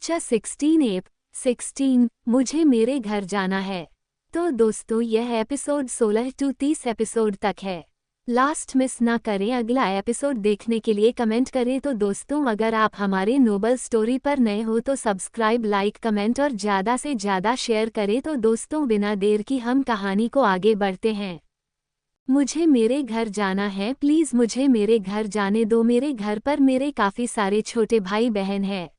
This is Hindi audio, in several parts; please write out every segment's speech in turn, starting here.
बच्चा 16 मुझे मेरे घर जाना है। तो दोस्तों यह एपिसोड 16 to 30 एपिसोड तक है। लास्ट मिस ना करें। अगला एपिसोड देखने के लिए कमेंट करें। तो दोस्तों अगर आप हमारे नोबल स्टोरी पर नए हो तो सब्सक्राइब, लाइक, कमेंट और ज़्यादा से ज़्यादा शेयर करें। तो दोस्तों बिना देर की हम कहानी को आगे बढ़ते हैं। मुझे मेरे घर जाना है, प्लीज़ मुझे मेरे घर जाने दो। मेरे घर पर मेरे काफ़ी सारे छोटे भाई बहन हैं।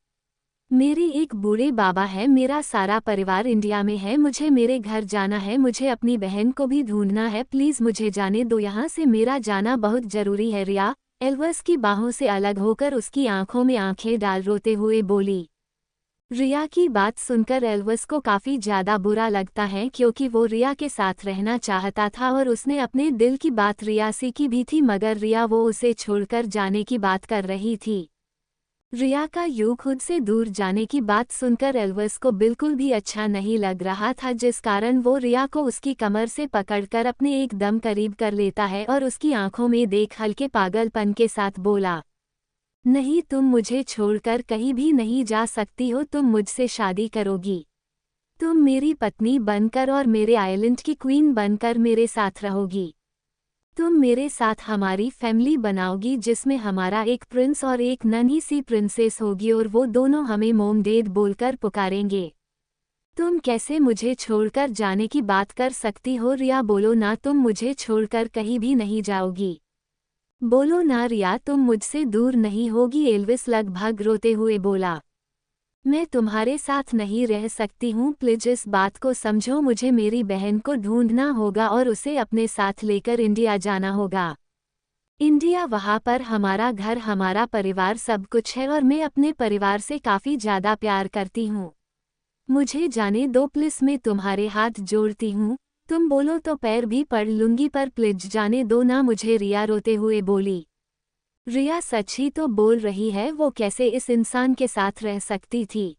मेरे एक बूढ़े बाबा है। मेरा सारा परिवार इंडिया में है। मुझे मेरे घर जाना है। मुझे अपनी बहन को भी ढूंढना है। प्लीज़ मुझे जाने दो यहाँ से। मेरा जाना बहुत ज़रूरी है। रिया एल्विस की बाहों से अलग होकर उसकी आंखों में आंखें डाल रोते हुए बोली। रिया की बात सुनकर एल्विस को काफ़ी ज़्यादा बुरा लगता है क्योंकि वो रिया के साथ रहना चाहता था और उसने अपने दिल की बात रिया से की भी थी, मगर रिया वो उसे छोड़कर जाने की बात कर रही थी। रिया का यूं खुद से दूर जाने की बात सुनकर एल्विस को बिल्कुल भी अच्छा नहीं लग रहा था, जिस कारण वो रिया को उसकी कमर से पकड़कर अपने एकदम करीब कर लेता है और उसकी आंखों में देख हल्के पागलपन के साथ बोला, नहीं, तुम मुझे छोड़कर कहीं भी नहीं जा सकती हो। तुम मुझसे शादी करोगी। तुम मेरी पत्नी बनकर और मेरे आइलैंड की क्वीन बनकर मेरे साथ रहोगी। तुम मेरे साथ हमारी फैमिली बनाओगी जिसमें हमारा एक प्रिंस और एक नन्ही सी प्रिंसेस होगी और वो दोनों हमें मोम डैड बोलकर पुकारेंगे। तुम कैसे मुझे छोड़कर जाने की बात कर सकती हो? रिया बोलो ना, तुम मुझे छोड़कर कहीं भी नहीं जाओगी। बोलो ना रिया, तुम मुझसे दूर नहीं होगी। एल्विस लगभग रोते हुए बोला, मैं तुम्हारे साथ नहीं रह सकती हूँ। प्लीज इस बात को समझो। मुझे मेरी बहन को ढूंढना होगा और उसे अपने साथ लेकर इंडिया जाना होगा। इंडिया, वहाँ पर हमारा घर, हमारा परिवार सब कुछ है और मैं अपने परिवार से काफ़ी ज़्यादा प्यार करती हूँ। मुझे जाने दो प्लीज़, मैं तुम्हारे हाथ जोड़ती हूँ। तुम बोलो तो पैर भी पड़ लूँगी, पर प्लीज जाने दो ना मुझे। रिया रोते हुए बोली। रिया सच ही तो बोल रही है। वो कैसे इस इंसान के साथ रह सकती थी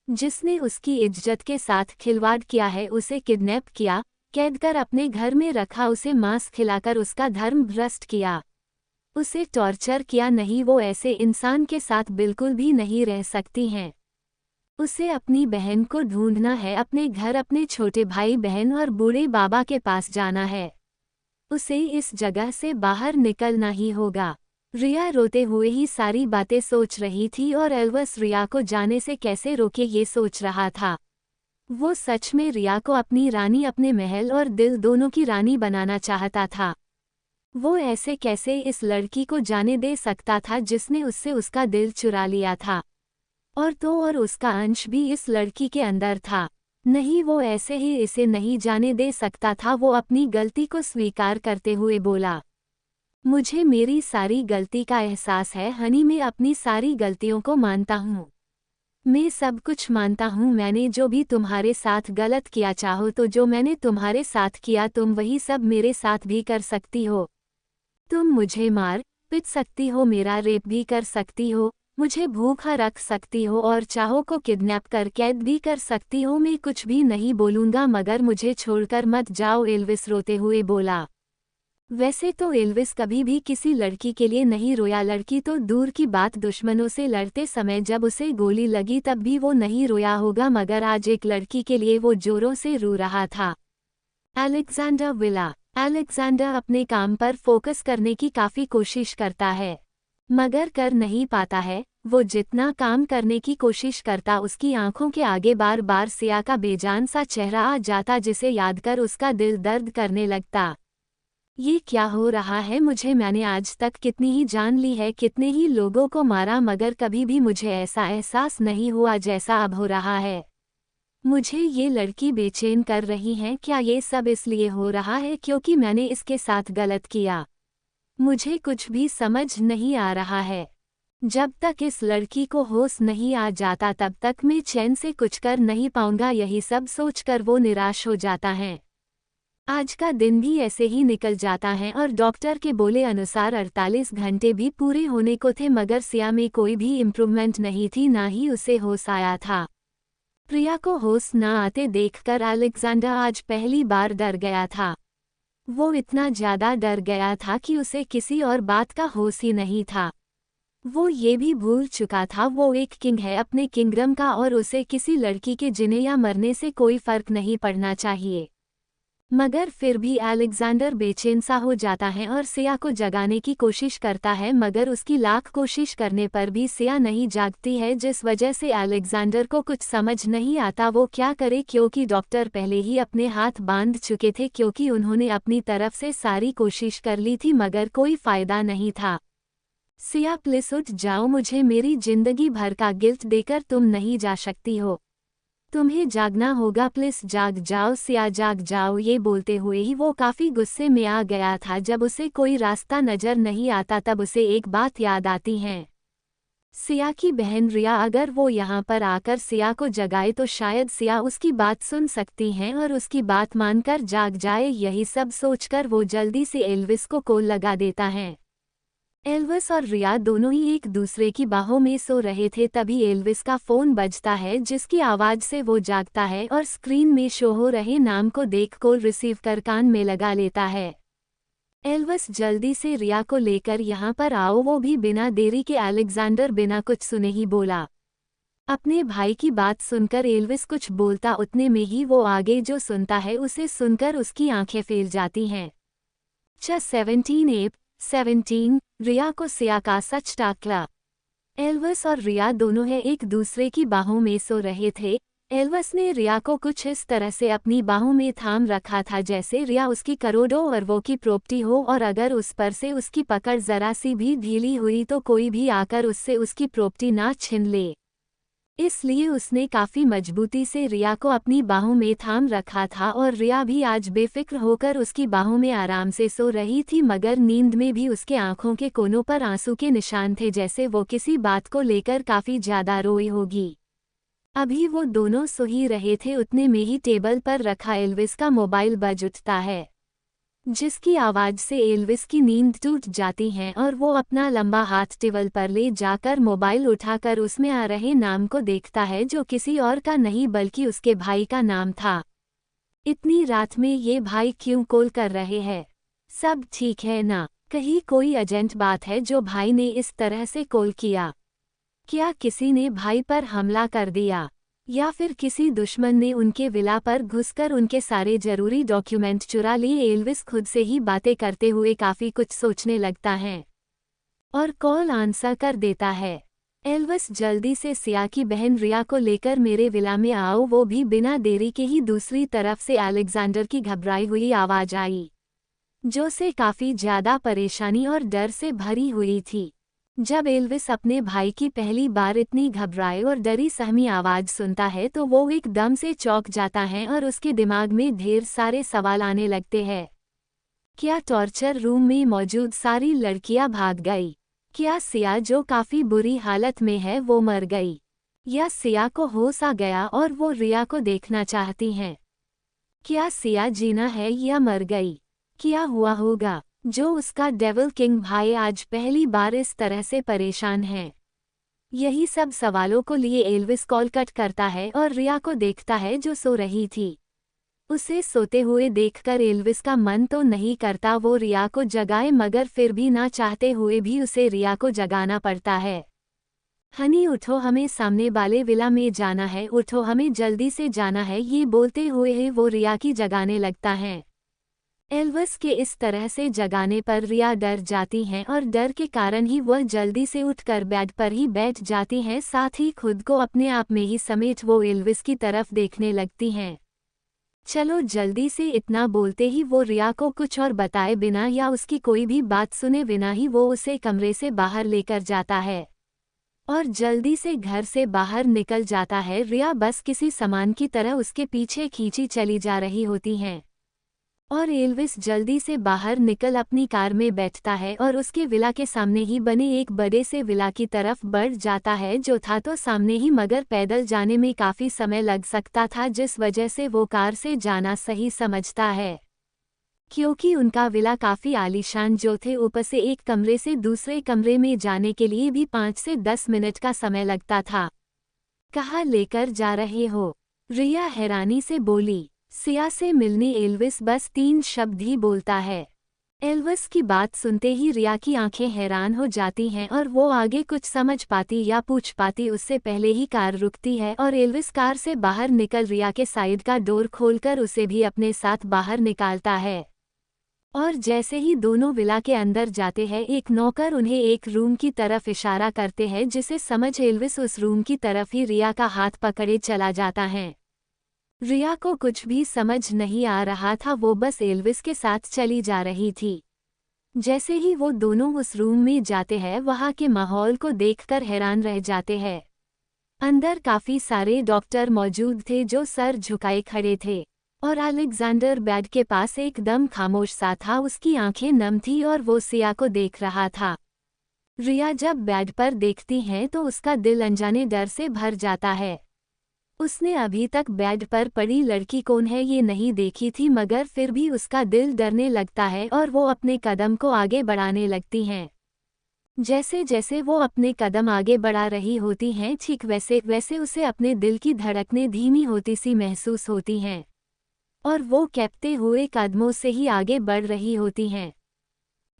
जिसने उसकी इज्जत के साथ खिलवाड़ किया है, उसे किडनैप किया, कैद कर अपने घर में रखा, उसे मांस खिलाकर उसका धर्म भ्रष्ट किया, उसे टॉर्चर किया। नहीं, वो ऐसे इंसान के साथ बिल्कुल भी नहीं रह सकती हैं। उसे अपनी बहन को ढूंढना है, अपने घर, अपने छोटे भाई बहन और बूढ़े बाबा के पास जाना है। उसे इस जगह से बाहर निकलना ही होगा। रिया रोते हुए ही सारी बातें सोच रही थी और एल्विस रिया को जाने से कैसे रोके ये सोच रहा था। वो सच में रिया को अपनी रानी, अपने महल और दिल दोनों की रानी बनाना चाहता था। वो ऐसे कैसे इस लड़की को जाने दे सकता था जिसने उससे उसका दिल चुरा लिया था, और तो और उसका अंश भी इस लड़की के अंदर था। नहीं, वो ऐसे ही इसे नहीं जाने दे सकता था। वो अपनी गलती को स्वीकार करते हुए बोला, मुझे मेरी सारी गलती का एहसास है हनी। मैं अपनी सारी गलतियों को मानता हूँ। मैं सब कुछ मानता हूँ। मैंने जो भी तुम्हारे साथ गलत किया, चाहो तो जो मैंने तुम्हारे साथ किया तुम वही सब मेरे साथ भी कर सकती हो। तुम मुझे मार पिट सकती हो, मेरा रेप भी कर सकती हो, मुझे भूखा रख सकती हो और चाहो को किडनैप कर कैद भी कर सकती हो। मैं कुछ भी नहीं बोलूँगा, मगर मुझे छोड़कर मत जाओ। एल्विस रोते हुए बोला। वैसे तो एल्विस कभी भी किसी लड़की के लिए नहीं रोया। लड़की तो दूर की बात, दुश्मनों से लड़ते समय जब उसे गोली लगी तब भी वो नहीं रोया होगा, मगर आज एक लड़की के लिए वो जोरों से रो रहा था। Alexander villa. अलेक्जेंडर अपने काम पर फोकस करने की काफ़ी कोशिश करता है, मगर कर नहीं पाता है। वो जितना काम करने की कोशिश करता, उसकी आंखों के आगे बार बार सिया का बेजान सा चेहरा आ जाता, जिसे याद कर उसका दिल दर्द करने लगता। ये क्या हो रहा है मुझे? मैंने आज तक कितनी ही जान ली है, कितने ही लोगों को मारा, मगर कभी भी मुझे ऐसा एहसास नहीं हुआ जैसा अब हो रहा है। मुझे ये लड़की बेचैन कर रही है। क्या ये सब इसलिए हो रहा है क्योंकि मैंने इसके साथ गलत किया? मुझे कुछ भी समझ नहीं आ रहा है। जब तक इस लड़की को होश नहीं आ जाता तब तक मैं चैन से कुछ कर नहीं पाऊंगा। यही सब सोचकर वो निराश हो जाता है। आज का दिन भी ऐसे ही निकल जाता है और डॉक्टर के बोले अनुसार 48 घंटे भी पूरे होने को थे, मगर सिया में कोई भी इम्प्रूवमेंट नहीं थी, ना ही उसे होश आया था। प्रिया को होश न आते देखकर अलेक्जेंडर आज पहली बार डर गया था। वो इतना ज़्यादा डर गया था कि उसे किसी और बात का होश ही नहीं था। वो ये भी भूल चुका था वो एक किंग है अपने किंगडम का और उसे किसी लड़की के जीने या मरने से कोई फर्क नहीं पड़ना चाहिए। मगर फिर भी अलेक्जेंडर बेचैन सा हो जाता है और सिया को जगाने की कोशिश करता है, मगर उसकी लाख कोशिश करने पर भी सिया नहीं जागती है, जिस वजह से अलेक्जेंडर को कुछ समझ नहीं आता वो क्या करे, क्योंकि डॉक्टर पहले ही अपने हाथ बांध चुके थे क्योंकि उन्होंने अपनी तरफ से सारी कोशिश कर ली थी मगर कोई फायदा नहीं था। सिया प्लीज उठ जाओ, मुझे मेरी जिंदगी भर का गिल्ट देकर तुम नहीं जा सकती हो, तुम्हें जागना होगा, प्लीज जाग जाओ सिया जाग जाओ। ये बोलते हुए ही वो काफी गुस्से में आ गया था। जब उसे कोई रास्ता नजर नहीं आता तब उसे एक बात याद आती है, सिया की बहन रिया, अगर वो यहाँ पर आकर सिया को जगाए तो शायद सिया उसकी बात सुन सकती हैं और उसकी बात मानकर जाग जाए। यही सब सोचकर वो जल्दी से एल्विस को कॉल लगा देता है। एल्विस और रिया दोनों ही एक दूसरे की बाहों में सो रहे थे, तभी एल्विस का फोन बजता है जिसकी आवाज से वो जागता है और स्क्रीन में शो हो रहे नाम को देख कॉल रिसीव कर कान में लगा लेता है। एल्विस जल्दी से रिया को लेकर यहाँ पर आओ, वो भी बिना देरी के। अलेक्जेंडर बिना कुछ सुने ही बोला। अपने भाई की बात सुनकर एल्विस कुछ बोलता उतने में ही वो आगे जो सुनता है उसे सुनकर उसकी आंखें फैल जाती हैं। 17 रिया को सिया का सच टाकला। एल्विस और रिया दोनों है एक दूसरे की बाहों में सो रहे थे। एल्विस ने रिया को कुछ इस तरह से अपनी बाहों में थाम रखा था जैसे रिया उसकी करोड़ों अरबों की प्रॉपर्टी हो और अगर उस पर से उसकी पकड़ जरा सी भी ढीली हुई तो कोई भी आकर उससे उसकी प्रॉपर्टी ना छीन ले। इसलिए उसने काफी मजबूती से रिया को अपनी बाहों में थाम रखा था और रिया भी आज बेफिक्र होकर उसकी बाहों में आराम से सो रही थी, मगर नींद में भी उसके आंखों के कोनों पर आंसू के निशान थे जैसे वो किसी बात को लेकर काफी ज्यादा रोई होगी। अभी वो दोनों सो ही रहे थे उतने में ही टेबल पर रखा एल्विस का मोबाइल बज उठता है, जिसकी आवाज से एल्विस की नींद टूट जाती है और वो अपना लंबा हाथ टेबल पर ले जाकर मोबाइल उठाकर उसमें आ रहे नाम को देखता है जो किसी और का नहीं बल्कि उसके भाई का नाम था। इतनी रात में ये भाई क्यों कॉल कर रहे हैं? सब ठीक है ना? कहीं कोई अर्जेंट बात है जो भाई ने इस तरह से कॉल किया? क्या किसी ने भाई पर हमला कर दिया या फिर किसी दुश्मन ने उनके विला पर घुसकर उनके सारे जरूरी डॉक्यूमेंट चुरा लिए? एल्विस खुद से ही बातें करते हुए काफी कुछ सोचने लगता है और कॉल आंसर कर देता है। एल्विस जल्दी से सिया की बहन रिया को लेकर मेरे विला में आओ, वो भी बिना देरी के ही दूसरी तरफ से अलेक्जेंडर की घबराई हुई आवाज आई जो से काफी ज्यादा परेशानी और डर से भरी हुई थी। जब एल्विस अपने भाई की पहली बार इतनी घबराई और डरी सहमी आवाज सुनता है तो वो एकदम से चौंक जाता है और उसके दिमाग में ढेर सारे सवाल आने लगते हैं। क्या टॉर्चर रूम में मौजूद सारी लड़कियां भाग गई? क्या सिया जो काफी बुरी हालत में है वो मर गई? या सिया को होश आ गया और वो रिया को देखना चाहती हैं? क्या सिया जीना है या मर गई? क्या हुआ होगा जो उसका डेविल किंग भाई आज पहली बार इस तरह से परेशान है? यही सब सवालों को लिए एल्विस कॉल कट करता है और रिया को देखता है जो सो रही थी। उसे सोते हुए देखकर एल्विस का मन तो नहीं करता वो रिया को जगाए, मगर फिर भी ना चाहते हुए भी उसे रिया को जगाना पड़ता है। हनी उठो, हमें सामने वाले विला में जाना है, उठो हमें जल्दी से जाना है, ये बोलते हुए वो रिया की जगाने लगता है। एल्विस के इस तरह से जगाने पर रिया डर जाती हैं और डर के कारण ही वह जल्दी से उठकर बेड पर ही बैठ जाती हैं, साथ ही खुद को अपने आप में ही समेट वो एल्विस की तरफ देखने लगती हैं। चलो जल्दी से, इतना बोलते ही वो रिया को कुछ और बताए बिना या उसकी कोई भी बात सुने बिना ही वो उसे कमरे से बाहर लेकर जाता है और जल्दी से घर से बाहर निकल जाता है। रिया बस किसी सामान की तरह उसके पीछे खींची चली जा रही होती हैं और एल्विस जल्दी से बाहर निकल अपनी कार में बैठता है और उसके विला के सामने ही बने एक बड़े से विला की तरफ बढ़ जाता है जो था तो सामने ही, मगर पैदल जाने में काफी समय लग सकता था जिस वजह से वो कार से जाना सही समझता है, क्योंकि उनका विला काफी आलीशान जो थे ऊपर से एक कमरे से दूसरे कमरे में जाने के लिए भी 5 से 10 मिनट का समय लगता था। कहाँ लेकर जा रहे हो? रिया हैरानी से बोली। सिया से मिलने एल्विस बस 3 शब्द ही बोलता है। एल्विस की बात सुनते ही रिया की आंखें हैरान हो जाती हैं और वो आगे कुछ समझ पाती या पूछ पाती उससे पहले ही कार रुकती है और एल्विस कार से बाहर निकल रिया के साइड का डोर खोलकर उसे भी अपने साथ बाहर निकालता है। और जैसे ही दोनों विला के अंदर जाते हैं एक नौकर उन्हें एक रूम की तरफ इशारा करते हैं जिसे समझ एल्विस उस रूम की तरफ ही रिया का हाथ पकड़े चला जाता है। रिया को कुछ भी समझ नहीं आ रहा था, वो बस एल्विस के साथ चली जा रही थी। जैसे ही वो दोनों उस रूम में जाते हैं वहाँ के माहौल को देखकर हैरान रह जाते हैं। अंदर काफी सारे डॉक्टर मौजूद थे जो सर झुकाए खड़े थे और अलेक्जेंडर बेड के पास एकदम खामोश सा था, उसकी आंखें नम थी और वो सिया को देख रहा था। रिया जब बेड पर देखती है तो उसका दिल अनजाने डर से भर जाता है। उसने अभी तक बेड पर पड़ी लड़की कौन है ये नहीं देखी थी, मगर फिर भी उसका दिल डरने लगता है और वो अपने कदम को आगे बढ़ाने लगती हैं। जैसे जैसे वो अपने कदम आगे बढ़ा रही होती हैं ठीक वैसे वैसे उसे अपने दिल की धड़कनें धीमी होती सी महसूस होती हैं और वो कांपते हुए कदमों से ही आगे बढ़ रही होती हैं।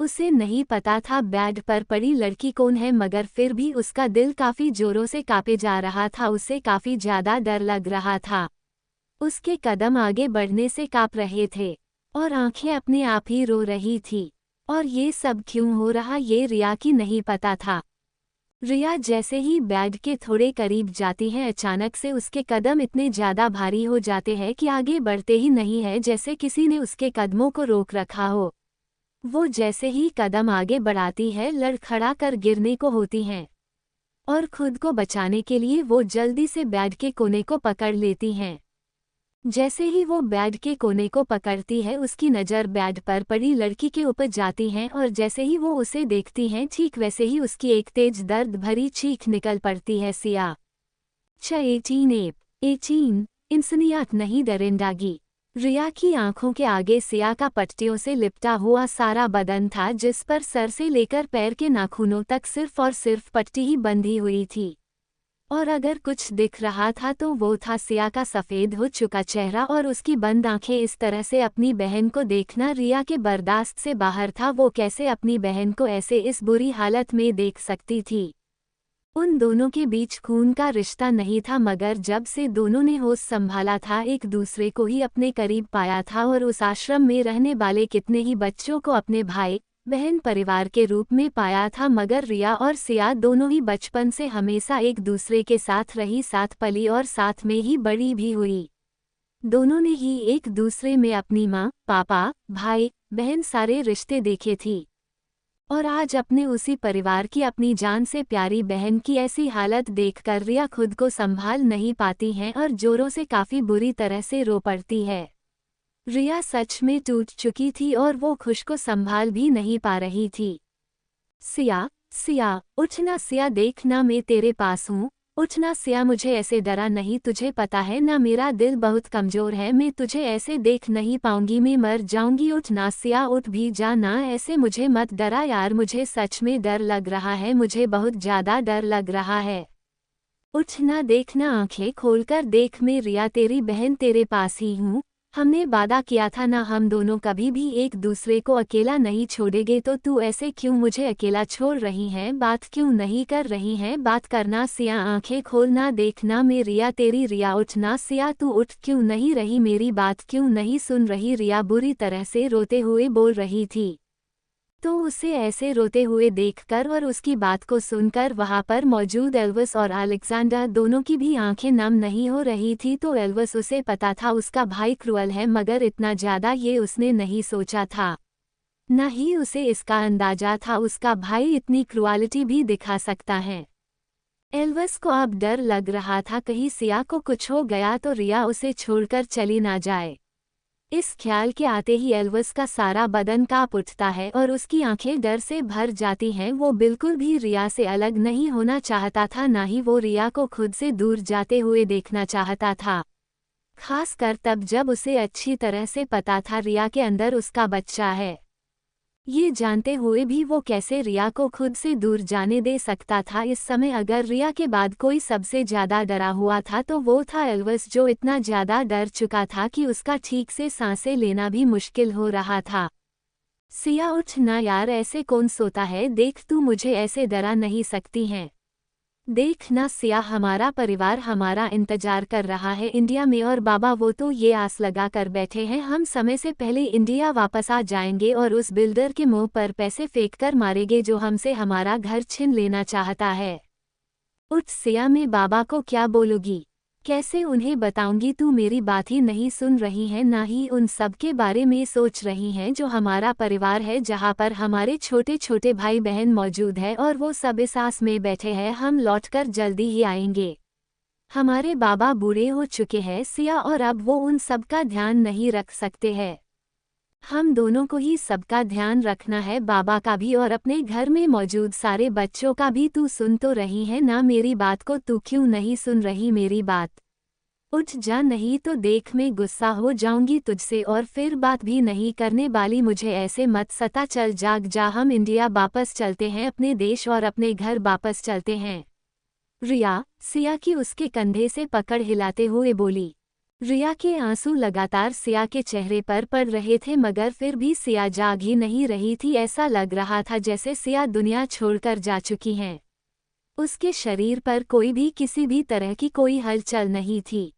उसे नहीं पता था बेड पर पड़ी लड़की कौन है, मगर फिर भी उसका दिल काफी जोरों से कांपे जा रहा था, उसे काफी ज्यादा डर लग रहा था। उसके कदम आगे बढ़ने से कांप रहे थे और आंखें अपने आप ही रो रही थी। और ये सब क्यों हो रहा ये रिया की नहीं पता था। रिया जैसे ही बेड के थोड़े करीब जाती है अचानक से उसके कदम इतने ज्यादा भारी हो जाते हैं कि आगे बढ़ते ही नहीं है, जैसे किसी ने उसके कदमों को रोक रखा हो। वो जैसे ही कदम आगे बढ़ाती है लड़खड़ा कर गिरने को होती हैं और खुद को बचाने के लिए वो जल्दी से बेड के कोने को पकड़ लेती हैं। जैसे ही वो बेड के कोने को पकड़ती है उसकी नज़र बेड पर पड़ी लड़की के ऊपर जाती है और जैसे ही वो उसे देखती हैं ठीक वैसे ही उसकी एक तेज दर्द भरी चीख निकल पड़ती है। सिया 18 इंसानियत नहीं दरिंदागी। रिया की आंखों के आगे सिया का पट्टियों से लिपटा हुआ सारा बदन था जिस पर सर से लेकर पैर के नाखूनों तक सिर्फ और सिर्फ पट्टी ही बंधी हुई थी। और अगर कुछ दिख रहा था तो वो था सिया का सफ़ेद हो चुका चेहरा और उसकी बंद आंखें। इस तरह से अपनी बहन को देखना रिया के बर्दाश्त से बाहर था। वो कैसे अपनी बहन को ऐसे इस बुरी हालत में देख सकती थी। उन दोनों के बीच खून का रिश्ता नहीं था, मगर जब से दोनों ने होश संभाला था एक दूसरे को ही अपने करीब पाया था और उस आश्रम में रहने वाले कितने ही बच्चों को अपने भाई बहन परिवार के रूप में पाया था। मगर रिया और सिया दोनों ही बचपन से हमेशा एक दूसरे के साथ रही, साथ पली और साथ में ही बड़ी भी हुई। दोनों ने ही एक दूसरे में अपनी माँ, पापा, भाई, बहन सारे रिश्ते देखे थी और आज अपने उसी परिवार की अपनी जान से प्यारी बहन की ऐसी हालत देखकर रिया खुद को संभाल नहीं पाती हैं और जोरों से काफी बुरी तरह से रो पड़ती है। रिया सच में टूट चुकी थी और वो खुश को संभाल भी नहीं पा रही थी। सिया, सिया, उठना सिया, देखना मैं तेरे पास हूँ। उठना सिया, मुझे ऐसे डरा नहीं, तुझे पता है ना मेरा दिल बहुत कमजोर है, मैं तुझे ऐसे देख नहीं पाऊंगी, मैं मर जाऊंगी। उठना सिया, उठ भी जा ना, ऐसे मुझे मत डरा यार, मुझे सच में डर लग रहा है, मुझे बहुत ज्यादा डर लग रहा है। उठना, देखना, आंखें खोलकर देख, मैं रिया तेरी बहन तेरे पास ही हूँ। हमने वादा किया था ना हम दोनों कभी भी एक दूसरे को अकेला नहीं छोड़ेंगे, तो तू ऐसे क्यों मुझे अकेला छोड़ रही है, बात क्यों नहीं कर रही है, बात करना सिया, आंखें खोलना, देखना मैं रिया तेरी। रिया उठना सिया, तू उठ क्यों नहीं रही, मेरी बात क्यों नहीं सुन रही। रिया बुरी तरह से रोते हुए बोल रही थी। तो उसे ऐसे रोते हुए देखकर और उसकी बात को सुनकर वहां पर मौजूद एल्विस और अलेक्जेंडर दोनों की भी आंखें नम नहीं हो रही थी। तो एल्विस, उसे पता था उसका भाई क्रूअल है, मगर इतना ज्यादा ये उसने नहीं सोचा था। न ही उसे इसका अंदाजा था उसका भाई इतनी क्रूअलिटी भी दिखा सकता है। एल्विस को अब डर लग रहा था कहीं सिया को कुछ हो गया तो रिया उसे छोड़कर चली ना जाए। इस ख्याल के आते ही एल्विस का सारा बदन कांप उठता है और उसकी आंखें डर से भर जाती हैं। वो बिल्कुल भी रिया से अलग नहीं होना चाहता था, ना ही वो रिया को खुद से दूर जाते हुए देखना चाहता था, खासकर तब जब उसे अच्छी तरह से पता था रिया के अंदर उसका बच्चा है। ये जानते हुए भी वो कैसे रिया को खुद से दूर जाने दे सकता था। इस समय अगर रिया के बाद कोई सबसे ज्यादा डरा हुआ था तो वो था एल्विस, जो इतना ज्यादा डर चुका था कि उसका ठीक से सांसें लेना भी मुश्किल हो रहा था। सिया उठ ना यार, ऐसे कौन सोता है, देख तू मुझे ऐसे डरा नहीं सकती हैं। देख ना सिया, हमारा परिवार हमारा इंतजार कर रहा है इंडिया में, और बाबा वो तो ये आस लगा कर बैठे हैं हम समय से पहले इंडिया वापस आ जाएंगे और उस बिल्डर के मुंह पर पैसे फेंक कर मारेंगे जो हमसे हमारा घर छीन लेना चाहता है। उठ सिया, मैं बाबा को क्या बोलूँगी, कैसे उन्हें बताऊंगी, तू मेरी बात ही नहीं सुन रही है, ना ही उन सब के बारे में सोच रही हैं जो हमारा परिवार है, जहाँ पर हमारे छोटे छोटे भाई बहन मौजूद है और वो सब इस आस में बैठे हैं हम लौटकर जल्दी ही आएंगे। हमारे बाबा बूढ़े हो चुके हैं सिया, और अब वो उन सब का ध्यान नहीं रख सकते हैं। हम दोनों को ही सबका ध्यान रखना है, बाबा का भी और अपने घर में मौजूद सारे बच्चों का भी। तू सुन तो रही है ना मेरी बात को, तू क्यों नहीं सुन रही मेरी बात? उठ जा, नहीं तो देख मैं गुस्सा हो जाऊंगी तुझसे और फिर बात भी नहीं करने वाली। मुझे ऐसे मत सता, चल जाग जा, हम इंडिया वापस चलते हैं, अपने देश और अपने घर वापस चलते हैं। रिया सिया की उसके कंधे से पकड़ हिलाते हुए बोली। रिया के आंसू लगातार सिया के चेहरे पर पड़ रहे थे, मगर फिर भी सिया जाग ही नहीं रही थी। ऐसा लग रहा था जैसे सिया दुनिया छोड़कर जा चुकी हैं। उसके शरीर पर कोई भी किसी भी तरह की कोई हलचल नहीं थी।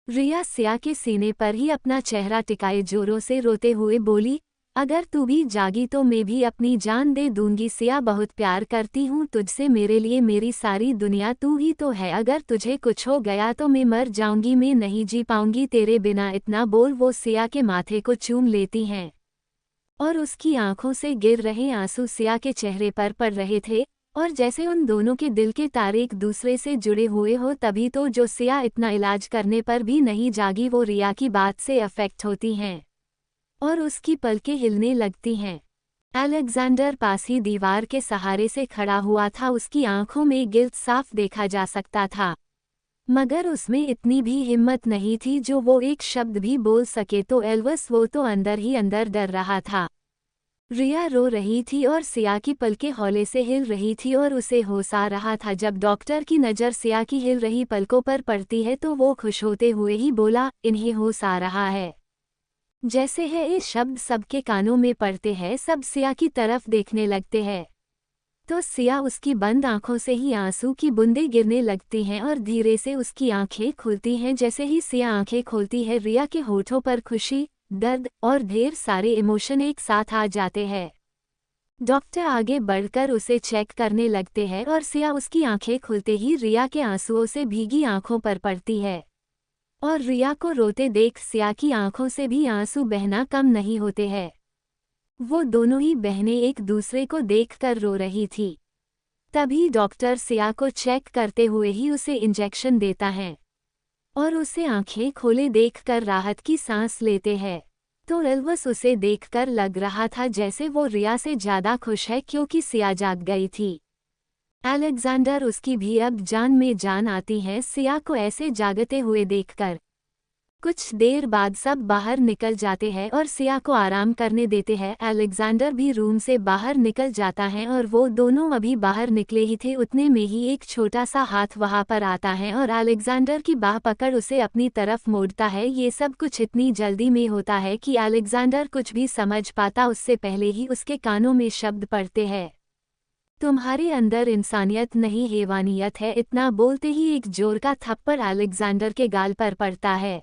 रिया सिया के सीने पर ही अपना चेहरा टिकाए जोरों से रोते हुए बोली, अगर तू भी जागी तो मैं भी अपनी जान दे दूंगी सिया, बहुत प्यार करती हूँ तुझसे, मेरे लिए मेरी सारी दुनिया तू ही तो है। अगर तुझे कुछ हो गया तो मैं मर जाऊंगी, मैं नहीं जी पाऊंगी तेरे बिना। इतना बोल वो सिया के माथे को चूम लेती हैं और उसकी आंखों से गिर रहे आंसू सिया के चेहरे पर पड़ रहे थे, और जैसे उन दोनों के दिल के तारे एक दूसरे से जुड़े हुए हो। तभी तो जो सिया इतना इलाज करने पर भी नहीं जागी, वो रिया की बात से अफेक्ट होती हैं और उसकी पलकें हिलने लगती हैं। अलेक्जेंडर पास ही दीवार के सहारे से खड़ा हुआ था, उसकी आंखों में गिल्ट साफ देखा जा सकता था, मगर उसमें इतनी भी हिम्मत नहीं थी जो वो एक शब्द भी बोल सके। तो एल्वस वो तो अंदर ही अंदर डर रहा था। रिया रो रही थी और सिया की पलकें हौले से हिल रही थी और उसे होश आ रहा था। जब डॉक्टर की नज़र सिया की हिल रही पलकों पर पड़ती है तो वो खुश होते हुए ही बोला, इन्हें होश आ रहा है। जैसे है ये शब्द सबके कानों में पड़ते हैं, सब सिया की तरफ देखने लगते हैं, तो सिया उसकी बंद आंखों से ही आंसू की बूंदें गिरने लगती हैं और धीरे से उसकी आंखें खुलती हैं। जैसे ही सिया आंखें खोलती है, रिया के होठों पर खुशी, दर्द और ढेर सारे इमोशन एक साथ आ जाते हैं। डॉक्टर आगे बढ़कर उसे चेक करने लगते हैं और सिया उसकी आंखें खुलते ही रिया के आंसुओं से भीगी आंखों पर पड़ती है, और रिया को रोते देख सिया की आंखों से भी आंसू बहना कम नहीं होते हैं। वो दोनों ही बहनें एक दूसरे को देखकर रो रही थी। तभी डॉक्टर सिया को चेक करते हुए ही उसे इंजेक्शन देता है और उसे आंखें खोले देखकर राहत की सांस लेते हैं। तो एल्वस उसे देखकर लग रहा था जैसे वो रिया से ज्यादा खुश है, क्योंकि सिया जाग गई थी। अलेक्जेंडर उसकी भी अब जान में जान आती है सिया को ऐसे जागते हुए देखकर। कुछ देर बाद सब बाहर निकल जाते हैं और सिया को आराम करने देते हैं। अलेक्जेंडर भी रूम से बाहर निकल जाता है और वो दोनों अभी बाहर निकले ही थे, उतने में ही एक छोटा सा हाथ वहां पर आता है और अलेक्जेंडर की बाह पकड़ उसे अपनी तरफ मोड़ता है। ये सब कुछ इतनी जल्दी में होता है कि अलेक्जेंडर कुछ भी समझ पाता उससे पहले ही उसके कानों में शब्द पड़ते हैं, तुम्हारे अंदर इंसानियत नहीं हैवानियत है। इतना बोलते ही एक जोर का थप्पड़ अलेक्जेंडर के गाल पर पड़ता है,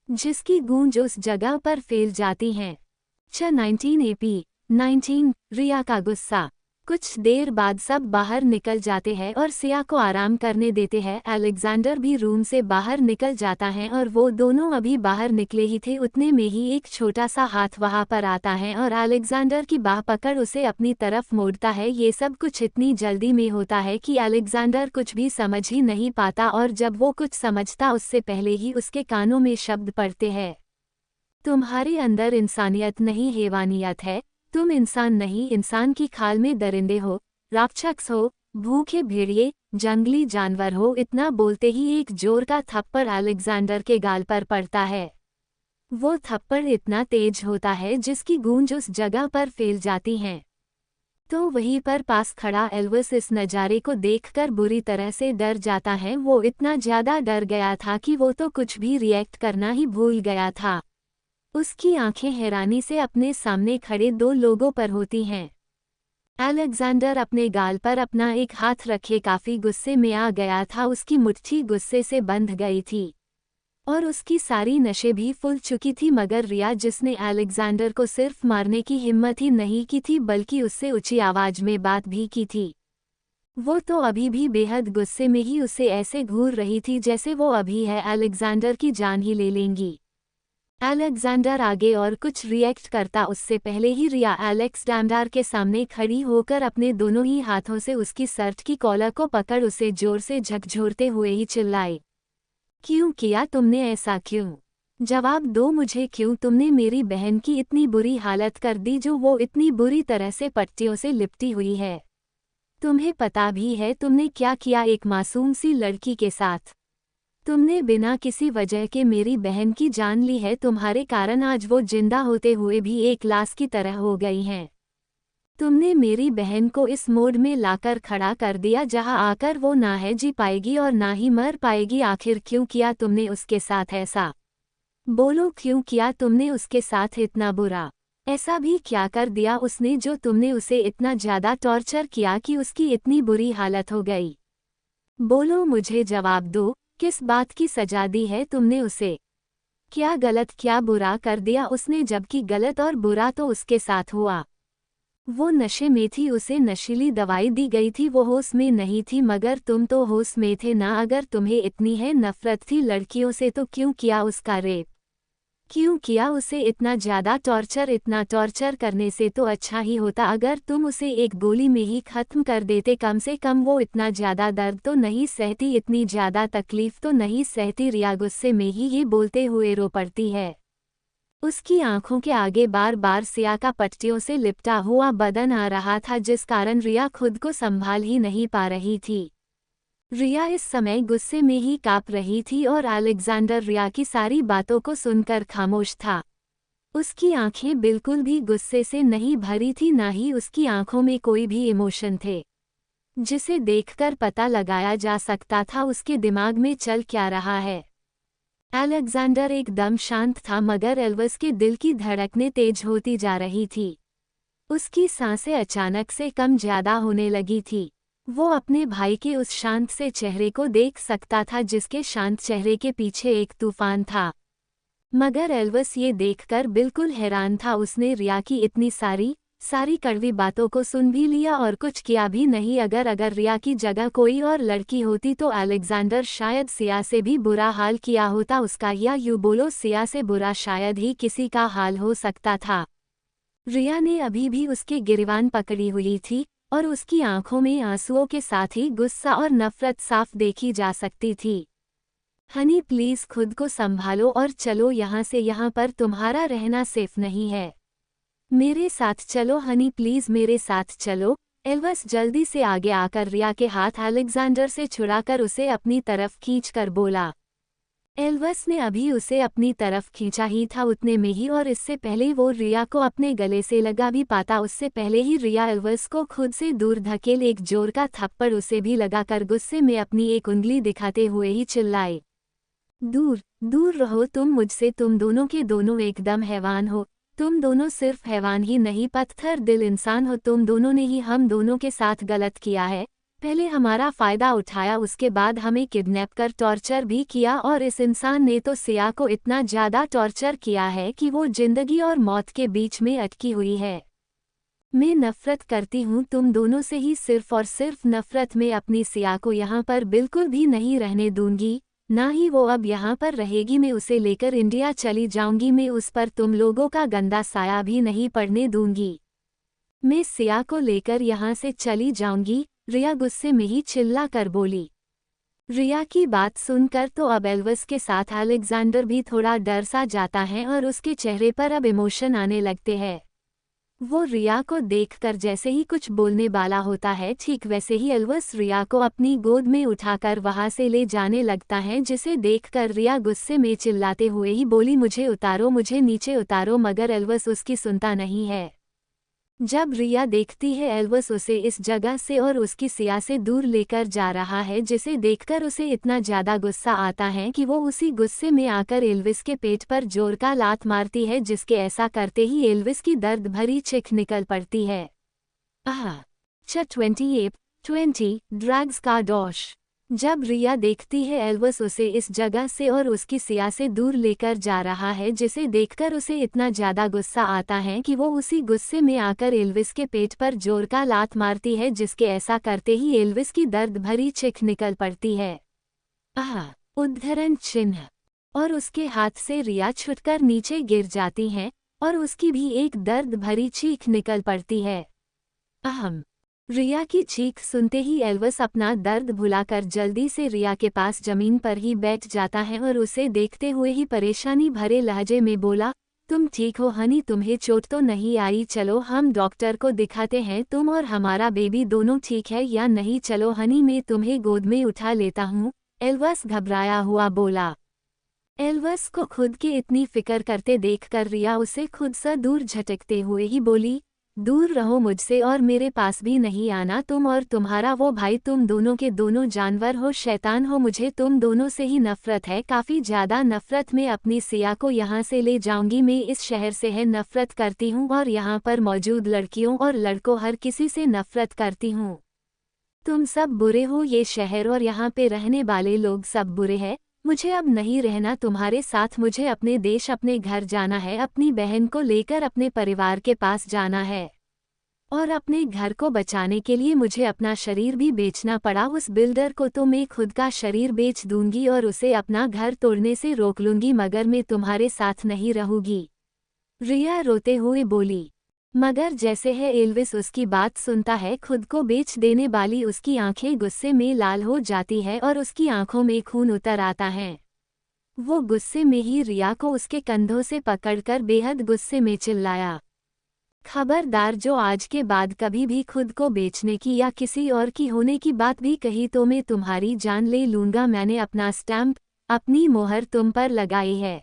जिसकी गूंज उस जगह पर फैल जाती है। 19 AP 19 रिया का गुस्सा। कुछ देर बाद सब बाहर निकल जाते हैं और सिया को आराम करने देते हैं। अलेक्जेंडर भी रूम से बाहर निकल जाता है और वो दोनों अभी बाहर निकले ही थे, उतने में ही एक छोटा सा हाथ वहां पर आता है और अलेक्जेंडर की बाह पकड़ उसे अपनी तरफ मोड़ता है। ये सब कुछ इतनी जल्दी में होता है कि अलेक्जेंडर कुछ भी समझ ही नहीं पाता, और जब वो कुछ समझता उससे पहले ही उसके कानों में शब्द पड़ते हैं, तुम्हारे अंदर इंसानियत नहीं हैवानियत है। तुम इंसान नहीं, इंसान की खाल में दरिंदे हो, राक्षस हो, भूखे भेड़िए, जंगली जानवर हो। इतना बोलते ही एक जोर का थप्पड़ अलेक्जेंडर के गाल पर पड़ता है। वो थप्पड़ इतना तेज होता है जिसकी गूंज उस जगह पर फैल जाती है। तो वहीं पर पास खड़ा एल्विस इस नज़ारे को देखकर बुरी तरह से डर जाता है। वो इतना ज्यादा डर गया था कि वो तो कुछ भी रिएक्ट करना ही भूल गया था। उसकी आंखें हैरानी से अपने सामने खड़े दो लोगों पर होती हैं। अलेक्जेंडर अपने गाल पर अपना एक हाथ रखे काफी गुस्से में आ गया था। उसकी मुट्ठी गुस्से से बंध गई थी और उसकी सारी नशें भी फूल चुकी थी, मगर रिया, जिसने अलेक्जेंडर को सिर्फ मारने की हिम्मत ही नहीं की थी बल्कि उससे ऊंची आवाज में बात भी की थी, वो तो अभी भी बेहद गुस्से में ही उसे ऐसे घूर रही थी जैसे वो अभी है अलेक्जेंडर की जान ही ले लेंगी। अलेक्जेंडर आगे और कुछ रिएक्ट करता उससे पहले ही रिया अलेक्जेंडर के सामने खड़ी होकर अपने दोनों ही हाथों से उसकी शर्ट की कॉलर को पकड़ उसे जोर से झकझोरते हुए ही चिल्लाई, क्यों किया तुमने ऐसा? क्यों? जवाब दो मुझे, क्यों तुमने मेरी बहन की इतनी बुरी हालत कर दी, जो वो इतनी बुरी तरह से पट्टियों से लिपटी हुई है? तुम्हें पता भी है तुमने क्या किया एक मासूम सी लड़की के साथ? तुमने बिना किसी वजह के मेरी बहन की जान ली है। तुम्हारे कारण आज वो जिंदा होते हुए भी एक लाश की तरह हो गई हैं। तुमने मेरी बहन को इस मोड़ में लाकर खड़ा कर दिया जहां आकर वो ना है जी पाएगी और ना ही मर पाएगी। आखिर क्यों किया तुमने उसके साथ ऐसा? बोलो, क्यों किया तुमने उसके साथ इतना बुरा? ऐसा भी क्या कर दिया उसने जो तुमने उसे इतना ज्यादा टॉर्चर किया कि उसकी इतनी बुरी हालत हो गई? बोलो, मुझे जवाब दो, किस बात की सजा दी है तुमने उसे? क्या गलत क्या बुरा कर दिया उसने, जबकि गलत और बुरा तो उसके साथ हुआ। वो नशे में थी, उसे नशीली दवाई दी गई थी, वो होश में नहीं थी, मगर तुम तो होश में थे ना। अगर तुम्हें इतनी है नफरत थी लड़कियों से तो क्यों किया उसका रेप? क्यों किया उसे इतना ज्यादा टॉर्चर? इतना टॉर्चर करने से तो अच्छा ही होता अगर तुम उसे एक गोली में ही खत्म कर देते। कम से कम वो इतना ज्यादा दर्द तो नहीं सहती, इतनी ज्यादा तकलीफ तो नहीं सहती। रिया गुस्से में ही ये बोलते हुए रो पड़ती है। उसकी आंखों के आगे बार बार सिया का पट्टियों से लिपटा हुआ बदन आ रहा था, जिस कारण रिया खुद को संभाल ही नहीं पा रही थी। रिया इस समय गुस्से में ही कांप रही थी और अलेक्जेंडर रिया की सारी बातों को सुनकर खामोश था। उसकी आंखें बिल्कुल भी गुस्से से नहीं भरी थी, ना ही उसकी आंखों में कोई भी इमोशन थे जिसे देखकर पता लगाया जा सकता था उसके दिमाग में चल क्या रहा है। अलेक्जेंडर एकदम शांत था, मगर एल्विस के दिल की धड़कनें तेज होती जा रही थी। उसकी सांसें अचानक से कम ज्यादा होने लगी थी। वो अपने भाई के उस शांत से चेहरे को देख सकता था जिसके शांत चेहरे के पीछे एक तूफान था, मगर एल्विस ये देखकर बिल्कुल हैरान था। उसने रिया की इतनी सारी कड़वी बातों को सुन भी लिया और कुछ किया भी नहीं। अगर रिया की जगह कोई और लड़की होती तो अलेक्जेंडर शायद सिया से भी बुरा हाल किया होता उसका, या यूँ बोलो सिया से बुरा शायद ही किसी का हाल हो सकता था। रिया ने अभी भी उसके गिरवान पकड़ी हुई थी और उसकी आंखों में आंसुओं के साथ ही गुस्सा और नफरत साफ देखी जा सकती थी। हनी प्लीज खुद को संभालो और चलो यहाँ से, यहाँ पर तुम्हारा रहना सेफ नहीं है। मेरे साथ चलो हनी, प्लीज मेरे साथ चलो। एल्विस जल्दी से आगे आकर रिया के हाथ अलेक्जेंडर से छुड़ाकर उसे अपनी तरफ खींचकर बोला। एल्विस ने अभी उसे अपनी तरफ खींचा ही था उतने में ही, और इससे पहले वो रिया को अपने गले से लगा भी पाता उससे पहले ही रिया एल्विस को खुद से दूर धकेल एक जोर का थप्पड़ उसे भी लगाकर गुस्से में अपनी एक उंगली दिखाते हुए ही चिल्लाई, दूर दूर रहो तुम मुझसे, तुम दोनों के दोनों एकदम हैवान हो। तुम दोनों सिर्फ हैवान ही नहीं पत्थर दिल इंसान हो। तुम दोनों ने ही हम दोनों के साथ गलत किया है। पहले हमारा फ़ायदा उठाया, उसके बाद हमें किडनैप कर टॉर्चर भी किया, और इस इंसान ने तो सिया को इतना ज़्यादा टॉर्चर किया है कि वो जिंदगी और मौत के बीच में अटकी हुई है। मैं नफ़रत करती हूँ तुम दोनों से ही, सिर्फ और सिर्फ नफ़रत। में अपनी सिया को यहाँ पर बिल्कुल भी नहीं रहने दूंगी, ना ही वो अब यहाँ पर रहेगी। मैं उसे लेकर इंडिया चली जाऊंगी। मैं उस पर तुम लोगों का गंदा साया भी नहीं पड़ने दूंगी। मैं सिया को लेकर यहाँ से चली जाऊंगी, रिया गुस्से में ही चिल्ला कर बोली। रिया की बात सुनकर तो अब एल्विस के साथ अलेक्जेंडर भी थोड़ा डर सा जाता है और उसके चेहरे पर अब इमोशन आने लगते हैं। वो रिया को देखकर जैसे ही कुछ बोलने वाला होता है, ठीक वैसे ही एल्विस रिया को अपनी गोद में उठाकर वहां से ले जाने लगता है, जिसे देखकर रिया गुस्से में चिल्लाते हुए ही बोली, मुझे उतारो, मुझे नीचे उतारो, मगर एल्विस उसकी सुनता नहीं है। जब रिया देखती है एल्विस उसे इस जगह से और उसकी सिया से दूर लेकर जा रहा है, जिसे देखकर उसे इतना ज्यादा गुस्सा आता है कि वो उसी गुस्से में आकर एल्विस के पेट पर जोर का लात मारती है, जिसके ऐसा करते ही एल्विस की दर्द भरी चीख निकल पड़ती है। 28 ड्रग्स का दोष। जब रिया देखती है एल्विस उसे इस जगह से और उसकी सिया से दूर लेकर जा रहा है, जिसे देखकर उसे इतना ज्यादा गुस्सा आता है कि वो उसी गुस्से में आकर एल्विस के पेट पर जोर का लात मारती है, जिसके ऐसा करते ही एल्विस की दर्द भरी चीख निकल पड़ती है। उद्धरण चिन्ह। और उसके हाथ से रिया छुटकर नीचे गिर जाती है और उसकी भी एक दर्द भरी चीख निकल पड़ती है। रिया की चीख सुनते ही एल्विस अपना दर्द भुलाकर जल्दी से रिया के पास जमीन पर ही बैठ जाता है और उसे देखते हुए ही परेशानी भरे लहजे में बोला, तुम ठीक हो हनी, तुम्हें चोट तो नहीं आई? चलो हम डॉक्टर को दिखाते हैं, तुम और हमारा बेबी दोनों ठीक है या नहीं? चलो हनी, मैं तुम्हें गोद में उठा लेता हूँ, एल्विस घबराया हुआ बोला। एल्विस को खुद की इतनी फिक्र करते देखकर रिया उसे खुद से दूर झटकते हुए ही बोली, दूर रहो मुझसे और मेरे पास भी नहीं आना, तुम और तुम्हारा वो भाई, तुम दोनों के दोनों जानवर हो, शैतान हो, मुझे तुम दोनों से ही नफरत है, काफ़ी ज़्यादा नफरत। मैं अपनी सिया को यहाँ से ले जाऊंगी, मैं इस शहर से है नफरत करती हूँ और यहाँ पर मौजूद लड़कियों और लड़कों हर किसी से नफरत करती हूँ। तुम सब बुरे हो, ये शहर और यहाँ पे रहने वाले लोग सब बुरे हैं। मुझे अब नहीं रहना तुम्हारे साथ, मुझे अपने देश अपने घर जाना है, अपनी बहन को लेकर अपने परिवार के पास जाना है। और अपने घर को बचाने के लिए मुझे अपना शरीर भी बेचना पड़ा उस बिल्डर को तो मैं खुद का शरीर बेच दूंगी और उसे अपना घर तोड़ने से रोक लूंगी, मगर मैं तुम्हारे साथ नहीं रहूंगी। रिया रोते हुए बोली। मगर जैसे है एल्विस उसकी बात सुनता है, खुद को बेच देने वाली उसकी आंखें गुस्से में लाल हो जाती है और उसकी आंखों में खून उतर आता है। वो गुस्से में ही रिया को उसके कंधों से पकड़कर बेहद गुस्से में चिल्लाया, खबरदार, जो आज के बाद कभी भी खुद को बेचने की या किसी और की होने की बात भी कही तो मैं तुम्हारी जान ले लूंगा। मैंने अपना स्टैंप, अपनी मोहर तुम पर लगाई है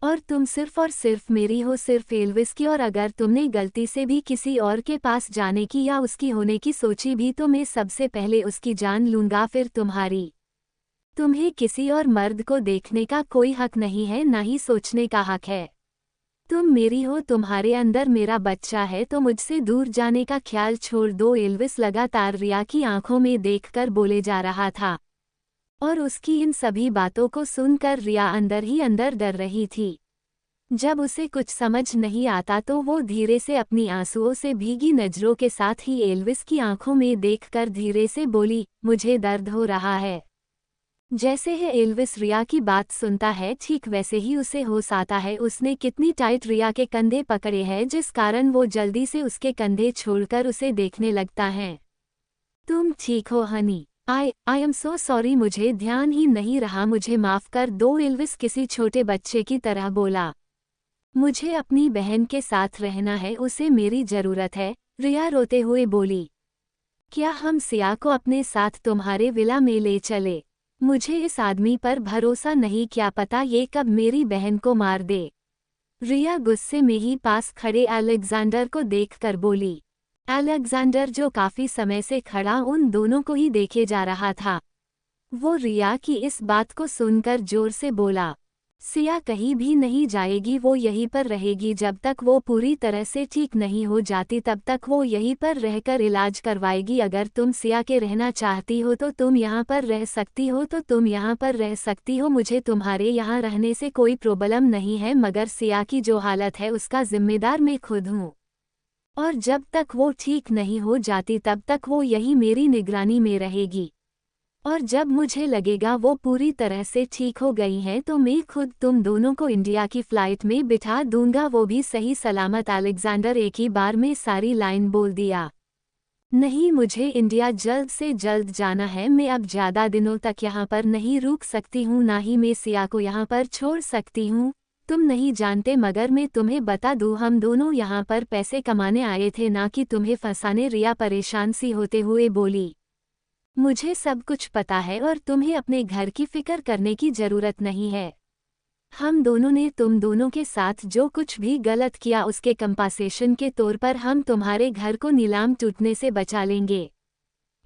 और तुम सिर्फ और सिर्फ मेरी हो, सिर्फ एल्विस की। और अगर तुमने गलती से भी किसी और के पास जाने की या उसकी होने की सोची भी तो मैं सबसे पहले उसकी जान लूंगा, फिर तुम्हारी। तुम्हें किसी और मर्द को देखने का कोई हक नहीं है, ना ही सोचने का हक है। तुम मेरी हो, तुम्हारे अंदर मेरा बच्चा है, तो मुझसे दूर जाने का ख्याल छोड़ दो। एल्विस लगातार रिया की आंखों में देखकर बोले जा रहा था और उसकी इन सभी बातों को सुनकर रिया अंदर ही अंदर डर रही थी। जब उसे कुछ समझ नहीं आता तो वो धीरे से अपनी आंसुओं से भीगी नजरों के साथ ही एल्विस की आंखों में देखकर धीरे से बोली, मुझे दर्द हो रहा है। जैसे है एल्विस रिया की बात सुनता है, ठीक वैसे ही उसे होश आता है उसने कितनी टाइट रिया के कंधे पकड़े हैं, जिस कारण वो जल्दी से उसके कंधे छोड़कर उसे देखने लगता है। तुम ठीक हो Honey? I am so sorry, मुझे ध्यान ही नहीं रहा, मुझे माफ कर दो, एल्विस किसी छोटे बच्चे की तरह बोला। मुझे अपनी बहन के साथ रहना है, उसे मेरी जरूरत है, रिया रोते हुए बोली। क्या हम सिया को अपने साथ तुम्हारे विला में ले चले? मुझे इस आदमी पर भरोसा नहीं, क्या पता ये कब मेरी बहन को मार दे। रिया गुस्से में ही पास खड़े अलेक्जेंडर को देखकर बोली। अलेक्जेंडर जो काफी समय से खड़ा उन दोनों को ही देखे जा रहा था, वो रिया की इस बात को सुनकर जोर से बोला, सिया कहीं भी नहीं जाएगी, वो यहीं पर रहेगी जब तक वो पूरी तरह से ठीक नहीं हो जाती, तब तक वो यहीं पर रहकर इलाज करवाएगी। अगर तुम सिया के रहना चाहती हो तो तुम यहाँ पर रह सकती हो, तो तुम यहाँ पर रह सकती हो, मुझे तुम्हारे यहाँ रहने से कोई प्रॉब्लम नहीं है, मगर सिया की जो हालत है उसका जिम्मेदार मैं खुद हूँ और जब तक वो ठीक नहीं हो जाती तब तक वो यही मेरी निगरानी में रहेगी और जब मुझे लगेगा वो पूरी तरह से ठीक हो गई हैं तो मैं खुद तुम दोनों को इंडिया की फ्लाइट में बिठा दूंगा, वो भी सही सलामत। अलेक्जेंडर एक ही बार में सारी लाइन बोल दिया। नहीं, मुझे इंडिया जल्द से जल्द जाना है, मैं अब ज़्यादा दिनों तक यहाँ पर नहीं रुक सकती हूँ, ना ही मैं सिया को यहाँ पर छोड़ सकती हूँ। तुम नहीं जानते मगर मैं तुम्हें बता दूँ, हम दोनों यहाँ पर पैसे कमाने आए थे, ना कि तुम्हें फंसाने। रिया परेशान सी होते हुए बोली, मुझे सब कुछ पता है और तुम्हें अपने घर की फिक्र करने की जरूरत नहीं है। हम दोनों ने तुम दोनों के साथ जो कुछ भी गलत किया उसके कंपनसेशन के तौर पर हम तुम्हारे घर को नीलाम टूटने से बचा लेंगे।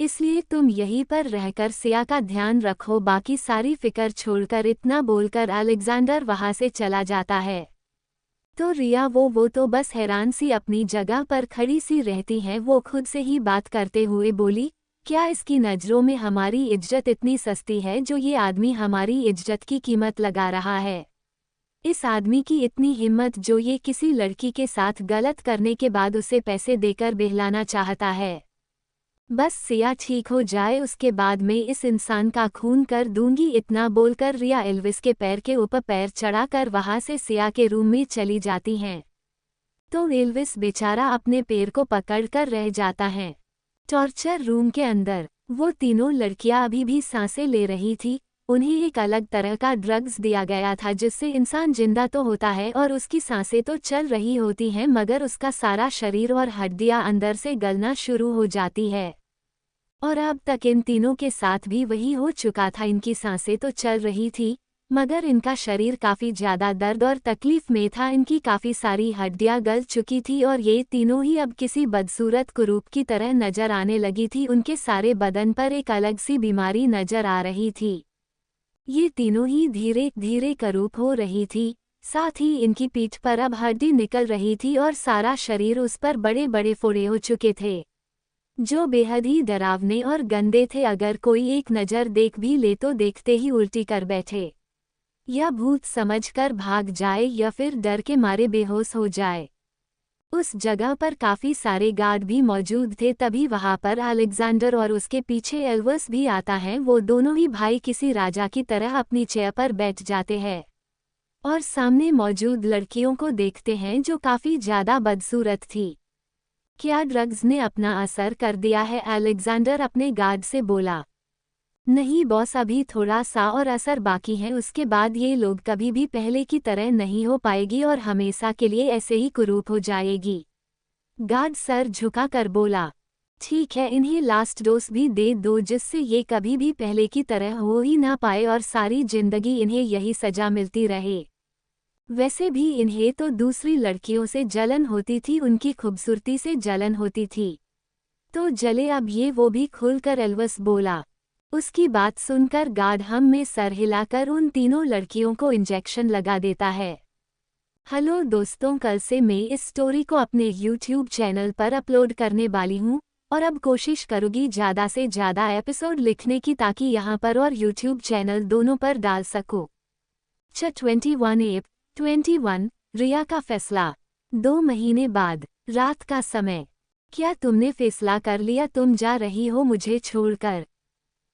इसलिए तुम यहीं पर रहकर सिया का ध्यान रखो। बाकी सारी फिक्र छोड़कर इतना बोलकर अलेक्जेंडर वहां से चला जाता है। तो रिया वो तो बस हैरान सी अपनी जगह पर खड़ी सी रहती हैं। वो खुद से ही बात करते हुए बोली, क्या इसकी नज़रों में हमारी इज्जत इतनी सस्ती है जो ये आदमी हमारी इज्जत की कीमत लगा रहा है? इस आदमी की इतनी हिम्मत जो ये किसी लड़की के साथ गलत करने के बाद उसे पैसे देकर बहलाना चाहता है। बस सिया ठीक हो जाए उसके बाद मैं इस इंसान का खून कर दूंगी। इतना बोलकर रिया एल्विस के पैर के ऊपर पैर चढ़ाकर वहां से सिया के रूम में चली जाती हैं। तो एल्विस बेचारा अपने पैर को पकड़कर रह जाता है। टॉर्चर रूम के अंदर वो तीनों लड़कियां अभी भी सांसें ले रही थी। उन्हें एक अलग तरह का ड्रग्स दिया गया था जिससे इंसान जिंदा तो होता है और उसकी सांसें तो चल रही होती हैं मगर उसका सारा शरीर और हड्डियां अंदर से गलना शुरू हो जाती है। और अब तक इन तीनों के साथ भी वही हो चुका था। इनकी सांसें तो चल रही थी मगर इनका शरीर काफ़ी ज़्यादा दर्द और तकलीफ में था। इनकी काफ़ी सारी हड्डियां गल चुकी थी और ये तीनों ही अब किसी बदसूरत कुरूप की तरह नजर आने लगी थी। उनके सारे बदन पर एक अलग सी बीमारी नजर आ रही थी। ये तीनों ही धीरे धीरे करूप हो रही थी। साथ ही इनकी पीठ पर अब हड्डी निकल रही थी और सारा शरीर उस पर बड़े बड़े फोड़े हो चुके थे जो बेहद ही डरावने और गंदे थे। अगर कोई एक नज़र देख भी ले तो देखते ही उल्टी कर बैठे या भूत समझकर भाग जाए या फिर डर के मारे बेहोश हो जाए। उस जगह पर काफ़ी सारे गार्ड भी मौजूद थे। तभी वहां पर अलेक्जेंडर और उसके पीछे एल्विस भी आता है। वो दोनों ही भाई किसी राजा की तरह अपनी चेयर पर बैठ जाते हैं और सामने मौजूद लड़कियों को देखते हैं जो काफ़ी ज़्यादा बदसूरत थी। क्या ड्रग्स ने अपना असर कर दिया है? अलेक्जेंडर अपने गार्ड से बोला। नहीं बॉस, अभी थोड़ा सा और असर बाकी है। उसके बाद ये लोग कभी भी पहले की तरह नहीं हो पाएगी और हमेशा के लिए ऐसे ही कुरूप हो जाएगी। गार्ड सर झुकाकर बोला, ठीक है, इन्हें लास्ट डोज भी दे दो जिससे ये कभी भी पहले की तरह हो ही ना पाए और सारी जिंदगी इन्हें यही सजा मिलती रहे। वैसे भी इन्हें तो दूसरी लड़कियों से जलन होती थी, उनकी खूबसूरती से जलन होती थी, तो जले अब ये वो भी खुलकर एल्विस बोला। उसकी बात सुनकर गार्ड हम में सर हिलाकर उन तीनों लड़कियों को इंजेक्शन लगा देता है। हेलो दोस्तों, कल से मैं इस स्टोरी को अपने यूट्यूब चैनल पर अपलोड करने वाली हूँ और अब कोशिश करूँगी ज़्यादा से ज़्यादा एपिसोड लिखने की ताकि यहाँ पर और यूट्यूब चैनल दोनों पर डाल सकूँ। 21 रिया का फैसला। 2 महीने बाद, रात का समय। क्या तुमने फैसला कर लिया? तुम जा रही हो मुझे छोड़कर?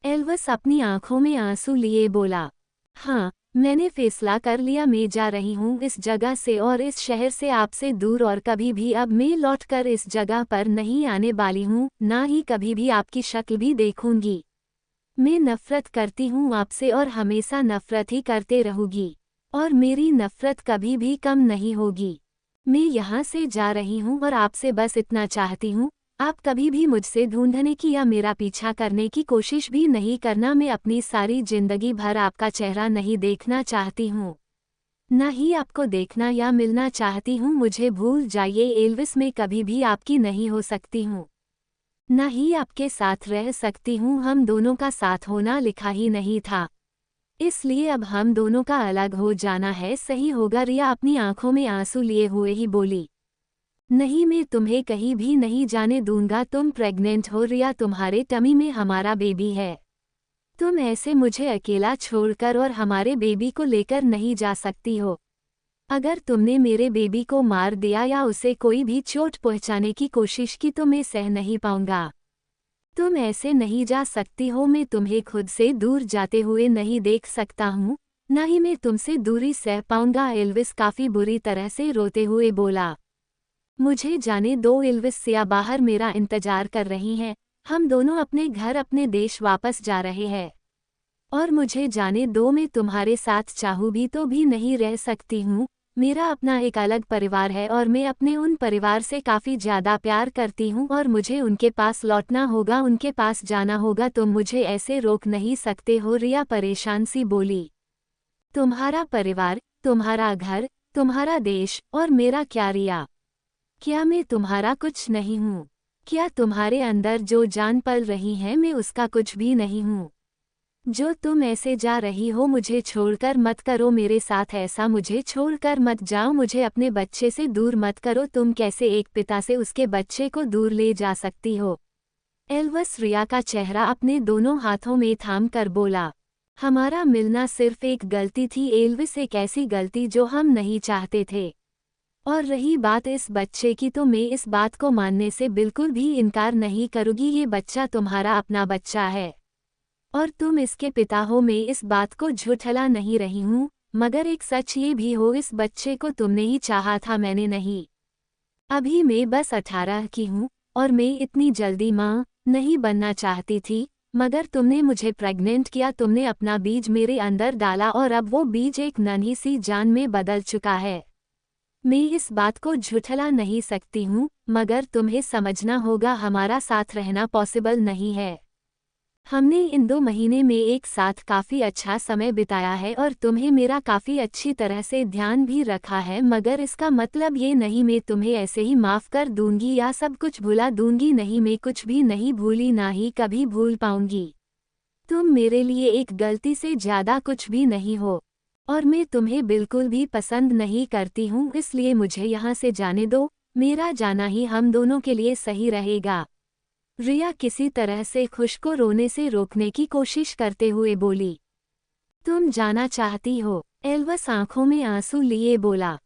एल्विस अपनी आंखों में आंसू लिए बोला। हाँ, मैंने फैसला कर लिया, मैं जा रही हूँ इस जगह से और इस शहर से आपसे दूर, और कभी भी अब मैं लौटकर इस जगह पर नहीं आने वाली हूँ, ना ही कभी भी आपकी शक्ल भी देखूंगी। मैं नफरत करती हूँ आपसे और हमेशा नफरत ही करते रहूंगी और मेरी नफरत कभी भी कम नहीं होगी। मैं यहाँ से जा रही हूँ और आपसे बस इतना चाहती हूँ, आप कभी भी मुझसे ढूंढने की या मेरा पीछा करने की कोशिश भी नहीं करना। मैं अपनी सारी जिंदगी भर आपका चेहरा नहीं देखना चाहती हूँ, न ही आपको देखना या मिलना चाहती हूँ। मुझे भूल जाइए एल्विस, मैं कभी भी आपकी नहीं हो सकती हूँ, न ही आपके साथ रह सकती हूँ। हम दोनों का साथ होना लिखा ही नहीं था, इसलिए अब हम दोनों का अलग हो जाना है, सही होगा? रिया अपनी आंखों में आंसू लिए हुए ही बोली। नहीं, मैं तुम्हें कहीं भी नहीं जाने दूंगा। तुम प्रेग्नेंट हो रिया, तुम्हारे टमी में हमारा बेबी है। तुम ऐसे मुझे अकेला छोड़कर और हमारे बेबी को लेकर नहीं जा सकती हो। अगर तुमने मेरे बेबी को मार दिया या उसे कोई भी चोट पहुंचाने की कोशिश की तो मैं सह नहीं पाऊंगा। तुम ऐसे नहीं जा सकती हो, मैं तुम्हें खुद से दूर जाते हुए नहीं देख सकता हूँ, न ही मैं तुमसे दूरी सह पाऊंगा। एल्विस काफ़ी बुरी तरह से रोते हुए बोला। मुझे जाने दो एल्विस, सिया बाहर मेरा इंतजार कर रही हैं। हम दोनों अपने घर अपने देश वापस जा रहे हैं और मुझे जाने दो, मैं तुम्हारे साथ चाहूँ भी तो भी नहीं रह सकती हूँ। मेरा अपना एक अलग परिवार है और मैं अपने उन परिवार से काफ़ी ज़्यादा प्यार करती हूँ और मुझे उनके पास लौटना होगा, उनके पास जाना होगा। तुम मुझे ऐसे रोक नहीं सकते हो, रिया परेशान सी बोली। तुम्हारा परिवार? तुम्हारा घर, तुम्हारा देश और मेरा क्या रिया? क्या मैं तुम्हारा कुछ नहीं हूँ? क्या तुम्हारे अंदर जो जान पल रही है मैं उसका कुछ भी नहीं हूँ? जो तुम ऐसे जा रही हो, मुझे छोड़कर मत करो मेरे साथ ऐसा, मुझे छोड़कर मत जाओ, मुझे अपने बच्चे से दूर मत करो। तुम कैसे एक पिता से उसके बच्चे को दूर ले जा सकती हो? एल्विस रिया का चेहरा अपने दोनों हाथों में थाम कर बोला, हमारा मिलना सिर्फ एक गलती थी एल्विस, एक ऐसी गलती जो हम नहीं चाहते थे। और रही बात इस बच्चे की, तो मैं इस बात को मानने से बिल्कुल भी इनकार नहीं करूँगी। ये बच्चा तुम्हारा अपना बच्चा है और तुम इसके पिता हो। मैं इस बात को झुठला नहीं रही हूँ, मगर एक सच ये भी हो, इस बच्चे को तुमने ही चाहा था, मैंने नहीं। अभी मैं बस 18 की हूँ और मैं इतनी जल्दी माँ नहीं बनना चाहती थी, मगर तुमने मुझे प्रेग्नेंट किया, तुमने अपना बीज मेरे अंदर डाला और अब वो बीज एक नन्ही सी जान में बदल चुका है। मैं इस बात को झुठला नहीं सकती हूँ, मगर तुम्हें समझना होगा हमारा साथ रहना पॉसिबल नहीं है। हमने इन 2 महीने में एक साथ काफ़ी अच्छा समय बिताया है और तुम्हें मेरा काफ़ी अच्छी तरह से ध्यान भी रखा है, मगर इसका मतलब ये नहीं मैं तुम्हें ऐसे ही माफ़ कर दूंगी या सब कुछ भुला दूंगी। नहीं, मैं कुछ भी नहीं भूली, ना ही कभी भूल पाऊंगी। तुम मेरे लिए एक गलती से ज़्यादा कुछ भी नहीं हो और मैं तुम्हें बिल्कुल भी पसंद नहीं करती हूँ, इसलिए मुझे यहाँ से जाने दो। मेरा जाना ही हम दोनों के लिए सही रहेगा। रिया किसी तरह से खुश को रोने से रोकने की कोशिश करते हुए बोली, तुम जाना चाहती हो? एल्विस आंखों में आंसू लिए बोला,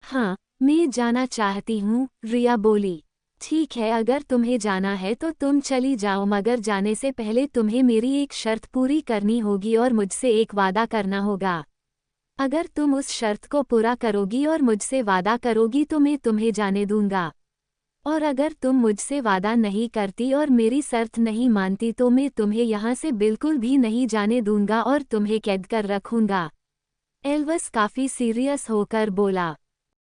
हाँ मैं जाना चाहती हूँ, रिया बोली। ठीक है, अगर तुम्हें जाना है तो तुम चली जाओ, मगर जाने से पहले तुम्हें मेरी एक शर्त पूरी करनी होगी और मुझसे एक वादा करना होगा। अगर तुम उस शर्त को पूरा करोगी और मुझसे वादा करोगी तो मैं तुम्हें जाने दूंगा, और अगर तुम मुझसे वादा नहीं करती और मेरी शर्त नहीं मानती तो मैं तुम्हें यहाँ से बिल्कुल भी नहीं जाने दूंगा और तुम्हें कैद कर रखूंगा। एल्विस काफ़ी सीरियस होकर बोला,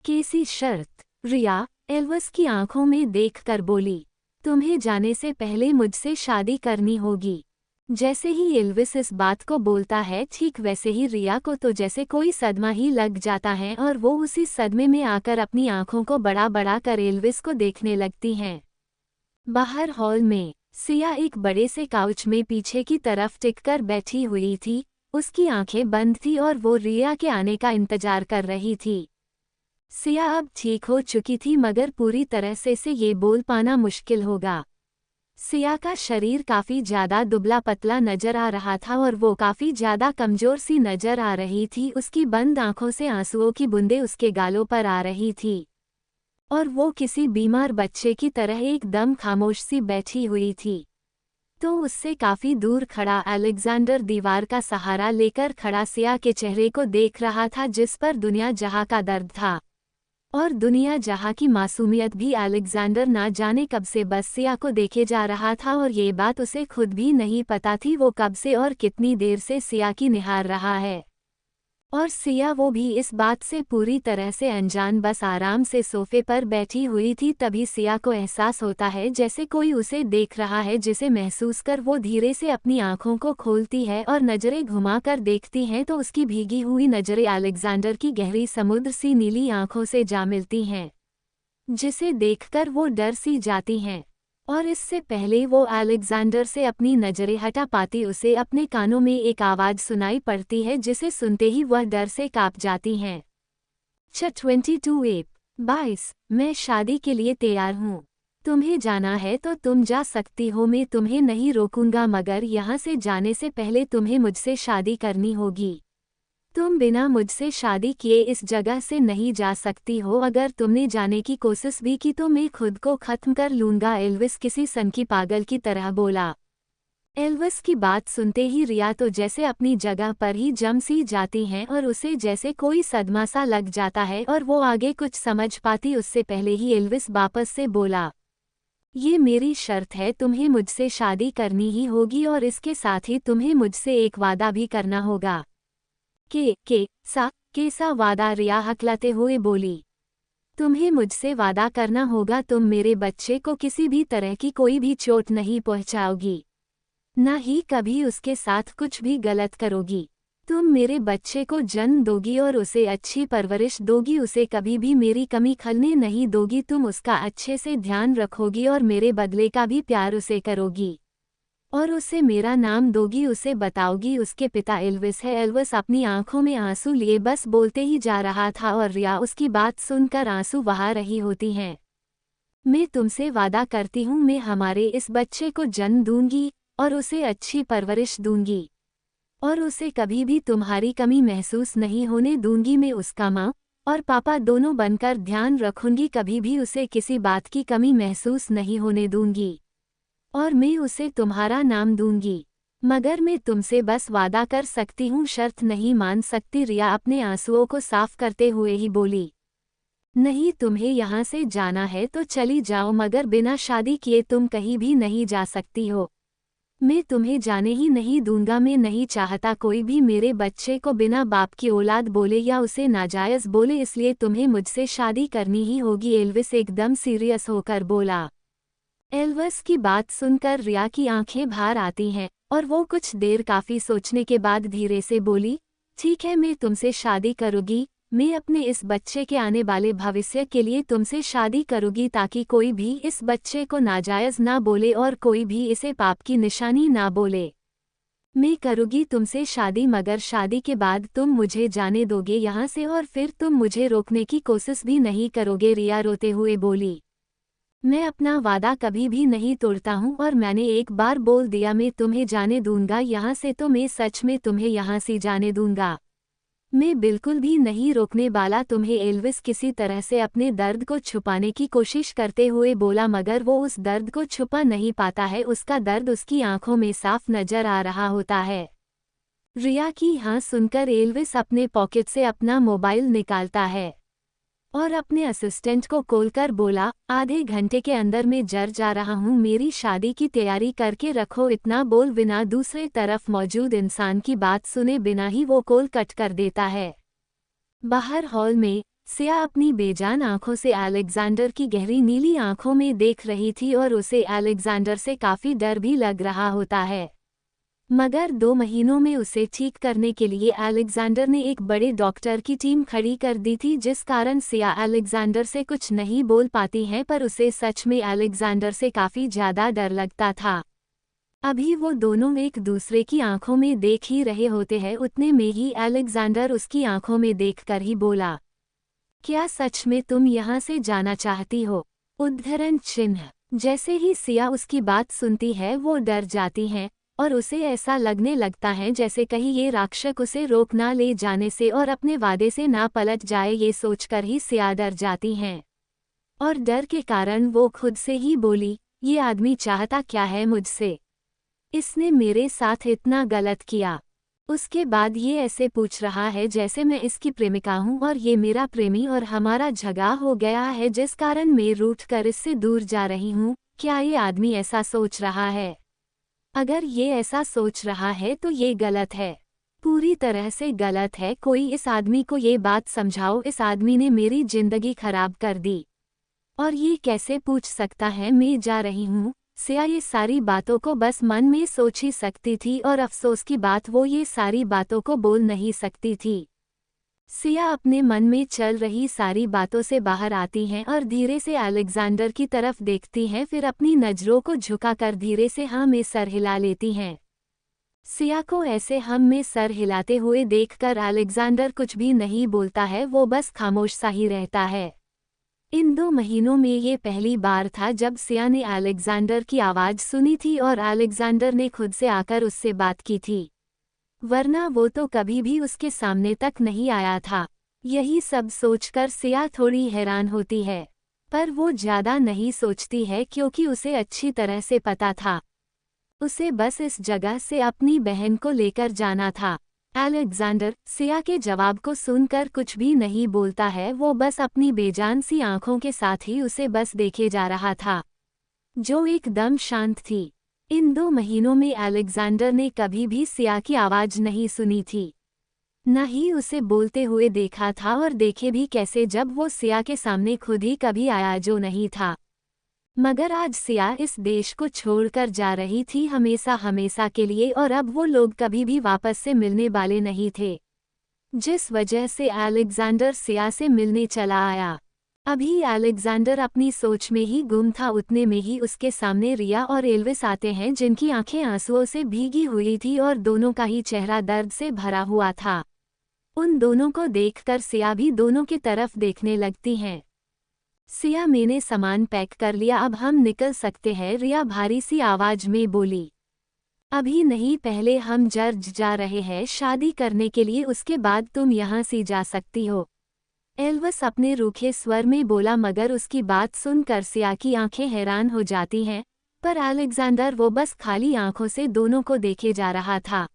कैसी शर्त? रिया एल्विस की आंखों में देखकर बोली, तुम्हें जाने से पहले मुझसे शादी करनी होगी। जैसे ही एल्विस इस बात को बोलता है, ठीक वैसे ही रिया को तो जैसे कोई सदमा ही लग जाता है और वो उसी सदमे में आकर अपनी आंखों को बड़ा बड़ा कर एल्विस को देखने लगती हैं। बाहर हॉल में सिया एक बड़े से काउच में पीछे की तरफ टिककर बैठी हुई थी। उसकी आंखें बंद थी और वो रिया के आने का इंतजार कर रही थी। सिया अब ठीक हो चुकी थी, मगर पूरी तरह से ये बोल पाना मुश्किल होगा। सिया का शरीर काफ़ी ज़्यादा दुबला पतला नजर आ रहा था और वो काफ़ी ज़्यादा कमज़ोर सी नजर आ रही थी। उसकी बंद आंखों से आंसुओं की बूंदें उसके गालों पर आ रही थी और वो किसी बीमार बच्चे की तरह एकदम खामोश सी बैठी हुई थी। तो उससे काफ़ी दूर खड़ा अलेक्जेंडर दीवार का सहारा लेकर खड़ा सिया के चेहरे को देख रहा था, जिस पर दुनिया जहाँ का दर्द था और दुनिया जहाँ की मासूमियत भी। अलेक्जेंडर ना जाने कब से बस सिया को देखे जा रहा था और ये बात उसे खुद भी नहीं पता थी वो कब से और कितनी देर से सिया की निहार रहा है। और सिया वो भी इस बात से पूरी तरह से अनजान, बस आराम से सोफे पर बैठी हुई थी। तभी सिया को एहसास होता है जैसे कोई उसे देख रहा है, जिसे महसूस कर वो धीरे से अपनी आंखों को खोलती है और नज़रें घुमाकर देखती हैं तो उसकी भीगी हुई नज़रें अलेक्जेंडर की गहरी समुद्र सी नीली आंखों से जा मिलती हैं, जिसे देखकर वो डर सी जाती हैं। और इससे पहले वो अलेक्जेंडर से अपनी नज़रें हटा पाती, उसे अपने कानों में एक आवाज़ सुनाई पड़ती है जिसे सुनते ही वह डर से कांप जाती हैं। 22 मैं शादी के लिए तैयार हूँ। तुम्हें जाना है तो तुम जा सकती हो, मैं तुम्हें नहीं रोकूंगा, मगर यहाँ से जाने से पहले तुम्हें मुझसे शादी करनी होगी। तुम बिना मुझसे शादी किए इस जगह से नहीं जा सकती हो। अगर तुमने जाने की कोशिश भी की तो मैं खुद को खत्म कर लूंगा, एल्विस किसी सनकी पागल की तरह बोला। एल्विस की बात सुनते ही रिया तो जैसे अपनी जगह पर ही जम सी जाती हैं और उसे जैसे कोई सदमा सा लग जाता है और वो आगे कुछ समझ पाती उससे पहले ही एल्विस वापस से बोला, ये मेरी शर्त है, तुम्हें मुझसे शादी करनी ही होगी और इसके साथ ही तुम्हें मुझसे एक वादा भी करना होगा। कैसा वादा? रिया हकलाते हुए बोली, तुम्हें मुझसे वादा करना होगा तुम मेरे बच्चे को किसी भी तरह की कोई भी चोट नहीं पहुंचाओगी, ना ही कभी उसके साथ कुछ भी गलत करोगी। तुम मेरे बच्चे को जन्म दोगी और उसे अच्छी परवरिश दोगी, उसे कभी भी मेरी कमी खलने नहीं दोगी, तुम उसका अच्छे से ध्यान रखोगी और मेरे बदले का भी प्यार उसे करोगी और उसे मेरा नाम दोगी, उसे बताओगी उसके पिता एल्विस है। एल्विस अपनी आंखों में आंसू लिए बस बोलते ही जा रहा था और रिया उसकी बात सुनकर आंसू बहा रही होती हैं। मैं तुमसे वादा करती हूँ मैं हमारे इस बच्चे को जन्म दूंगी और उसे अच्छी परवरिश दूंगी और उसे कभी भी तुम्हारी कमी महसूस नहीं होने दूंगी। मैं उसका माँ और पापा दोनों बनकर ध्यान रखूंगी, कभी भी उसे किसी बात की कमी महसूस नहीं होने दूंगी और मैं उसे तुम्हारा नाम दूंगी। मगर मैं तुमसे बस वादा कर सकती हूँ, शर्त नहीं मान सकती। रिया अपने आंसुओं को साफ करते हुए ही बोली, नहीं तुम्हें यहाँ से जाना है तो चली जाओ, मगर बिना शादी किए तुम कहीं भी नहीं जा सकती हो। मैं तुम्हें जाने ही नहीं दूंगा। मैं नहीं चाहता कोई भी मेरे बच्चे को बिना बाप की औलाद बोले या उसे नाजायज़ बोले, इसलिए तुम्हें मुझसे शादी करनी ही होगी। एल्विस एकदम सीरियस होकर बोला। एल्विस की बात सुनकर रिया की आंखें बाहर आती हैं और वो कुछ देर काफ़ी सोचने के बाद धीरे से बोली, ठीक है मैं तुमसे शादी करूँगी। मैं अपने इस बच्चे के आने वाले भविष्य के लिए तुमसे शादी करूँगी ताकि कोई भी इस बच्चे को नाजायज़ ना बोले और कोई भी इसे पाप की निशानी ना बोले। मैं करूँगी तुमसे शादी, मगर शादी के बाद तुम मुझे जाने दोगे यहाँ से और फिर तुम मुझे रोकने की कोशिश भी नहीं करोगे। रिया रोते हुए बोली, मैं अपना वादा कभी भी नहीं तोड़ता हूँ और मैंने एक बार बोल दिया मैं तुम्हें जाने दूंगा यहाँ से तो मैं सच में तुम्हें यहाँ से जाने दूंगा। मैं बिल्कुल भी नहीं रोकने वाला तुम्हें। एल्विस किसी तरह से अपने दर्द को छुपाने की कोशिश करते हुए बोला, मगर वो उस दर्द को छुपा नहीं पाता है, उसका दर्द उसकी आंखों में साफ नजर आ रहा होता है। रिया की हाँ सुनकर एल्विस अपने पॉकेट से अपना मोबाइल निकालता है और अपने असिस्टेंट को कॉल कर बोला, आधे घंटे के अंदर मैं जर जा रहा हूँ, मेरी शादी की तैयारी करके रखो। इतना बोल बिना दूसरे तरफ मौजूद इंसान की बात सुने बिना ही वो कॉल कट कर देता है। बाहर हॉल में सिया अपनी बेजान आंखों से अलेक्जेंडर की गहरी नीली आंखों में देख रही थी और उसे अलेक्जेंडर से काफी डर भी लग रहा होता है, मगर 2 महीनों में उसे ठीक करने के लिए अलेक्जेंडर ने एक बड़े डॉक्टर की टीम खड़ी कर दी थी, जिस कारण सिया अलेक्जेंडर से कुछ नहीं बोल पाती हैं, पर उसे सच में अलेक्जेंडर से काफ़ी ज़्यादा डर लगता था। अभी वो दोनों एक दूसरे की आंखों में देख ही रहे होते हैं, उतने में ही अलेक्जेंडर उसकी आंखों में देखकर ही बोला, क्या सच में तुम यहाँ से जाना चाहती हो? उद्धरण चिन्ह। जैसे ही सिया उसकी बात सुनती है वो डर जाती हैं और उसे ऐसा लगने लगता है जैसे कहीं ये राक्षस उसे रोक ना ले जाने से और अपने वादे से ना पलट जाए। ये सोचकर ही सिया डर जाती हैं और डर के कारण वो खुद से ही बोली, ये आदमी चाहता क्या है मुझसे? इसने मेरे साथ इतना गलत किया, उसके बाद ये ऐसे पूछ रहा है जैसे मैं इसकी प्रेमिका हूँ और ये मेरा प्रेमी और हमारा झगड़ा हो गया है जिस कारण मैं रूठ कर इससे दूर जा रही हूँ। क्या ये आदमी ऐसा सोच रहा है? अगर ये ऐसा सोच रहा है तो ये गलत है, पूरी तरह से गलत है। कोई इस आदमी को ये बात समझाओ, इस आदमी ने मेरी जिंदगी खराब कर दी और ये कैसे पूछ सकता है मैं जा रही हूँ? सिया ये सारी बातों को बस मन में सोच ही सकती थी और अफसोस की बात वो ये सारी बातों को बोल नहीं सकती थी। सिया अपने मन में चल रही सारी बातों से बाहर आती हैं और धीरे से अलेक्जेंडर की तरफ देखती हैं, फिर अपनी नज़रों को झुकाकर धीरे से हाँ में सर हिला लेती हैं। सिया को ऐसे हम में सर हिलाते हुए देखकर अलेक्जेंडर कुछ भी नहीं बोलता है, वो बस खामोश सा ही रहता है। इन 2 महीनों में ये पहली बार था जब सिया ने अलेक्जेंडर की आवाज़ सुनी थी और अलेक्जेंडर ने खुद से आकर उससे बात की थी, वरना वो तो कभी भी उसके सामने तक नहीं आया था। यही सब सोचकर सिया थोड़ी हैरान होती है, पर वो ज़्यादा नहीं सोचती है क्योंकि उसे अच्छी तरह से पता था उसे बस इस जगह से अपनी बहन को लेकर जाना था। अलेक्जेंडर सिया के जवाब को सुनकर कुछ भी नहीं बोलता है, वो बस अपनी बेजान सी आंखों के साथ ही उसे बस देखे जा रहा था, जो एकदम शांत थी। इन 2 महीनों में अलेक्जेंडर ने कभी भी सिया की आवाज़ नहीं सुनी थी, न ही उसे बोलते हुए देखा था और देखे भी कैसे जब वो सिया के सामने खुद ही कभी आया जो नहीं था। मगर आज सिया इस देश को छोड़कर जा रही थी हमेशा हमेशा के लिए, और अब वो लोग कभी भी वापस से मिलने वाले नहीं थे, जिस वजह से अलेक्जेंडर सिया से मिलने चला आया। अभी अलेक्जेंडर अपनी सोच में ही गुम था, उतने में ही उसके सामने रिया और एल्विस आते हैं, जिनकी आंखें आंसुओं से भीगी हुई थी और दोनों का ही चेहरा दर्द से भरा हुआ था। उन दोनों को देखकर सिया भी दोनों की तरफ देखने लगती हैं। सिया, मैंने सामान पैक कर लिया, अब हम निकल सकते हैं, रिया भारी सी आवाज में बोली। अभी नहीं, पहले हम जर्ज जा रहे हैं शादी करने के लिए, उसके बाद तुम यहाँ से जा सकती हो, एल्विस अपने रूखे स्वर में बोला। मगर उसकी बात सुनकर सिया की आंखें हैरान हो जाती हैं, पर अलेक्जेंडर वो बस खाली आंखों से दोनों को देखे जा रहा था।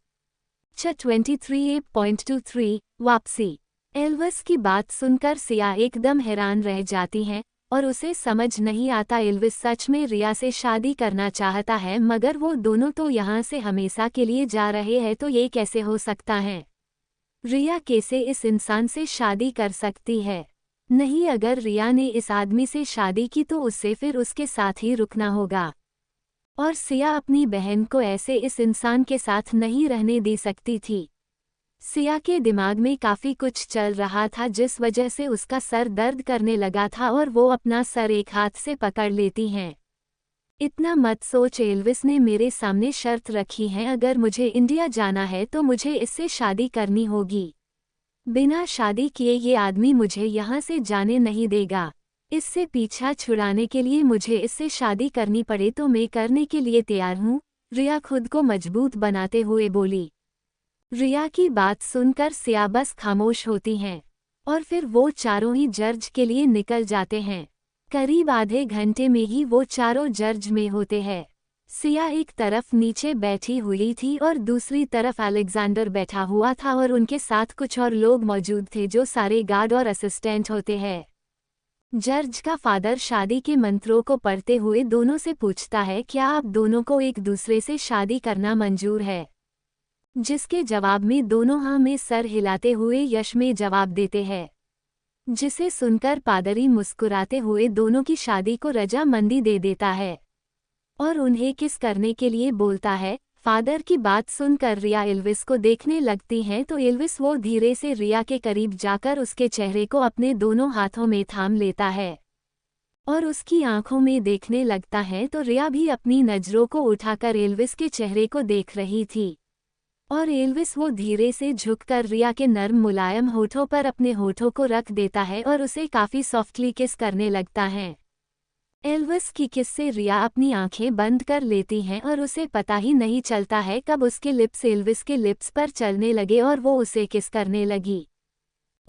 23.23 वापसी। एल्विस की बात सुनकर सिया एकदम हैरान रह जाती हैं और उसे समझ नहीं आता एल्विस सच में रिया से शादी करना चाहता है, मगर वो दोनों तो यहाँ से हमेशा के लिए जा रहे हैं, तो ये कैसे हो सकता है? रिया कैसे इस इंसान से शादी कर सकती है? नहीं, अगर रिया ने इस आदमी से शादी की तो उससे फिर उसके साथ ही रुकना होगा, और सिया अपनी बहन को ऐसे इस इंसान के साथ नहीं रहने दे सकती थी। सिया के दिमाग में काफ़ी कुछ चल रहा था, जिस वजह से उसका सर दर्द करने लगा था और वो अपना सर एक हाथ से पकड़ लेती हैं। इतना मत सोच, एल्विस ने मेरे सामने शर्त रखी है, अगर मुझे इंडिया जाना है तो मुझे इससे शादी करनी होगी। बिना शादी किए ये आदमी मुझे यहाँ से जाने नहीं देगा। इससे पीछा छुड़ाने के लिए मुझे इससे शादी करनी पड़े तो मैं करने के लिए तैयार हूँ, रिया खुद को मजबूत बनाते हुए बोली। रिया की बात सुनकर सिया बस खामोश होती हैं, और फिर वो चारों ही जर्ज के लिए निकल जाते हैं। करीब आधे घंटे में ही वो चारों जर्ज में होते हैं। सिया एक तरफ नीचे बैठी हुई थी और दूसरी तरफ अलेक्जेंडर बैठा हुआ था, और उनके साथ कुछ और लोग मौजूद थे जो सारे गार्ड और असिस्टेंट होते हैं। जर्ज का फादर शादी के मंत्रों को पढ़ते हुए दोनों से पूछता है, क्या आप दोनों को एक दूसरे से शादी करना मंजूर है? जिसके जवाब में दोनों हाँ में सर हिलाते हुए यश में जवाब देते हैं, जिसे सुनकर पादरी मुस्कुराते हुए दोनों की शादी को रजामंदी दे देता है और उन्हें किस करने के लिए बोलता है। फादर की बात सुनकर रिया एल्विस को देखने लगती हैं, तो एल्विस वो धीरे से रिया के करीब जाकर उसके चेहरे को अपने दोनों हाथों में थाम लेता है और उसकी आंखों में देखने लगता है, तो रिया भी अपनी नज़रों को उठाकर एल्विस के चेहरे को देख रही थी, और एल्विस वो धीरे से झुककर रिया के नर्म मुलायम होठों पर अपने होठों को रख देता है और उसे काफ़ी सॉफ्टली किस करने लगता है। एल्विस की किस से रिया अपनी आंखें बंद कर लेती हैं और उसे पता ही नहीं चलता है कब उसके लिप्स एल्विस के लिप्स पर चलने लगे और वो उसे किस करने लगी।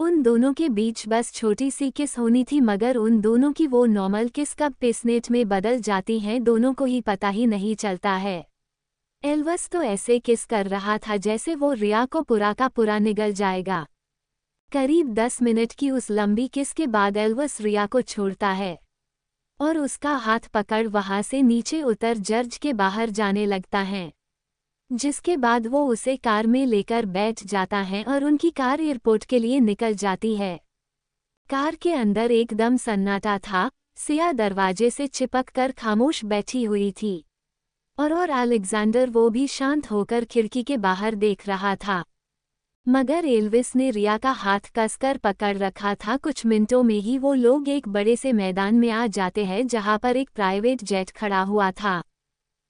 उन दोनों के बीच बस छोटी सी किस होनी थी, मगर उन दोनों की वो नॉर्मल किस कब पेसनेट में बदल जाती हैं दोनों को ही पता ही नहीं चलता है। एल्विस तो ऐसे किस कर रहा था जैसे वो रिया को पूरा का पूरा निगल जाएगा। करीब 10 मिनट की उस लंबी किस के बाद एल्विस रिया को छोड़ता है और उसका हाथ पकड़ वहां से नीचे उतर जर्ज के बाहर जाने लगता है, जिसके बाद वो उसे कार में लेकर बैठ जाता है और उनकी कार एयरपोर्ट के लिए निकल जाती है। कार के अंदर एकदम सन्नाटा था। सिया दरवाजे से चिपक कर खामोश बैठी हुई थी और अलेक्जेंडर वो भी शांत होकर खिड़की के बाहर देख रहा था, मगर एल्विस ने रिया का हाथ कसकर पकड़ रखा था। कुछ मिनटों में ही वो लोग एक बड़े से मैदान में आ जाते हैं जहां पर एक प्राइवेट जेट खड़ा हुआ था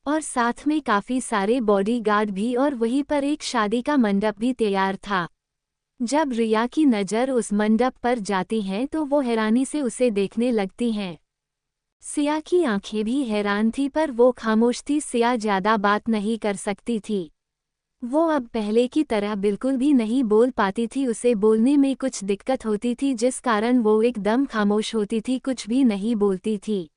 और साथ में काफ़ी सारे बॉडीगार्ड भी, और वहीं पर एक शादी का मंडप भी तैयार था। जब रिया की नज़र उस मंडप पर जाती हैं तो वो हैरानी से उसे देखने लगती हैं। सिया की आंखें भी हैरान थी, पर वो खामोश थी। सिया ज़्यादा बात नहीं कर सकती थी। वो अब पहले की तरह बिल्कुल भी नहीं बोल पाती थी, उसे बोलने में कुछ दिक्कत होती थी जिस कारण वो एकदम खामोश होती थी, कुछ भी नहीं बोलती थी।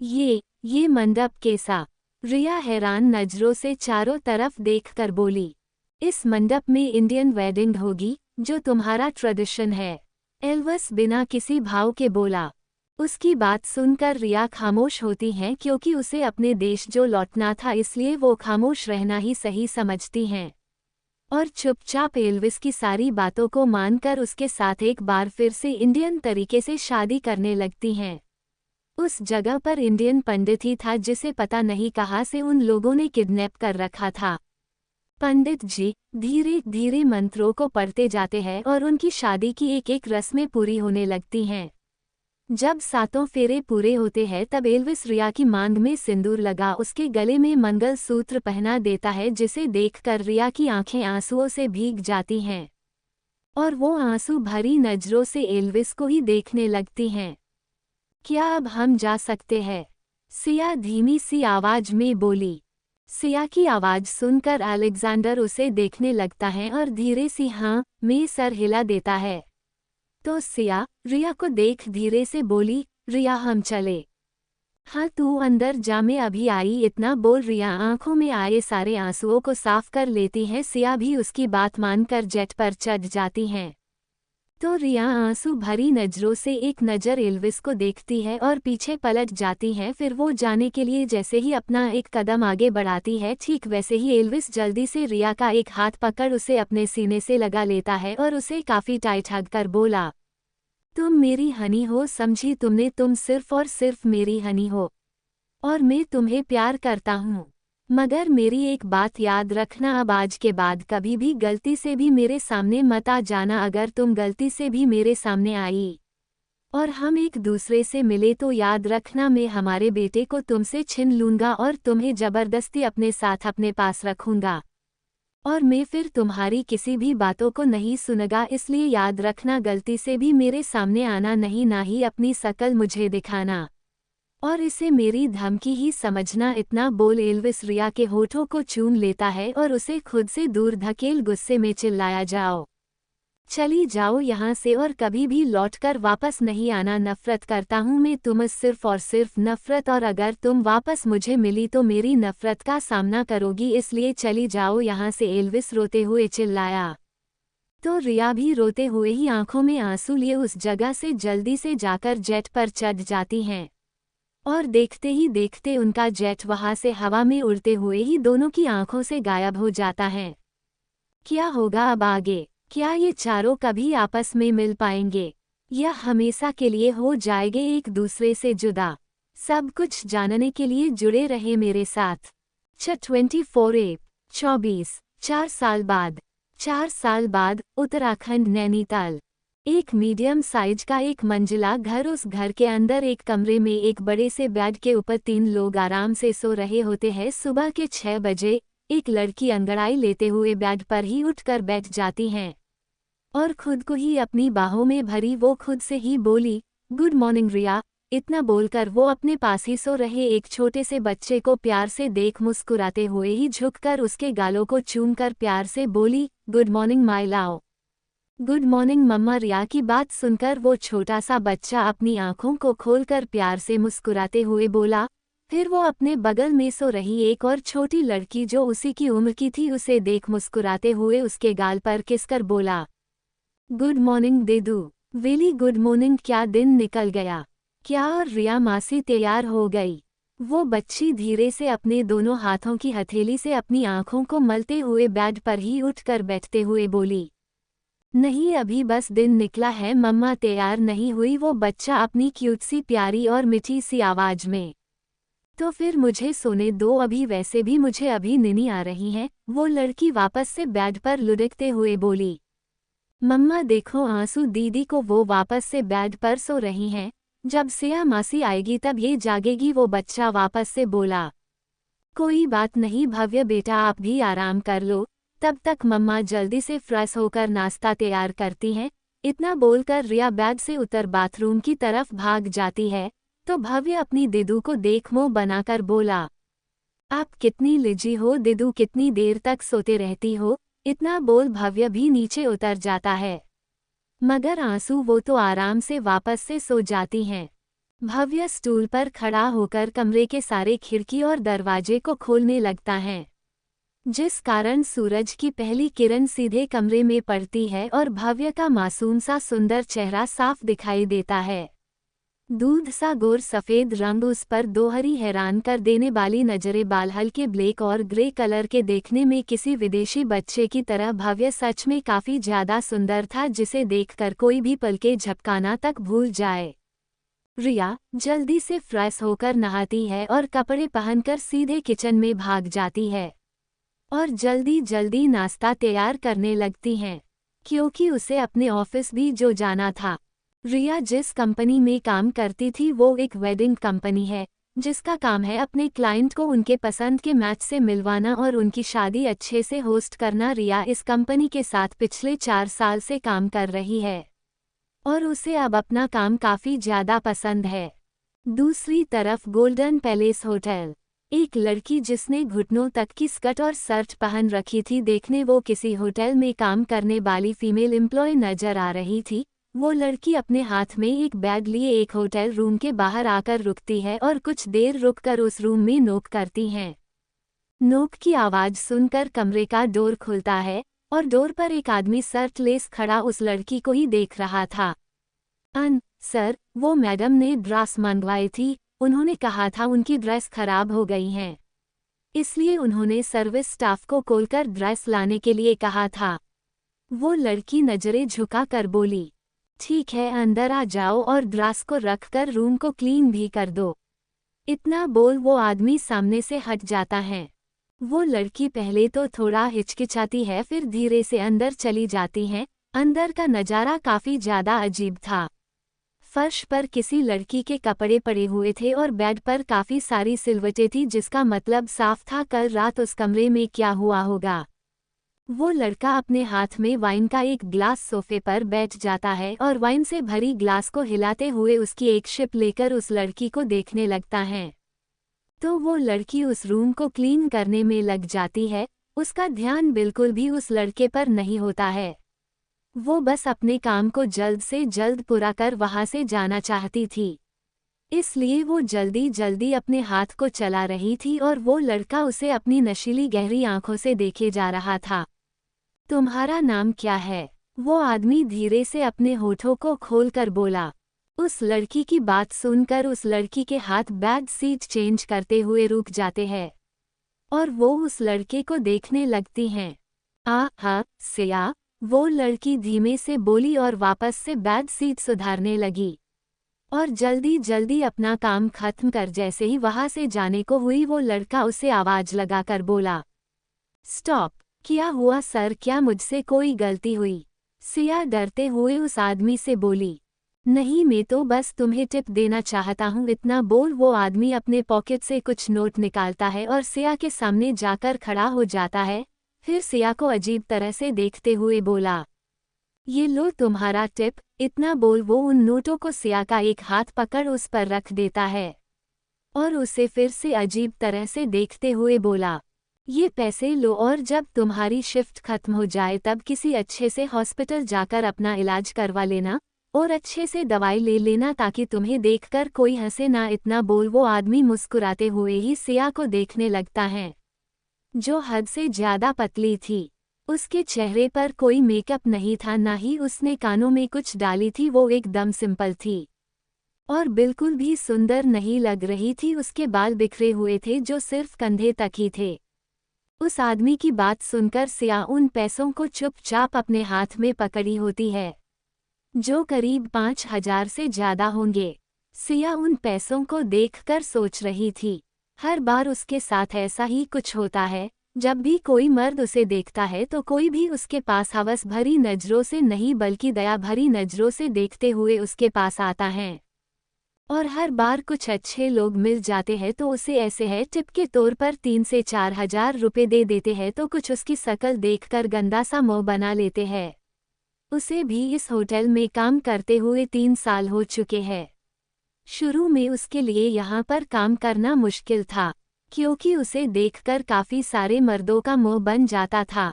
ये मंडप कैसा? रिया हैरान नज़रों से चारों तरफ देखकर बोली। इस मंडप में इंडियन वेडिंग होगी, जो तुम्हारा ट्रेडिशन है, एल्विस बिना किसी भाव के बोला। उसकी बात सुनकर रिया खामोश होती हैं, क्योंकि उसे अपने देश जो लौटना था, इसलिए वो खामोश रहना ही सही समझती हैं और चुपचाप एल्विस की सारी बातों को मानकर उसके साथ एक बार फिर से इंडियन तरीके से शादी करने लगती हैं। उस जगह पर इंडियन पंडित ही था जिसे पता नहीं कहाँ से उन लोगों ने किडनैप कर रखा था। पंडित जी धीरे धीरे मंत्रों को पढ़ते जाते हैं और उनकी शादी की एक एक रस्में पूरी होने लगती हैं। जब 7 फेरे पूरे होते हैं तब एल्विस रिया की मांग में सिंदूर लगा उसके गले में मंगल सूत्र पहना देता है, जिसे देखकर रिया की आंखें आंसुओं से भीग जाती हैं और वो आंसू भरी नजरों से एल्विस को ही देखने लगती हैं। क्या अब हम जा सकते हैं? सिया धीमी सी आवाज में बोली। सिया की आवाज सुनकर अलेक्जेंडर उसे देखने लगता है और धीरे सी हाँ में सर हिला देता है। तो सिया रिया को देख धीरे से बोली, रिया हम चले। हाँ तू अंदर जा, मैं अभी आई, इतना बोल रिया आंखों में आए सारे आंसुओं को साफ कर लेती है। सिया भी उसकी बात मानकर जेट पर चढ़ जाती हैं। तो रिया आंसू भरी नजरों से एक नज़र एल्विस को देखती है और पीछे पलट जाती है। फिर वो जाने के लिए जैसे ही अपना एक कदम आगे बढ़ाती है, ठीक वैसे ही एल्विस जल्दी से रिया का एक हाथ पकड़ उसे अपने सीने से लगा लेता है और उसे काफी टाइट हग कर बोला, तुम मेरी हनी हो, समझी तुमने? तुम सिर्फ और सिर्फ मेरी हनी हो और मैं तुम्हें प्यार करता हूँ। मगर मेरी एक बात याद रखना, अब आज के बाद कभी भी गलती से भी मेरे सामने मत आ जाना। अगर तुम गलती से भी मेरे सामने आई और हम एक दूसरे से मिले तो याद रखना मैं हमारे बेटे को तुमसे छीन लूंगा और तुम्हें जबरदस्ती अपने साथ अपने पास रखूंगा और मैं फिर तुम्हारी किसी भी बातों को नहीं सुनूंगा। इसलिए याद रखना, गलती से भी मेरे सामने आना नहीं, ना ही अपनी शकल मुझे दिखाना और इसे मेरी धमकी ही समझना। इतना बोल एल्विस रिया के होठों को चूम लेता है और उसे खुद से दूर धकेल गुस्से में चिल्लाया, जाओ, चली जाओ यहाँ से और कभी भी लौटकर वापस नहीं आना। नफरत करता हूँ मैं तुमसे, सिर्फ और सिर्फ नफरत, और अगर तुम वापस मुझे मिली तो मेरी नफरत का सामना करोगी, इसलिए चली जाओ यहाँ से, एल्विस रोते हुए चिल्लाया। तो रिया भी रोते हुए ही आंखों में आंसू लिए उस जगह से जल्दी से जाकर जेट पर चढ़ जाती हैं और देखते ही देखते उनका जेट वहां से हवा में उड़ते हुए ही दोनों की आंखों से गायब हो जाता है। क्या होगा अब आगे? क्या ये चारों कभी आपस में मिल पाएंगे या हमेशा के लिए हो जाएंगे एक दूसरे से जुदा? सब कुछ जानने के लिए जुड़े रहे मेरे साथ। 24/8/24 4 साल बाद उत्तराखंड नैनीताल। एक मीडियम साइज का एक मंजिला घर। उस घर के अंदर एक कमरे में एक बड़े से बेड के ऊपर 3 लोग आराम से सो रहे होते हैं। सुबह के 6 बजे एक लड़की अंगड़ाई लेते हुए बेड पर ही उठकर बैठ जाती हैं और खुद को ही अपनी बाहों में भरी वो खुद से ही बोली, गुड मॉर्निंग रिया। इतना बोलकर वो अपने पास ही सो रहे एक छोटे से बच्चे को प्यार से देख मुस्कुराते हुए ही झुककर उसके गालों को चूमकर प्यार से बोली, good morning my love. Good morning mamma. Riya की बात सुनकर वो छोटा सा बच्चा अपनी आंखों को खोलकर प्यार से मुस्कुराते हुए बोला। फिर वो अपने बगल में सो रही एक और छोटी लड़की जो उसी की उम्र की थी उसे देख मुस्कुराते हुए उसके गाल पर किसकर बोला, गुड मॉर्निंग देदू। वेली गुड मॉर्निंग। क्या दिन निकल गया क्या? और रिया मासी तैयार हो गई। वो बच्ची धीरे से अपने दोनों हाथों की हथेली से अपनी आंखों को मलते हुए बेड पर ही उठकर बैठते हुए बोली, नहीं अभी बस दिन निकला है मम्मा, तैयार नहीं हुई वो बच्चा अपनी क्यूट सी प्यारी और मीठी सी आवाज में। तो फिर मुझे सोने दो अभी, वैसे भी मुझे अभी नींद आ रही है। वो लड़की वापस से बेड पर लुढ़कते हुए बोली, मम्मा देखो आंसू दीदी को। वो वापस से बेड पर सो रही हैं। जब सिया मासी आएगी तब ये जागेगी। वो बच्चा वापस से बोला, कोई बात नहीं भव्य बेटा, आप भी आराम कर लो, तब तक मम्मा जल्दी से फ्रेश होकर नाश्ता तैयार करती हैं। इतना बोलकर रिया बेड से उतर बाथरूम की तरफ भाग जाती है तो भव्य अपनी दिदू को देख मुंह बनाकर बोला, आप कितनी लिजी हो दिदू, कितनी देर तक सोते रहती हो? इतना बोल भव्य भी नीचे उतर जाता है, मगर आंसू वो तो आराम से वापस से सो जाती हैं। भव्य स्टूल पर खड़ा होकर कमरे के सारे खिड़की और दरवाजे को खोलने लगता है, जिस कारण सूरज की पहली किरण सीधे कमरे में पड़ती है और भव्य का मासूम सा सुंदर चेहरा साफ दिखाई देता है। दूध सा गोर सफ़ेद रंग, उस पर दोहरी हैरान कर देने वाली नजरें, बाल हल्के ब्लैक और ग्रे कलर के, देखने में किसी विदेशी बच्चे की तरह। भव्य सच में काफ़ी ज़्यादा सुंदर था, जिसे देखकर कोई भी पलके झपकाना तक भूल जाए। रिया जल्दी से फ्रेश होकर नहाती है और कपड़े पहनकर सीधे किचन में भाग जाती है और जल्दी जल्दी नाश्ता तैयार करने लगती हैं, क्योंकि उसे अपने ऑफिस भी जो जाना था। रिया जिस कंपनी में काम करती थी वो एक वेडिंग कंपनी है, जिसका काम है अपने क्लाइंट को उनके पसंद के मैच से मिलवाना और उनकी शादी अच्छे से होस्ट करना। रिया इस कंपनी के साथ पिछले 4 साल से काम कर रही है और उसे अब अपना काम काफी ज्यादा पसंद है। दूसरी तरफ गोल्डन पैलेस होटल, एक लड़की जिसने घुटनों तक की स्कर्ट और शर्ट पहन रखी थी देखने वो किसी होटल में काम करने वाली फीमेल एम्प्लॉय नजर आ रही थी। वो लड़की अपने हाथ में एक बैग लिए एक होटल रूम के बाहर आकर रुकती है और कुछ देर रुककर उस रूम में नॉक करती हैं। नॉक की आवाज सुनकर कमरे का डोर खुलता है और डोर पर एक आदमी शर्टलेस खड़ा उस लड़की को ही देख रहा था। सर, वो मैडम ने ड्रेस मंगवाई थी, उन्होंने कहा था उनकी ड्रेस खराब हो गई है, इसलिए उन्होंने सर्विस स्टाफ को कॉल ड्रेस लाने के लिए कहा था। वो लड़की नजरें झुका कर बोली, ठीक है अंदर आ जाओ और ड्रेस को रखकर रूम को क्लीन भी कर दो। इतना बोल वो आदमी सामने से हट जाता है। वो लड़की पहले तो थोड़ा हिचकिचाती है, फिर धीरे से अंदर चली जाती है। अंदर का नज़ारा काफी ज्यादा अजीब था। फर्श पर किसी लड़की के कपड़े पड़े हुए थे और बेड पर काफी सारी सिलवटें थी, जिसका मतलब साफ था कल रात उस कमरे में क्या हुआ होगा। वो लड़का अपने हाथ में वाइन का एक ग्लास सोफे पर बैठ जाता है और वाइन से भरी ग्लास को हिलाते हुए उसकी एक शिप लेकर उस लड़की को देखने लगता है। तो वो लड़की उस रूम को क्लीन करने में लग जाती है। उसका ध्यान बिल्कुल भी उस लड़के पर नहीं होता है। वो बस अपने काम को जल्द से जल्द पूरा कर वहां से जाना चाहती थी, इसलिए वो जल्दी जल्दी अपने हाथ को चला रही थी और वो लड़का उसे अपनी नशीली गहरी आंखों से देखे जा रहा था। तुम्हारा नाम क्या है? वो आदमी धीरे से अपने होठों को खोलकर बोला। उस लड़की की बात सुनकर उस लड़की के हाथ बैग सीट चेंज करते हुए रुक जाते हैं और वो उस लड़के को देखने लगती हैं। हाँ सिया, वो लड़की धीमे से बोली और वापस से बैग सीट सुधारने लगी और जल्दी जल्दी अपना काम खत्म कर जैसे ही वहां से जाने को हुई वो लड़का उसे आवाज लगाकर बोला, स्टॉप। क्या हुआ सर, क्या मुझसे कोई गलती हुई? सिया डरते हुए उस आदमी से बोली, नहीं मैं तो बस तुम्हें टिप देना चाहता हूँ। इतना बोल वो आदमी अपने पॉकेट से कुछ नोट निकालता है और सिया के सामने जाकर खड़ा हो जाता है। फिर सिया को अजीब तरह से देखते हुए बोला, ये लो तुम्हारा टिप। इतना बोल वो उन नोटों को सिया का एक हाथ पकड़ उस पर रख देता है और उसे फिर से अजीब तरह से देखते हुए बोला, ये पैसे लो और जब तुम्हारी शिफ्ट खत्म हो जाए तब किसी अच्छे से हॉस्पिटल जाकर अपना इलाज करवा लेना और अच्छे से दवाई ले लेना ताकि तुम्हें देखकर कोई हंसे ना। इतना बोल वो आदमी मुस्कुराते हुए ही सिया को देखने लगता है, जो हद से ज्यादा पतली थी। उसके चेहरे पर कोई मेकअप नहीं था, ना ही उसने कानों में कुछ डाली थी। वो एकदम सिंपल थी और बिल्कुल भी सुंदर नहीं लग रही थी। उसके बाल बिखरे हुए थे जो सिर्फ कंधे तक ही थे। उस आदमी की बात सुनकर सिया उन पैसों को चुपचाप अपने हाथ में पकड़ी होती है, जो करीब 5,000 से ज्यादा होंगे। सिया उन पैसों को देखकर सोच रही थी, हर बार उसके साथ ऐसा ही कुछ होता है। जब भी कोई मर्द उसे देखता है तो कोई भी उसके पास हवस भरी नजरों से नहीं बल्कि दया भरी नजरों से देखते हुए उसके पास आता है। और हर बार कुछ अच्छे लोग मिल जाते हैं तो उसे ऐसे है टिप के तौर पर 3 से 4,000 रुपये दे देते हैं, तो कुछ उसकी शकल देखकर गंदा सा मुंह बना लेते हैं। उसे भी इस होटल में काम करते हुए 3 साल हो चुके हैं। शुरू में उसके लिए यहाँ पर काम करना मुश्किल था, क्योंकि उसे देखकर काफी सारे मर्दों का मुंह बन जाता था।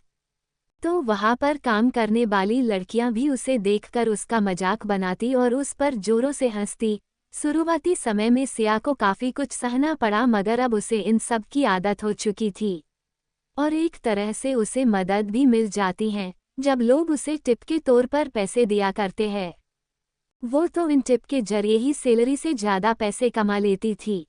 तो वहाँ पर काम करने वाली लड़कियां भी उसे देखकर उसका मजाक बनाती और उस पर जोरों से हंसती। शुरुआती समय में सिया को काफी कुछ सहना पड़ा, मगर अब उसे इन सब की आदत हो चुकी थी और एक तरह से उसे मदद भी मिल जाती है जब लोग उसे टिप के तौर पर पैसे दिया करते हैं। वो तो इन टिप के जरिए ही सैलरी से ज्यादा पैसे कमा लेती थी।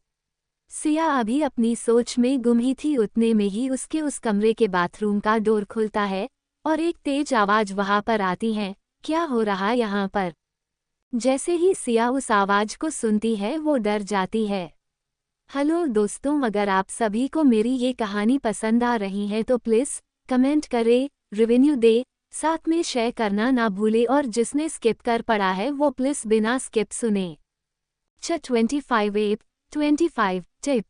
सिया अभी अपनी सोच में गुम ही थी, उतने में ही उसके उस कमरे के बाथरूम का डोर खुलता है और एक तेज आवाज वहां पर आती है, क्या हो रहा यहाँ पर? जैसे ही सिया उस आवाज को सुनती है वो डर जाती है। हेलो दोस्तों, अगर आप सभी को मेरी ये कहानी पसंद आ रही है तो प्लीज़ कमेंट करें, रिव्यू दे, साथ में शेयर करना ना भूले और जिसने स्किप कर पड़ा है वो प्लीज़ बिना स्किप सुने। 25 टिप।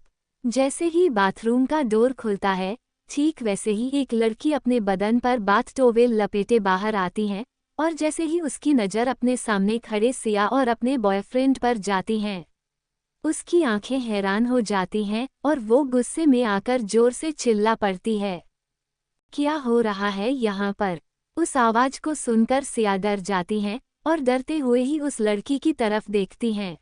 जैसे ही बाथरूम का डोर खुलता है, ठीक वैसे ही एक लड़की अपने बदन पर बाथ टॉवेल लपेटे बाहर आती है और जैसे ही उसकी नज़र अपने सामने खड़े सिया और अपने बॉयफ्रेंड पर जाती हैं, उसकी आंखें हैरान हो जाती हैं और वो गुस्से में आकर जोर से चिल्ला पड़ती है। क्या हो रहा है यहाँ पर? उस आवाज को सुनकर सिया डर जाती हैं और डरते हुए ही उस लड़की की तरफ देखती हैं।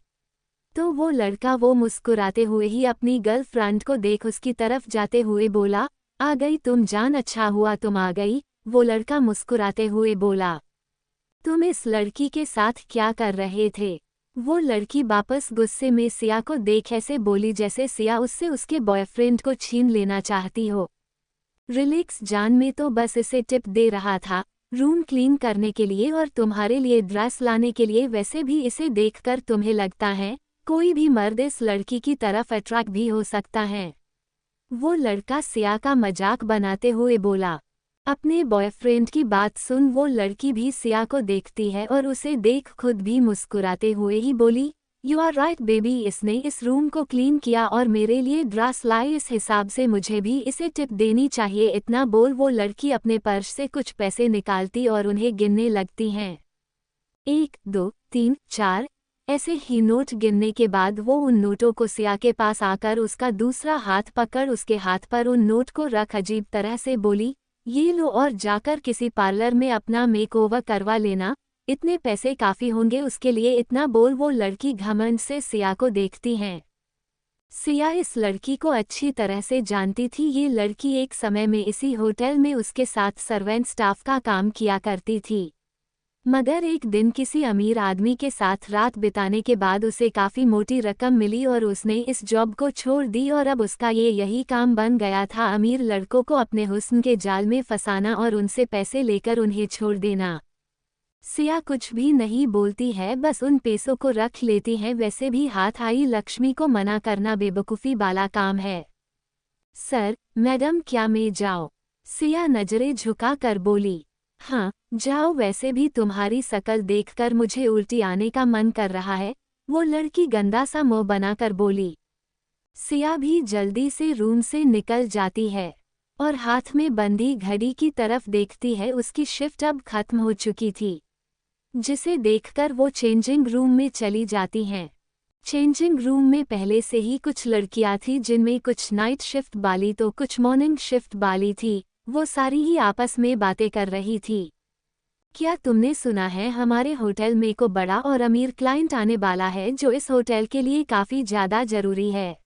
तो वो लड़का वो मुस्कुराते हुए ही अपनी गर्लफ्रेंड को देख उसकी तरफ जाते हुए बोला, आ गई तुम जान, अच्छा हुआ तुम आ गई। वो लड़का मुस्कुराते हुए बोला, तुम इस लड़की के साथ क्या कर रहे थे? वो लड़की वापस गुस्से में सिया को देख ऐसे बोली जैसे सिया उससे उसके बॉयफ्रेंड को छीन लेना चाहती हो। रिलैक्स जान, में तो बस इसे टिप दे रहा था रूम क्लीन करने के लिए और तुम्हारे लिए ड्रेस लाने के लिए। वैसे भी इसे देखकर तुम्हें लगता है कोई भी मर्द इस लड़की की तरफ अट्रैक्ट भी हो सकता है। वो लड़का सिया का मजाक बनाते हुए बोला। अपने बॉयफ्रेंड की बात सुन वो लड़की भी सिया को देखती है और उसे देख खुद भी मुस्कुराते हुए ही बोली, यू आर राइट बेबी, इसने इस रूम को क्लीन किया और मेरे लिए ड्रेस लाई, इस हिसाब से मुझे भी इसे टिप देनी चाहिए। इतना बोल वो लड़की अपने पर्स से कुछ पैसे निकालती और उन्हें गिनने लगती हैं। 1 2 3 4 ऐसे ही नोट गिनने के बाद वो उन नोटों को सिया के पास आकर उसका दूसरा हाथ पकड़ उसके हाथ पर उन नोट को रख अजीब तरह से बोली, ये लो और जाकर किसी पार्लर में अपना मेकओवर करवा लेना, इतने पैसे काफ़ी होंगे उसके लिए। इतना बोल वो लड़की घमंड से सिया को देखती हैं। सिया इस लड़की को अच्छी तरह से जानती थी। ये लड़की एक समय में इसी होटल में उसके साथ सर्वेंट स्टाफ का काम किया करती थी, मगर एक दिन किसी अमीर आदमी के साथ रात बिताने के बाद उसे काफ़ी मोटी रकम मिली और उसने इस जॉब को छोड़ दी और अब उसका यही काम बन गया था, अमीर लड़कों को अपने हुस्न के जाल में फंसाना और उनसे पैसे लेकर उन्हें छोड़ देना। सिया कुछ भी नहीं बोलती है, बस उन पैसों को रख लेती है। वैसे भी हाथ आई लक्ष्मी को मना करना बेवकूफ़ी वाला काम है। सर, मैडम, क्या मैं जाऊँ? सिया नजरें झुका कर बोली, हाँ जाओ, वैसे भी तुम्हारी शकल देखकर मुझे उल्टी आने का मन कर रहा है। वो लड़की गंदा सा मुंह बनाकर बोली। सिया भी जल्दी से रूम से निकल जाती है और हाथ में बंधी घड़ी की तरफ देखती है। उसकी शिफ्ट अब खत्म हो चुकी थी, जिसे देखकर वो चेंजिंग रूम में चली जाती हैं। चेंजिंग रूम में पहले से ही कुछ लड़कियां थी, जिनमें कुछ नाइट शिफ्ट वाली तो कुछ मॉर्निंग शिफ्ट वाली थी। वो सारी ही आपस में बातें कर रही थी। क्या तुमने सुना है हमारे होटल में को बड़ा और अमीर क्लाइंट आने वाला है जो इस होटल के लिए काफ़ी ज़्यादा ज़रूरी है?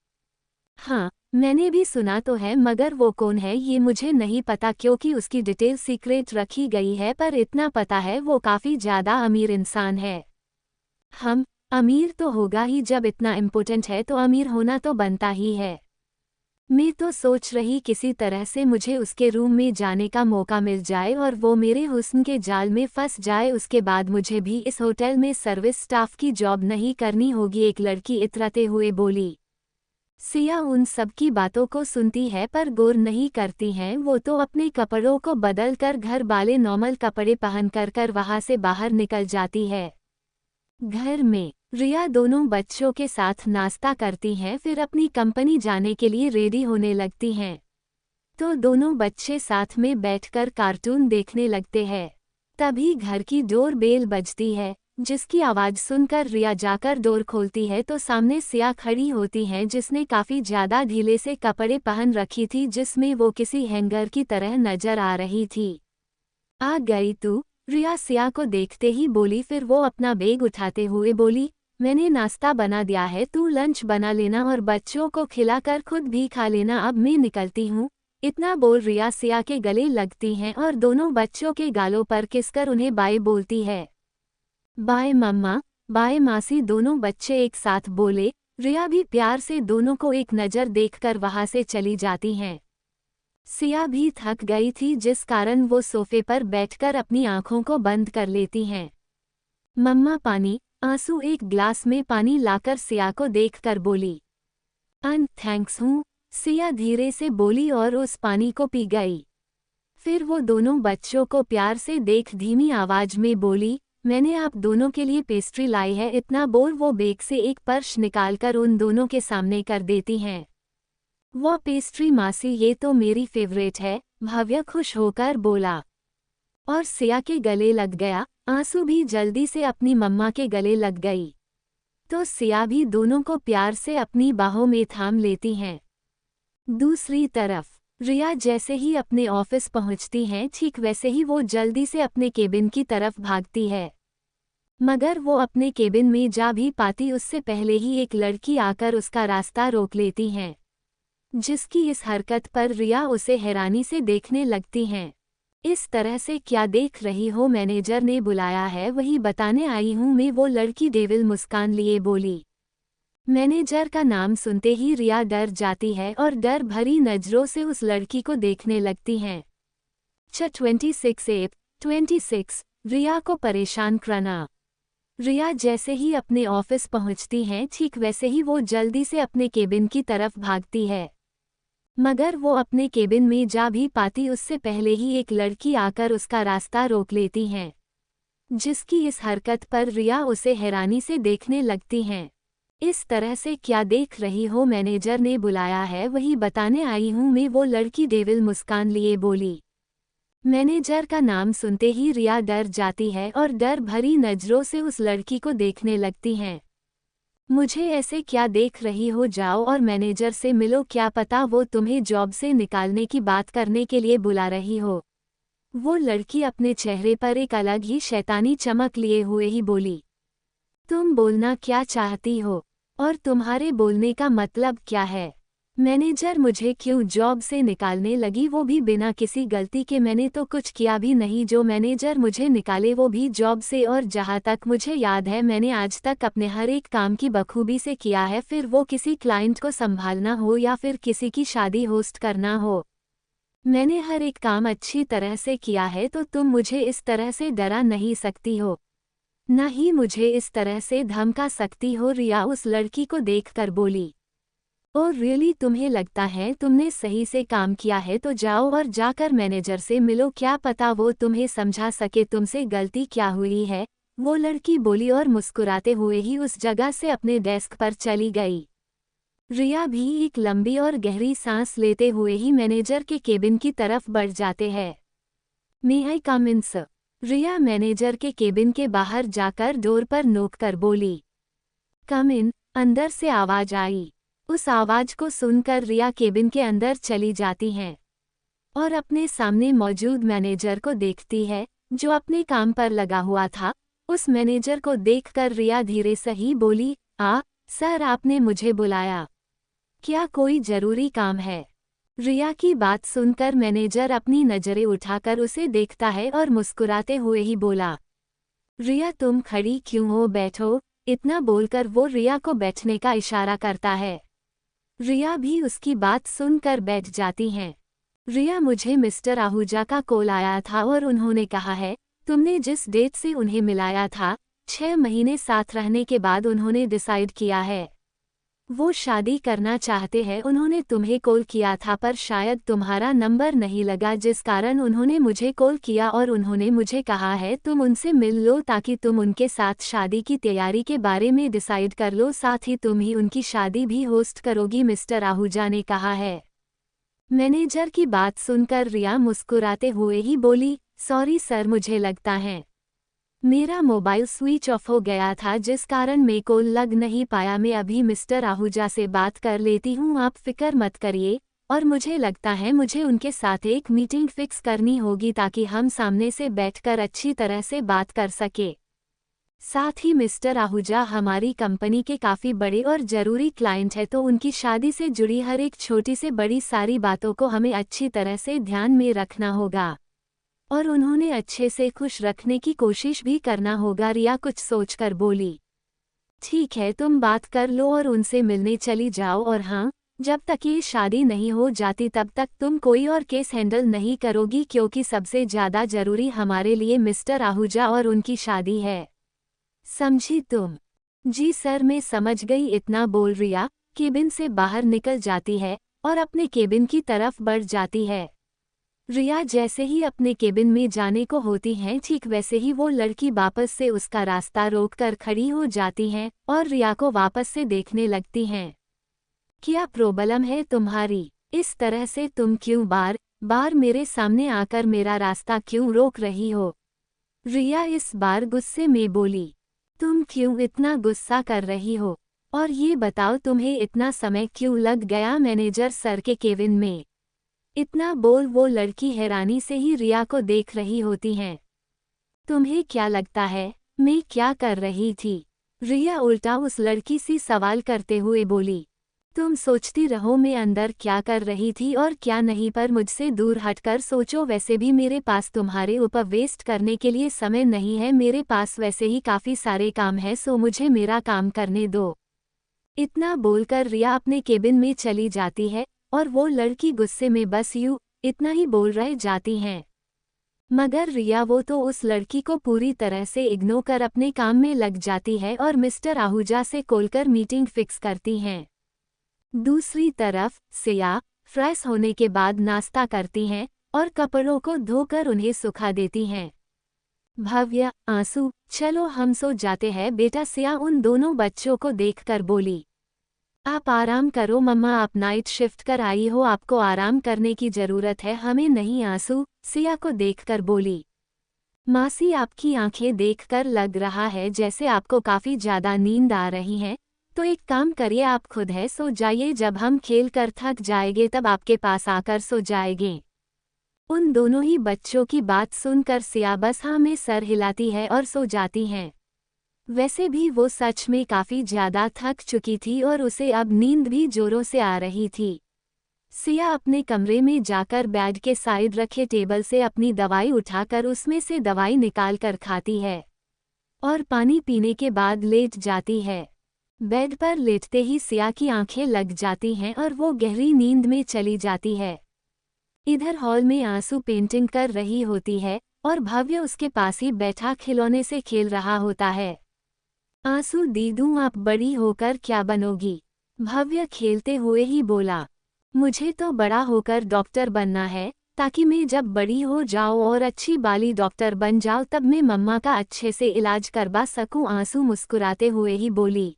हाँ, मैंने भी सुना तो है, मगर वो कौन है ये मुझे नहीं पता क्योंकि उसकी डिटेल सीक्रेट रखी गई है, पर इतना पता है वो काफ़ी ज़्यादा अमीर इंसान है। हम अमीर तो होगा ही, जब इतना इम्पोर्टेंट है तो अमीर होना तो बनता ही है। मैं तो सोच रही किसी तरह से मुझे उसके रूम में जाने का मौका मिल जाए और वो मेरे हुस्न के जाल में फंस जाए, उसके बाद मुझे भी इस होटल में सर्विस स्टाफ की जॉब नहीं करनी होगी, एक लड़की इतराते हुए बोली। सिया उन सब की बातों को सुनती है पर गौर नहीं करती हैं। वो तो अपने कपड़ों को बदल कर घर वाले नॉर्मल कपड़े पहन कर वहाँ से बाहर निकल जाती है। घर में रिया दोनों बच्चों के साथ नाश्ता करती हैं, फिर अपनी कंपनी जाने के लिए रेडी होने लगती हैं। तो दोनों बच्चे साथ में बैठकर कार्टून देखने लगते हैं। तभी घर की डोर बेल बजती है, जिसकी आवाज़ सुनकर रिया जाकर डोर खोलती है तो सामने सिया खड़ी होती हैं, जिसने काफ़ी ज़्यादा ढीले से कपड़े पहन रखी थी, जिसमें वो किसी हैंगर की तरह नजर आ रही थी। आ गई तू? रिया सिया को देखते ही बोली। फिर वो अपना बैग उठाते हुए बोली, मैंने नाश्ता बना दिया है, तू लंच बना लेना और बच्चों को खिलाकर खुद भी खा लेना, अब मैं निकलती हूँ। इतना बोल रिया सिया के गले लगती हैं और दोनों बच्चों के गालों पर किसकर उन्हें बाय बोलती है। बाय मम्मा, बाय मासी, दोनों बच्चे एक साथ बोले। रिया भी प्यार से दोनों को एक नज़र देखकर वहाँ से चली जाती हैं। सिया भी थक गई थी, जिस कारण वो सोफे पर बैठकर अपनी आंखों को बंद कर लेती हैं। मम्मा पानी, आंसू एक ग्लास में पानी लाकर सिया को देखकर बोली। थैंक्स हूँ, सिया धीरे से बोली और उस पानी को पी गई। फिर वो दोनों बच्चों को प्यार से देख धीमी आवाज में बोली, मैंने आप दोनों के लिए पेस्ट्री लाई है। इतना बोल वो बैग से एक पर्स निकालकर उन दोनों के सामने कर देती हैं। वो पेस्ट्री मासी, ये तो मेरी फेवरेट है, भव्य खुश होकर बोला। और सिया के गले लग गया। आंसू भी जल्दी से अपनी मम्मा के गले लग गई। तो सिया भी दोनों को प्यार से अपनी बाहों में थाम लेती हैं। दूसरी तरफ रिया जैसे ही अपने ऑफिस पहुंचती हैं, ठीक वैसे ही वो जल्दी से अपने केबिन की तरफ भागती है। मगर वो अपने केबिन में जा भी पाती उससे पहले ही एक लड़की आकर उसका रास्ता रोक लेती हैं, जिसकी इस हरकत पर रिया उसे हैरानी से देखने लगती हैं। इस तरह से क्या देख रही हो, मैनेजर ने बुलाया है, वही बताने आई हूँ मैं, वो लड़की डेविल मुस्कान लिए बोली। मैनेजर का नाम सुनते ही रिया डर जाती है और डर भरी नजरों से उस लड़की को देखने लगती हैं। 26 रिया को परेशान करना। रिया जैसे ही अपने ऑफिस पहुंचती हैं, ठीक वैसे ही वो जल्दी से अपने केबिन की तरफ भागती है। मगर वो अपने केबिन में जा भी पाती उससे पहले ही एक लड़की आकर उसका रास्ता रोक लेती हैं, जिसकी इस हरकत पर रिया उसे हैरानी से देखने लगती हैं। इस तरह से क्या देख रही हो, मैनेजर ने बुलाया है, वही बताने आई हूँ मैं, वो लड़की डेविल मुस्कान लिए बोली। मैनेजर का नाम सुनते ही रिया डर जाती है और डर भरी नजरों से उस लड़की को देखने लगती हैं। मुझे ऐसे क्या देख रही हो, जाओ और मैनेजर से मिलो, क्या पता वो तुम्हें जॉब से निकालने की बात करने के लिए बुला रही हो। वो लड़की अपने चेहरे पर एक अलग ही शैतानी चमक लिए हुए ही बोली। तुम बोलना क्या चाहती हो और तुम्हारे बोलने का मतलब क्या है? मैनेजर मुझे क्यों जॉब से निकालने लगी, वो भी बिना किसी गलती के? मैंने तो कुछ किया भी नहीं जो मैनेजर मुझे निकाले, वो भी जॉब से। और जहाँ तक मुझे याद है मैंने आज तक अपने हर एक काम की बखूबी से किया है, फिर वो किसी क्लाइंट को संभालना हो या फिर किसी की शादी होस्ट करना हो, मैंने हर एक काम अच्छी तरह से किया है। तो तुम मुझे इस तरह से डरा नहीं सकती हो, न ही मुझे इस तरह से धमका सकती हो। रिया उस लड़की को देखकर बोली। और रियली तुम्हें लगता है तुमने सही से काम किया है, तो जाओ और जाकर मैनेजर से मिलो, क्या पता वो तुम्हें समझा सके तुमसे गलती क्या हुई है, वो लड़की बोली और मुस्कुराते हुए ही उस जगह से अपने डेस्क पर चली गई। रिया भी एक लंबी और गहरी सांस लेते हुए ही मैनेजर के केबिन की तरफ बढ़ जाते हैं। मे आई कम इन सर? रिया मैनेजर के केबिन के बाहर जाकर डोर पर नोक कर बोली। कम इन, अंदर से आवाज आई। उस आवाज को सुनकर रिया केबिन के अंदर चली जाती हैं और अपने सामने मौजूद मैनेजर को देखती है, जो अपने काम पर लगा हुआ था। उस मैनेजर को देखकर रिया धीरे से ही बोली, सर आपने मुझे बुलाया, क्या कोई जरूरी काम है? रिया की बात सुनकर मैनेजर अपनी नजरें उठाकर उसे देखता है और मुस्कुराते हुए ही बोला, रिया तुम खड़ी क्यों हो, बैठो। इतना बोलकर वो रिया को बैठने का इशारा करता है। रिया भी उसकी बात सुनकर बैठ जाती हैं। रिया, मुझे मिस्टर आहूजा का कॉल आया था और उन्होंने कहा है तुमने जिस डेट से उन्हें मिलाया था, 6 महीने साथ रहने के बाद उन्होंने डिसाइड किया है वो शादी करना चाहते हैं। उन्होंने तुम्हें कॉल किया था पर शायद तुम्हारा नंबर नहीं लगा, जिस कारण उन्होंने मुझे कॉल किया और उन्होंने मुझे कहा है तुम उनसे मिल लो ताकि तुम उनके साथ शादी की तैयारी के बारे में डिसाइड कर लो, साथ ही तुम ही उनकी शादी भी होस्ट करोगी, मिस्टर आहूजा ने कहा है। मैनेजर की बात सुनकर रिया मुस्कुराते हुए ही बोली, सॉरी सर, मुझे लगता है मेरा मोबाइल स्विच ऑफ हो गया था, जिस कारण मैं कॉल लग नहीं पाया। मैं अभी मिस्टर आहूजा से बात कर लेती हूँ, आप फिक्र मत करिए। और मुझे लगता है मुझे उनके साथ एक मीटिंग फिक्स करनी होगी ताकि हम सामने से बैठकर अच्छी तरह से बात कर सके। साथ ही मिस्टर आहूजा हमारी कंपनी के काफ़ी बड़े और ज़रूरी क्लाइंट है, तो उनकी शादी से जुड़ी हर एक छोटी से बड़ी सारी बातों को हमें अच्छी तरह से ध्यान में रखना होगा और उन्होंने अच्छे से खुश रखने की कोशिश भी करना होगा। रिया कुछ सोचकर बोली, ठीक है तुम बात कर लो और उनसे मिलने चली जाओ, और हाँ, जब तक ये शादी नहीं हो जाती तब तक तुम कोई और केस हैंडल नहीं करोगी, क्योंकि सबसे ज़्यादा ज़रूरी हमारे लिए मिस्टर आहूजा और उनकी शादी है। समझी तुम? जी सर, मैं समझ गई। इतना बोल रिया केबिन से बाहर निकल जाती है और अपने केबिन की तरफ बढ़ जाती है। रिया जैसे ही अपने केबिन में जाने को होती हैं, ठीक वैसे ही वो लड़की वापस से उसका रास्ता रोककर खड़ी हो जाती हैं और रिया को वापस से देखने लगती हैं। क्या प्रॉब्लम है तुम्हारी? इस तरह से तुम क्यों बार बार मेरे सामने आकर मेरा रास्ता क्यों रोक रही हो? रिया इस बार गुस्से में बोली। तुम क्यों इतना गुस्सा कर रही हो? और ये बताओ, तुम्हें इतना समय क्यों लग गया मैनेजर सर के केबिन में? इतना बोल वो लड़की हैरानी से ही रिया को देख रही होती हैं। तुम्हें क्या लगता है मैं क्या कर रही थी? रिया उल्टा उस लड़की से सवाल करते हुए बोली। तुम सोचती रहो मैं अंदर क्या कर रही थी और क्या नहीं, पर मुझसे दूर हटकर सोचो। वैसे भी मेरे पास तुम्हारे ऊपर वेस्ट करने के लिए समय नहीं है, मेरे पास वैसे ही काफ़ी सारे काम है, सो मुझे मेरा काम करने दो। इतना बोलकर रिया अपने केबिन में चली जाती है और वो लड़की गुस्से में बस यूं इतना ही बोल रह जाती हैं। मगर रिया वो तो उस लड़की को पूरी तरह से इग्नोर कर अपने काम में लग जाती है और मिस्टर आहूजा से कॉलकर मीटिंग फिक्स करती हैं। दूसरी तरफ सिया फ्रेश होने के बाद नाश्ता करती हैं और कपड़ों को धोकर उन्हें सुखा देती हैं। भव्य, आंसू, चलो हम सो जाते हैं बेटा, सिया उन दोनों बच्चों को देखकर बोली। आप आराम करो मम्मा, आप नाइट शिफ्ट कर आई हो, आपको आराम करने की जरूरत है, हमें नहीं। आंसू सिया को देखकर बोली। मासी, आपकी आंखें देखकर लग रहा है जैसे आपको काफी ज्यादा नींद आ रही है, तो एक काम करिए, आप खुद है सो जाइए, जब हम खेल कर थक जाएंगे तब आपके पास आकर सो जाएंगे। उन दोनों ही बच्चों की बात सुनकर सिया बस हाँ में सर हिलाती है और सो जाती हैं। वैसे भी वो सच में काफ़ी ज़्यादा थक चुकी थी और उसे अब नींद भी जोरों से आ रही थी। सिया अपने कमरे में जाकर बेड के साइड रखे टेबल से अपनी दवाई उठाकर उसमें से दवाई निकालकर खाती है और पानी पीने के बाद लेट जाती है। बेड पर लेटते ही सिया की आंखें लग जाती हैं और वो गहरी नींद में चली जाती है। इधर हॉल में आंसू पेंटिंग कर रही होती है और भव्य उसके पास ही बैठा खिलौने से खेल रहा होता है। आंसू दीदू, आप बड़ी होकर क्या बनोगी? भव्य खेलते हुए ही बोला। मुझे तो बड़ा होकर डॉक्टर बनना है, ताकि मैं जब बड़ी हो जाऊं और अच्छी बाली डॉक्टर बन जाऊं तब मैं मम्मा का अच्छे से इलाज करवा सकूं। आंसू मुस्कुराते हुए ही बोली।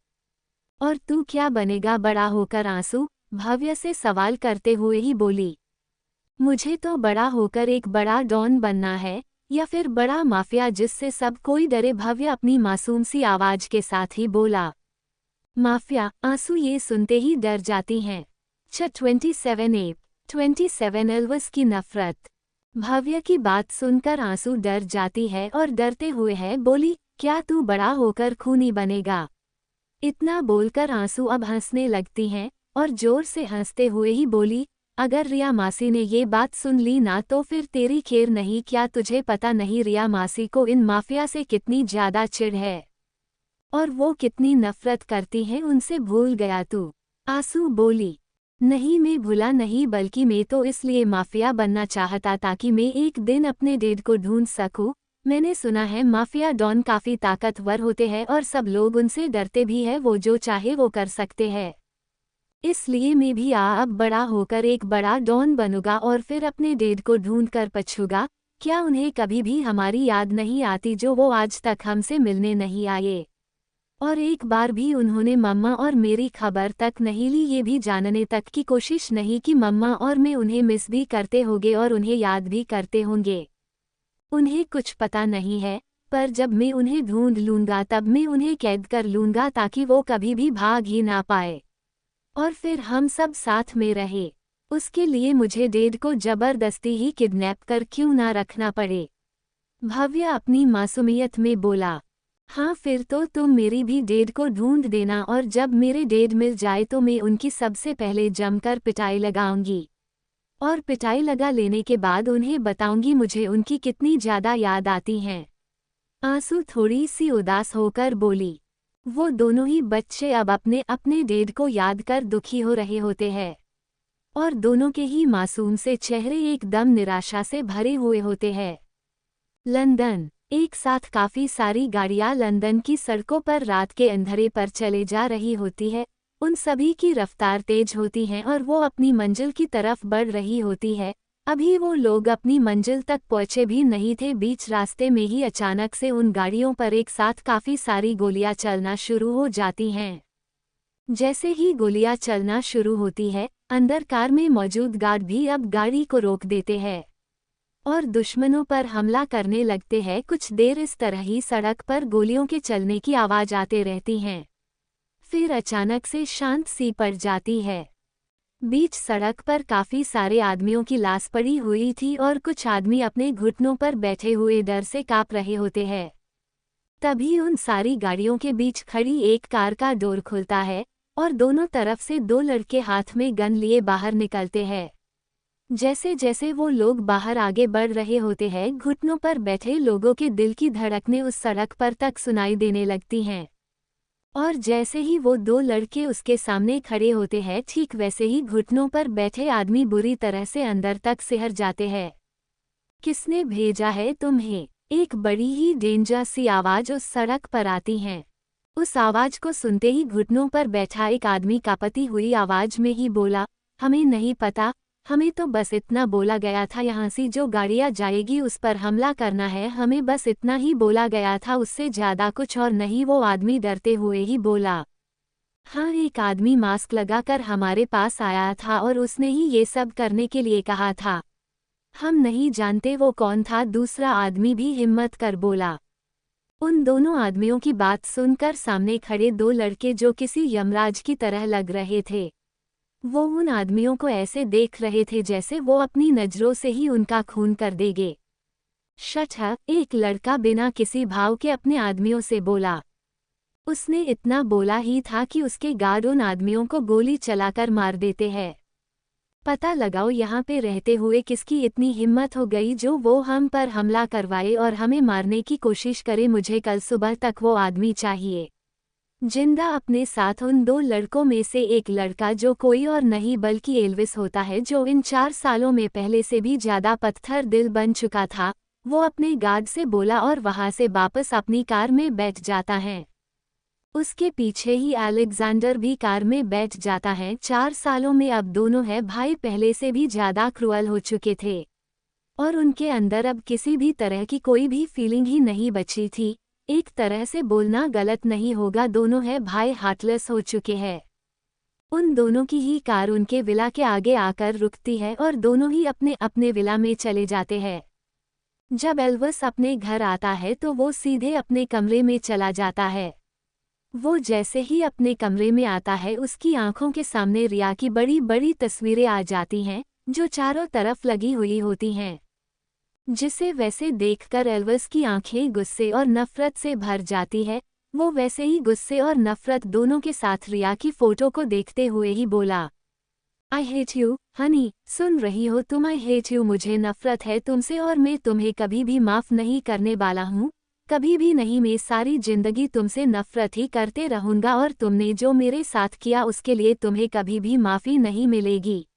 और तू क्या बनेगा बड़ा होकर? आंसू भव्य से सवाल करते हुए ही बोली। मुझे तो बड़ा होकर एक बड़ा डॉन बनना है, या फिर बड़ा माफिया जिससे सब कोई डरे। भव्य अपनी मासूम सी आवाज के साथ ही बोला। माफिया? आंसू ये सुनते ही डर जाती हैं। 27 एल्वस की नफरत। भव्य की बात सुनकर आंसू डर जाती है और डरते हुए है बोली, क्या तू बड़ा होकर खूनी बनेगा? इतना बोलकर आंसू अब हंसने लगती हैं और जोर से हंसते हुए ही बोली, अगर रिया मासी ने ये बात सुन ली ना तो फिर तेरी खैर नहीं। क्या तुझे पता नहीं रिया मासी को इन माफिया से कितनी ज्यादा चिढ़ है और वो कितनी नफरत करती हैं उनसे, भूल गया तू? आंसू बोली। नहीं, मैं भूला नहीं, बल्कि मैं तो इसलिए माफिया बनना चाहता ताकि मैं एक दिन अपने डैड को ढूंढ सकूं। मैंने सुना है माफिया डॉन काफी ताकतवर होते हैं और सब लोग उनसे डरते भी हैं, वो जो चाहे वो कर सकते हैं। इसलिए मैं भी अब बड़ा होकर एक बड़ा डॉन बनूंगा और फिर अपने डैड को ढूंढ कर पछूंगा। क्या उन्हें कभी भी हमारी याद नहीं आती जो वो आज तक हमसे मिलने नहीं आए? और एक बार भी उन्होंने मम्मा और मेरी खबर तक नहीं ली, ये भी जानने तक की कोशिश नहीं कि मम्मा और मैं उन्हें मिस भी करते होंगे और उन्हें याद भी करते होंगे। उन्हें कुछ पता नहीं है, पर जब मैं उन्हें ढूंढ लूंगा तब मैं उन्हें कैद कर लूंगा ताकि वो कभी भी भाग ही ना पाए और फिर हम सब साथ में रहे। उसके लिए मुझे डैड को जबरदस्ती ही किडनैप कर क्यों ना रखना पड़े। भव्य अपनी मासूमियत में बोला। हाँ, फिर तो तुम मेरी भी डैड को ढूंढ देना और जब मेरे डैड मिल जाए तो मैं उनकी सबसे पहले जमकर पिटाई लगाऊंगी और पिटाई लगा लेने के बाद उन्हें बताऊंगी मुझे उनकी कितनी ज्यादा याद आती हैं। आंसू थोड़ी सी उदास होकर बोली। वो दोनों ही बच्चे अब अपने अपने डैड को याद कर दुखी हो रहे होते हैं और दोनों के ही मासूम से चेहरे एकदम निराशा से भरे हुए होते हैं। लंदन। एक साथ काफी सारी गाड़ियां लंदन की सड़कों पर रात के अंधेरे पर चले जा रही होती है। उन सभी की रफ्तार तेज होती है और वो अपनी मंजिल की तरफ बढ़ रही होती है। अभी वो लोग अपनी मंजिल तक पहुंचे भी नहीं थे, बीच रास्ते में ही अचानक से उन गाड़ियों पर एक साथ काफी सारी गोलियां चलना शुरू हो जाती हैं। जैसे ही गोलियां चलना शुरू होती है, अंदर कार में मौजूद गार्ड भी अब गाड़ी को रोक देते हैं और दुश्मनों पर हमला करने लगते हैं। कुछ देर इस तरह ही सड़क पर गोलियों के चलने की आवाज आते रहती हैं। फिर अचानक से शांत सी पड़ जाती है। बीच सड़क पर काफी सारे आदमियों की लाश पड़ी हुई थी और कुछ आदमी अपने घुटनों पर बैठे हुए डर से कांप रहे होते हैं। तभी उन सारी गाड़ियों के बीच खड़ी एक कार का डोर खुलता है और दोनों तरफ से दो लड़के हाथ में गन लिए बाहर निकलते हैं। जैसे जैसे वो लोग बाहर आगे बढ़ रहे होते हैं, घुटनों पर बैठे लोगों के दिल की धड़कनें उस सड़क पर तक सुनाई देने लगती हैं। और जैसे ही वो दो लड़के उसके सामने खड़े होते हैं, ठीक वैसे ही घुटनों पर बैठे आदमी बुरी तरह से अंदर तक सिहर जाते हैं। किसने भेजा है तुम्हें? एक बड़ी ही डेंजर सी आवाज उस सड़क पर आती है। उस आवाज को सुनते ही घुटनों पर बैठा एक आदमी कांपती हुई आवाज में ही बोला, हमें नहीं पता, हमें तो बस इतना बोला गया था यहाँ से जो गाड़ियाँ जाएगी उस पर हमला करना है, हमें बस इतना ही बोला गया था, उससे ज्यादा कुछ और नहीं। वो आदमी डरते हुए ही बोला। हाँ, एक आदमी मास्क लगाकर हमारे पास आया था और उसने ही ये सब करने के लिए कहा था। हम नहीं जानते वो कौन था, दूसरा आदमी भी हिम्मत कर बोला। उन दोनों आदमियों की बात सुनकर सामने खड़े दो लड़के जो किसी यमराज की तरह लग रहे थे, वो उन आदमियों को ऐसे देख रहे थे जैसे वो अपनी नजरों से ही उनका खून कर देंगे। शट अप, एक लड़का बिना किसी भाव के अपने आदमियों से बोला। उसने इतना बोला ही था कि उसके गार्ड उन आदमियों को गोली चलाकर मार देते हैं। पता लगाओ यहाँ पे रहते हुए किसकी इतनी हिम्मत हो गई जो वो हम पर हमला करवाए और हमें मारने की कोशिश करे। मुझे कल सुबह तक वो आदमी चाहिए जिंदा अपने साथ। उन दो लड़कों में से एक लड़का जो कोई और नहीं बल्कि एल्विस होता है, जो इन 4 सालों में पहले से भी ज्यादा पत्थर दिल बन चुका था, वो अपने गार्ड से बोला और वहां से वापस अपनी कार में बैठ जाता है। उसके पीछे ही अलेक्जेंडर भी कार में बैठ जाता है। 4 सालों में अब दोनों है भाई पहले से भी ज्यादा क्रूअल हो चुके थे और उनके अंदर अब किसी भी तरह की कोई भी फीलिंग ही नहीं बची थी। एक तरह से बोलना गलत नहीं होगा, दोनों है भाई हार्टलेस हो चुके हैं। उन दोनों की ही कार उनके विला के आगे आकर रुकती है और दोनों ही अपने अपने विला में चले जाते हैं। जब एल्विस अपने घर आता है तो वो सीधे अपने कमरे में चला जाता है। वो जैसे ही अपने कमरे में आता है, उसकी आंखों के सामने रिया की बड़ी बड़ी तस्वीरें आ जाती हैं जो चारों तरफ लगी हुई होती हैं, जिसे वैसे देखकर एल्विस की आंखें गुस्से और नफरत से भर जाती है। वो वैसे ही गुस्से और नफरत दोनों के साथ रिया की फोटो को देखते हुए ही बोला, आई हेट यू हनी, सुन रही हो तुम? आई हेट यू, मुझे नफरत है तुमसे और मैं तुम्हें कभी भी माफ नहीं करने वाला हूँ, कभी भी नहीं। मैं सारी जिंदगी तुमसे नफरत ही करते रहूंगा और तुमने जो मेरे साथ किया उसके लिए तुम्हें कभी भी माफी नहीं मिलेगी।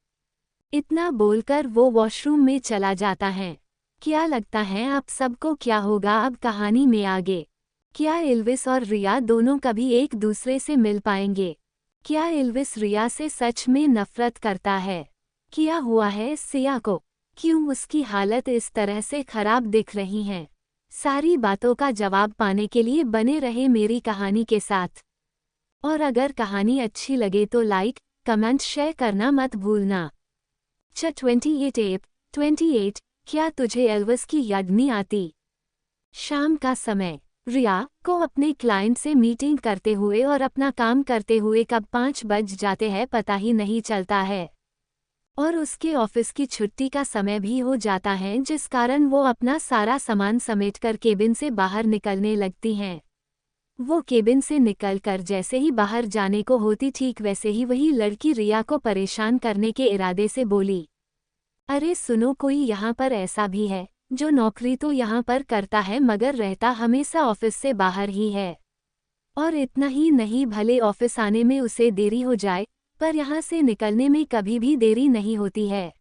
इतना बोलकर वो वॉशरूम में चला जाता है। क्या लगता है आप सबको क्या होगा अब कहानी में आगे? क्या एल्विस और रिया दोनों कभी एक दूसरे से मिल पाएंगे? क्या एल्विस रिया से सच में नफरत करता है? क्या हुआ है सिया को? क्यों उसकी हालत इस तरह से खराब दिख रही है? सारी बातों का जवाब पाने के लिए बने रहे मेरी कहानी के साथ। और अगर कहानी अच्छी लगे तो लाइक, कमेंट, शेयर करना मत भूलना। 28 क्या तुझे एल्विस की याद नहीं आती? शाम का समय, रिया को अपने क्लाइंट से मीटिंग करते हुए और अपना काम करते हुए कब 5 बज जाते हैं पता ही नहीं चलता है और उसके ऑफिस की छुट्टी का समय भी हो जाता है, जिस कारण वो अपना सारा सामान समेटकर केबिन से बाहर निकलने लगती हैं। वो केबिन से निकलकर जैसे ही बाहर जाने को होती, ठीक वैसे ही वही लड़की रिया को परेशान करने के इरादे से बोली, अरे सुनो, कोई यहाँ पर ऐसा भी है जो नौकरी तो यहाँ पर करता है मगर रहता हमेशा ऑफिस से बाहर ही है। और इतना ही नहीं, भले ऑफिस आने में उसे देरी हो जाए पर यहाँ से निकलने में कभी भी देरी नहीं होती है।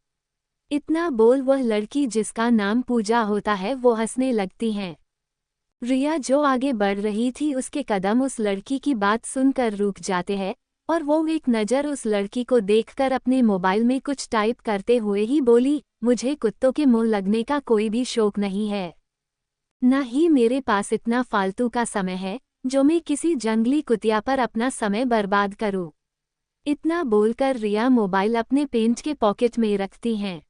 इतना बोल वह लड़की जिसका नाम पूजा होता है वो हंसने लगती हैं। रिया जो आगे बढ़ रही थी उसके कदम उस लड़की की बात सुनकर रुक जाते हैं और वो एक नज़र उस लड़की को देखकर अपने मोबाइल में कुछ टाइप करते हुए ही बोली, मुझे कुत्तों के मुंह लगने का कोई भी शौक नहीं है। न ही मेरे पास इतना फालतू का समय है जो मैं किसी जंगली कुतिया पर अपना समय बर्बाद करूं। इतना बोलकर रिया मोबाइल अपने पेंट के पॉकेट में रखती हैं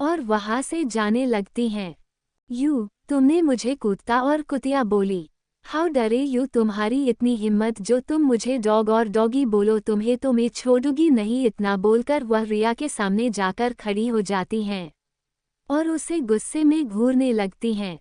और वहां से जाने लगती हैं। तुमने मुझे कुत्ता और कुतिया बोली। हाउ डरे यू, तुम्हारी इतनी हिम्मत जो तुम मुझे डॉग और डॉगी बोलो, तुम्हें तो मैं छोड़ूंगी नहीं। इतना बोलकर वह रिया के सामने जाकर खड़ी हो जाती हैं और उसे गुस्से में घूरने लगती हैं।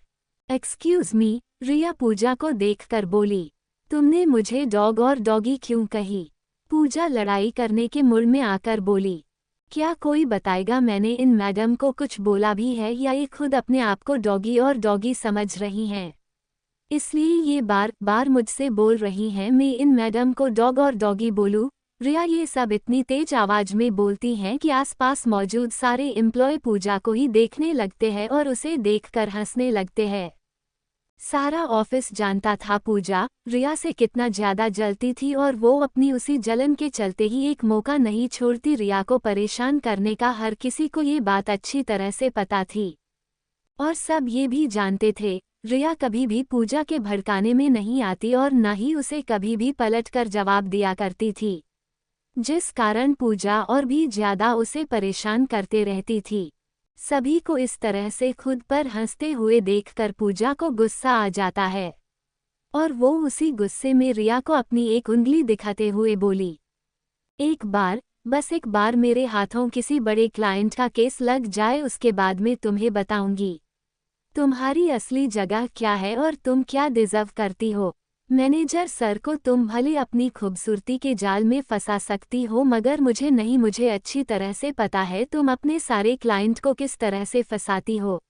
एक्सक्यूज मी, रिया पूजा को देखकर बोली, तुमने मुझे डॉग और डॉगी क्यों कही? पूजा लड़ाई करने के मूड में आकर बोली, क्या कोई बताएगा मैंने इन मैडम को कुछ बोला भी है या ये खुद अपने आप को डॉगी और डॉगी समझ रही हैं, इसलिए ये बार बार मुझसे बोल रही हैं मैं इन मैडम को डॉग और डॉगी बोलूं? रिया ये सब इतनी तेज आवाज में बोलती हैं कि आसपास मौजूद सारे एम्प्लॉय पूजा को ही देखने लगते हैं और उसे देखकर हंसने लगते हैं। सारा ऑफिस जानता था पूजा रिया से कितना ज्यादा जलती थी और वो अपनी उसी जलन के चलते ही एक मौका नहीं छोड़ती रिया को परेशान करने का। हर किसी को ये बात अच्छी तरह से पता थी और सब ये भी जानते थे रिया कभी भी पूजा के भड़काने में नहीं आती और न ही उसे कभी भी पलटकर जवाब दिया करती थी, जिस कारण पूजा और भी ज्यादा उसे परेशान करते रहती थी। सभी को इस तरह से खुद पर हंसते हुए देखकर पूजा को गुस्सा आ जाता है और वो उसी गुस्से में रिया को अपनी एक उंगली दिखाते हुए बोली, एक बार, बस एक बार मेरे हाथों किसी बड़े क्लाइंट का केस लग जाए उसके बाद में तुम्हें बताऊंगी तुम्हारी असली जगह क्या है और तुम क्या डिजर्व करती हो। मैनेजर सर को तुम भले अपनी खूबसूरती के जाल में फंसा सकती हो मगर मुझे नहीं, मुझे अच्छी तरह से पता है तुम अपने सारे क्लाइंट को किस तरह से फंसाती हो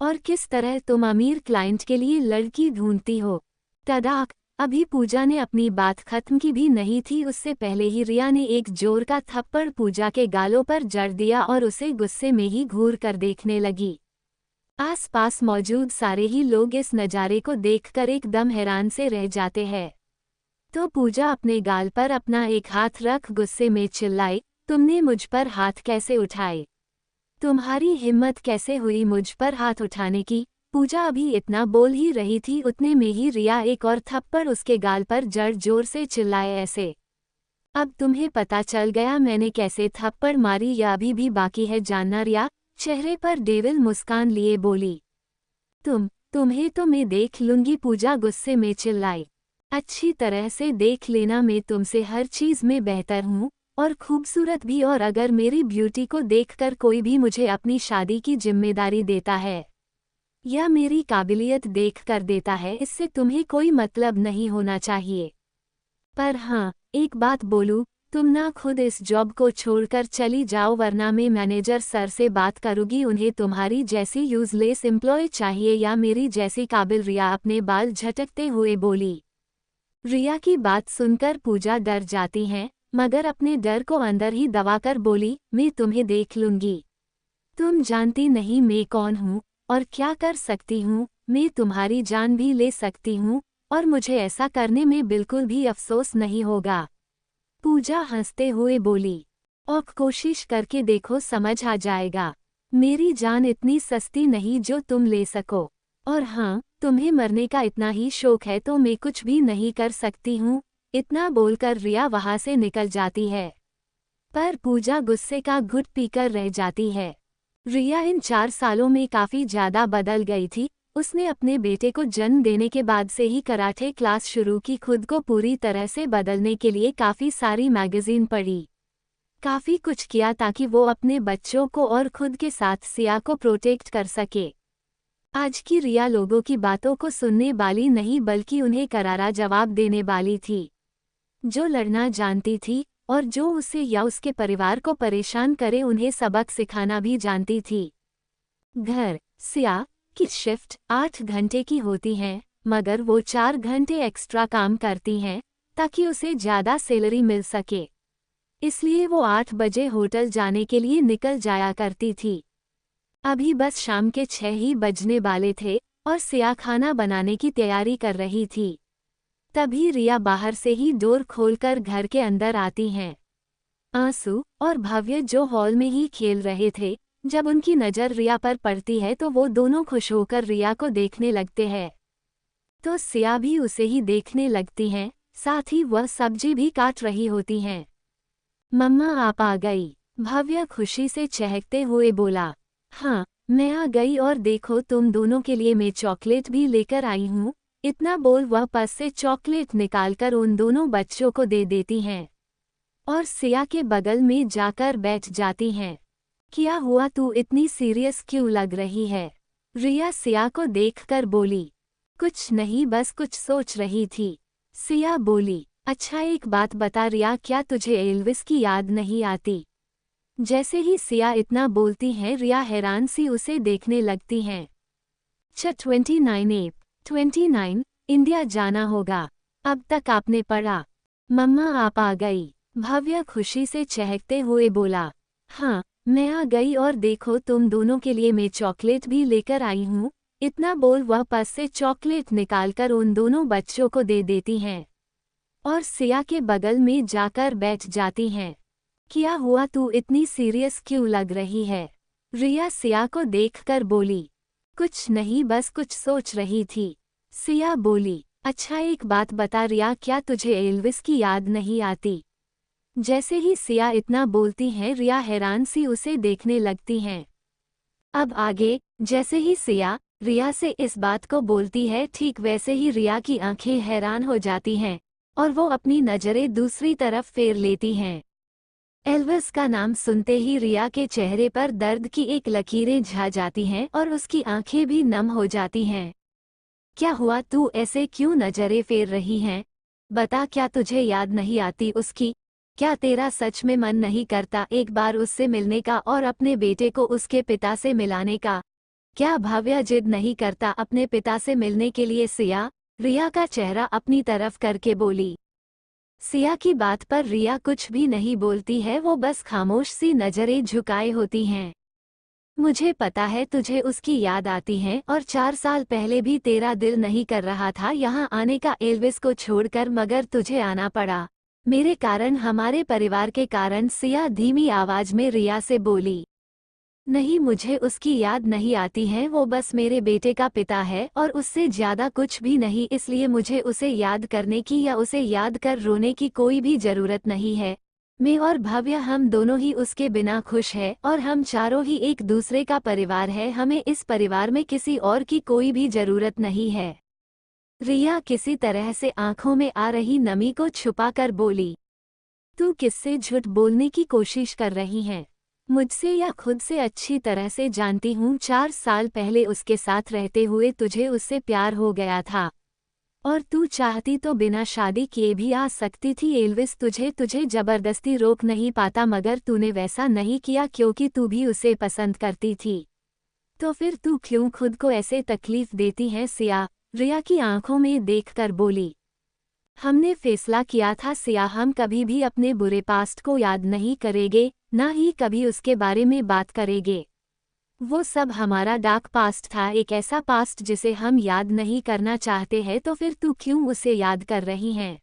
और किस तरह तुम अमीर क्लाइंट के लिए लड़की ढूंढती हो। तड़ाक! अभी पूजा ने अपनी बात खत्म की भी नहीं थी उससे पहले ही रिया ने एक जोर का थप्पड़ पूजा के गालों पर जड़ दिया और उसे गुस्से में ही घूर कर देखने लगी। आसपास मौजूद सारे ही लोग इस नज़ारे को देखकर एकदम हैरान से रह जाते हैं। तो पूजा अपने गाल पर अपना एक हाथ रख गुस्से में चिल्लाई, तुमने मुझ पर हाथ कैसे उठाए? तुम्हारी हिम्मत कैसे हुई मुझ पर हाथ उठाने की? पूजा अभी इतना बोल ही रही थी उतने में ही रिया एक और थप्पड़ उसके गाल पर जड़ जोर से चिल्लाए, ऐसे अब तुम्हें पता चल गया मैंने कैसे थप्पड़ मारी या अभी भी बाकी है जानना? रिया चेहरे पर डेविल मुस्कान लिए बोली, तुम्हें तो मैं देख लूंगी। पूजा गुस्से में चिल्लाई, अच्छी तरह से देख लेना, मैं तुमसे हर चीज में बेहतर हूँ और खूबसूरत भी, और अगर मेरी ब्यूटी को देखकर कोई भी मुझे अपनी शादी की जिम्मेदारी देता है या मेरी काबिलियत देख कर देता है इससे तुम्हें कोई मतलब नहीं होना चाहिए। पर हाँ, एक बात बोलूं, तुम ना खुद इस जॉब को छोड़कर चली जाओ वरना मैं मैनेजर सर से बात करूंगी। उन्हें तुम्हारी जैसी यूजलेस एम्प्लॉय चाहिए या मेरी जैसी काबिल? रिया अपने बाल झटकते हुए बोली। रिया की बात सुनकर पूजा डर जाती हैं मगर अपने डर को अंदर ही दबाकर बोली, मैं तुम्हें देख लूंगी। तुम जानती नहीं मैं कौन हूँ और क्या कर सकती हूँ। मैं तुम्हारी जान भी ले सकती हूँ और मुझे ऐसा करने में बिल्कुल भी अफसोस नहीं होगा। पूजा हंसते हुए बोली, और कोशिश करके देखो, समझ आ जाएगा। मेरी जान इतनी सस्ती नहीं जो तुम ले सको, और हाँ, तुम्हें मरने का इतना ही शौक है तो मैं कुछ भी नहीं कर सकती हूँ। इतना बोलकर रिया वहां से निकल जाती है पर पूजा गुस्से का घुट पीकर रह जाती है। रिया इन 4 सालों में काफी ज्यादा बदल गई थी। उसने अपने बेटे को जन्म देने के बाद से ही कराटे क्लास शुरू की, खुद को पूरी तरह से बदलने के लिए काफ़ी सारी मैगज़ीन पढ़ी, काफ़ी कुछ किया ताकि वो अपने बच्चों को और खुद के साथ सिया को प्रोटेक्ट कर सके। आज की रिया लोगों की बातों को सुनने वाली नहीं बल्कि उन्हें करारा जवाब देने वाली थी, जो लड़ना जानती थी और जो उसे या उसके परिवार को परेशान करे उन्हें सबक सिखाना भी जानती थी। घर सिया की शिफ्ट 8 घंटे की होती हैं मगर वो 4 घंटे एक्स्ट्रा काम करती हैं ताकि उसे ज़्यादा सैलरी मिल सके, इसलिए वो 8 बजे होटल जाने के लिए निकल जाया करती थी। अभी बस शाम के 6 ही बजने वाले थे और सिया खाना बनाने की तैयारी कर रही थी। तभी रिया बाहर से ही डोर खोलकर घर के अंदर आती हैं। आंसू और भव्य जो हॉल में ही खेल रहे थे, जब उनकी नज़र रिया पर पड़ती है तो वो दोनों खुश होकर रिया को देखने लगते हैं। तो सिया भी उसे ही देखने लगती हैं, साथ ही वह सब्जी भी काट रही होती हैं। मम्मा आप आ गई, भव्य खुशी से चहकते हुए बोला। हाँ, मैं आ गई और देखो तुम दोनों के लिए मैं चॉकलेट भी लेकर आई हूँ। इतना बोल वह पर्स से चॉकलेट निकालकर उन दोनों बच्चों को दे देती हैं और सिया के बगल में जाकर बैठ जाती हैं। क्या हुआ, तू इतनी सीरियस क्यों लग रही है? रिया सिया को देखकर बोली। कुछ नहीं, बस कुछ सोच रही थी। सिया बोली। अच्छा एक बात बता रिया, क्या तुझे एल्विस की याद नहीं आती? जैसे ही सिया इतना बोलती है रिया हैरान सी उसे देखने लगती हैं। 29 29 इंडिया जाना होगा, अब तक आपने पढ़ा? मम्मा आप आ गई, भव्य खुशी से चहकते हुए बोला। हाँ, मैं आ गई और देखो तुम दोनों के लिए मैं चॉकलेट भी लेकर आई हूँ। इतना बोल वह पर्स से चॉकलेट निकालकर उन दोनों बच्चों को दे देती हैं और सिया के बगल में जाकर बैठ जाती हैं। क्या हुआ, तू इतनी सीरियस क्यों लग रही है? रिया सिया को देखकर बोली। कुछ नहीं, बस कुछ सोच रही थी। सिया बोली। अच्छा एक बात बता रिया, क्या तुझे एल्विस की याद नहीं आती? जैसे ही सिया इतना बोलती है रिया हैरान सी उसे देखने लगती हैं। अब आगे जैसे ही सिया रिया से इस बात को बोलती है, ठीक वैसे ही रिया की आंखें हैरान हो जाती हैं और वो अपनी नज़रें दूसरी तरफ फेर लेती हैं। एल्विस का नाम सुनते ही रिया के चेहरे पर दर्द की एक लकीरें छा जाती हैं और उसकी आंखें भी नम हो जाती हैं। क्या हुआ, तू ऐसे क्यों नज़रें फेर रही हैं? बता, क्या तुझे याद नहीं आती उसकी? क्या तेरा सच में मन नहीं करता एक बार उससे मिलने का और अपने बेटे को उसके पिता से मिलाने का? क्या भव्य जिद नहीं करता अपने पिता से मिलने के लिए? सिया रिया का चेहरा अपनी तरफ करके बोली। सिया की बात पर रिया कुछ भी नहीं बोलती है, वो बस खामोश सी नज़रें झुकाए होती हैं। मुझे पता है तुझे उसकी याद आती है और 4 साल पहले भी तेरा दिल नहीं कर रहा था यहाँ आने का एल्विस को छोड़कर, मगर तुझे आना पड़ा मेरे कारण, हमारे परिवार के कारण। सिया धीमी आवाज में रिया से बोली। नहीं, मुझे उसकी याद नहीं आती है, वो बस मेरे बेटे का पिता है और उससे ज्यादा कुछ भी नहीं, इसलिए मुझे उसे याद करने की या उसे याद कर रोने की कोई भी जरूरत नहीं है। मैं और भव्य हम दोनों ही उसके बिना खुश है और हम चारों ही एक दूसरे का परिवार है, हमें इस परिवार में किसी और की कोई भी जरूरत नहीं है। रिया किसी तरह से आंखों में आ रही नमी को छुपाकर बोली। तू किससे झूठ बोलने की कोशिश कर रही है? मुझसे या खुद से अच्छी तरह से जानती हूँ। 4 साल पहले उसके साथ रहते हुए तुझे उससे प्यार हो गया था और तू चाहती तो बिना शादी किए भी आ सकती थी। एल्विस तुझे जबरदस्ती रोक नहीं पाता, मगर तूने वैसा नहीं किया क्योंकि तू भी उसे पसंद करती थी। तो फिर तू क्यों खुद को ऐसे तकलीफ देती है? सिया रिया की आंखों में देखकर बोली। हमने फैसला किया था सिया, हम कभी भी अपने बुरे पास्ट को याद नहीं करेंगे, ना ही कभी उसके बारे में बात करेंगे। वो सब हमारा डार्क पास्ट था, एक ऐसा पास्ट जिसे हम याद नहीं करना चाहते हैं। तो फिर तू क्यों उसे याद कर रही हैं?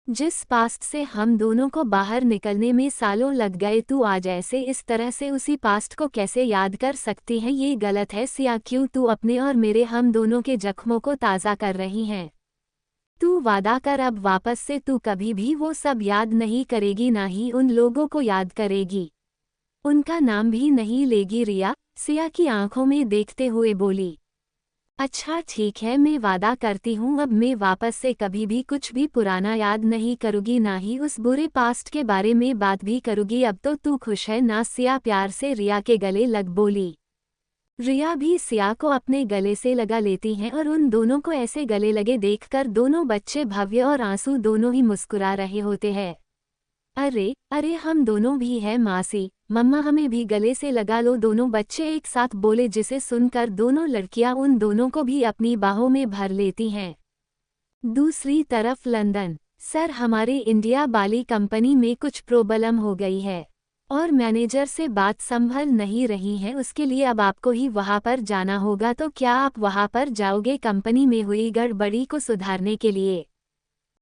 जिस पास्ट से हम दोनों को बाहर निकलने में सालों लग गए, तू आज ऐसे इस तरह से उसी पास्ट को कैसे याद कर सकती है? ये गलत है सिया। क्यों तू अपने और मेरे, हम दोनों के जख्मों को ताज़ा कर रही हैं? तू वादा कर अब वापस से तू कभी भी वो सब याद नहीं करेगी, ना ही उन लोगों को याद करेगी, उनका नाम भी नहीं लेगी। रिया सिया की आंखों में देखते हुए बोली। अच्छा ठीक है, मैं वादा करती हूँ अब मैं वापस से कभी भी कुछ भी पुराना याद नहीं करूँगी, ना ही उस बुरे पास्ट के बारे में बात भी करूँगी। अब तो तू खुश है ना? सिया प्यार से रिया के गले लग बोली। रिया भी सिया को अपने गले से लगा लेती हैं और उन दोनों को ऐसे गले लगे देखकर दोनों बच्चे भव्य और आंसू दोनों ही मुस्कुरा रहे होते हैं। अरे अरे, हम दोनों भी हैं मासी, मम्मा हमें भी गले से लगा लो, दोनों बच्चे एक साथ बोले, जिसे सुनकर दोनों लड़कियां उन दोनों को भी अपनी बाहों में भर लेती हैं। दूसरी तरफ लंदन। सर, हमारे इंडिया बाली कंपनी में कुछ प्रॉब्लम हो गई है और मैनेजर से बात संभल नहीं रही है, उसके लिए अब आपको ही वहां पर जाना होगा। तो क्या आप वहां पर जाओगे कंपनी में हुई गड़बड़ी को सुधारने के लिए?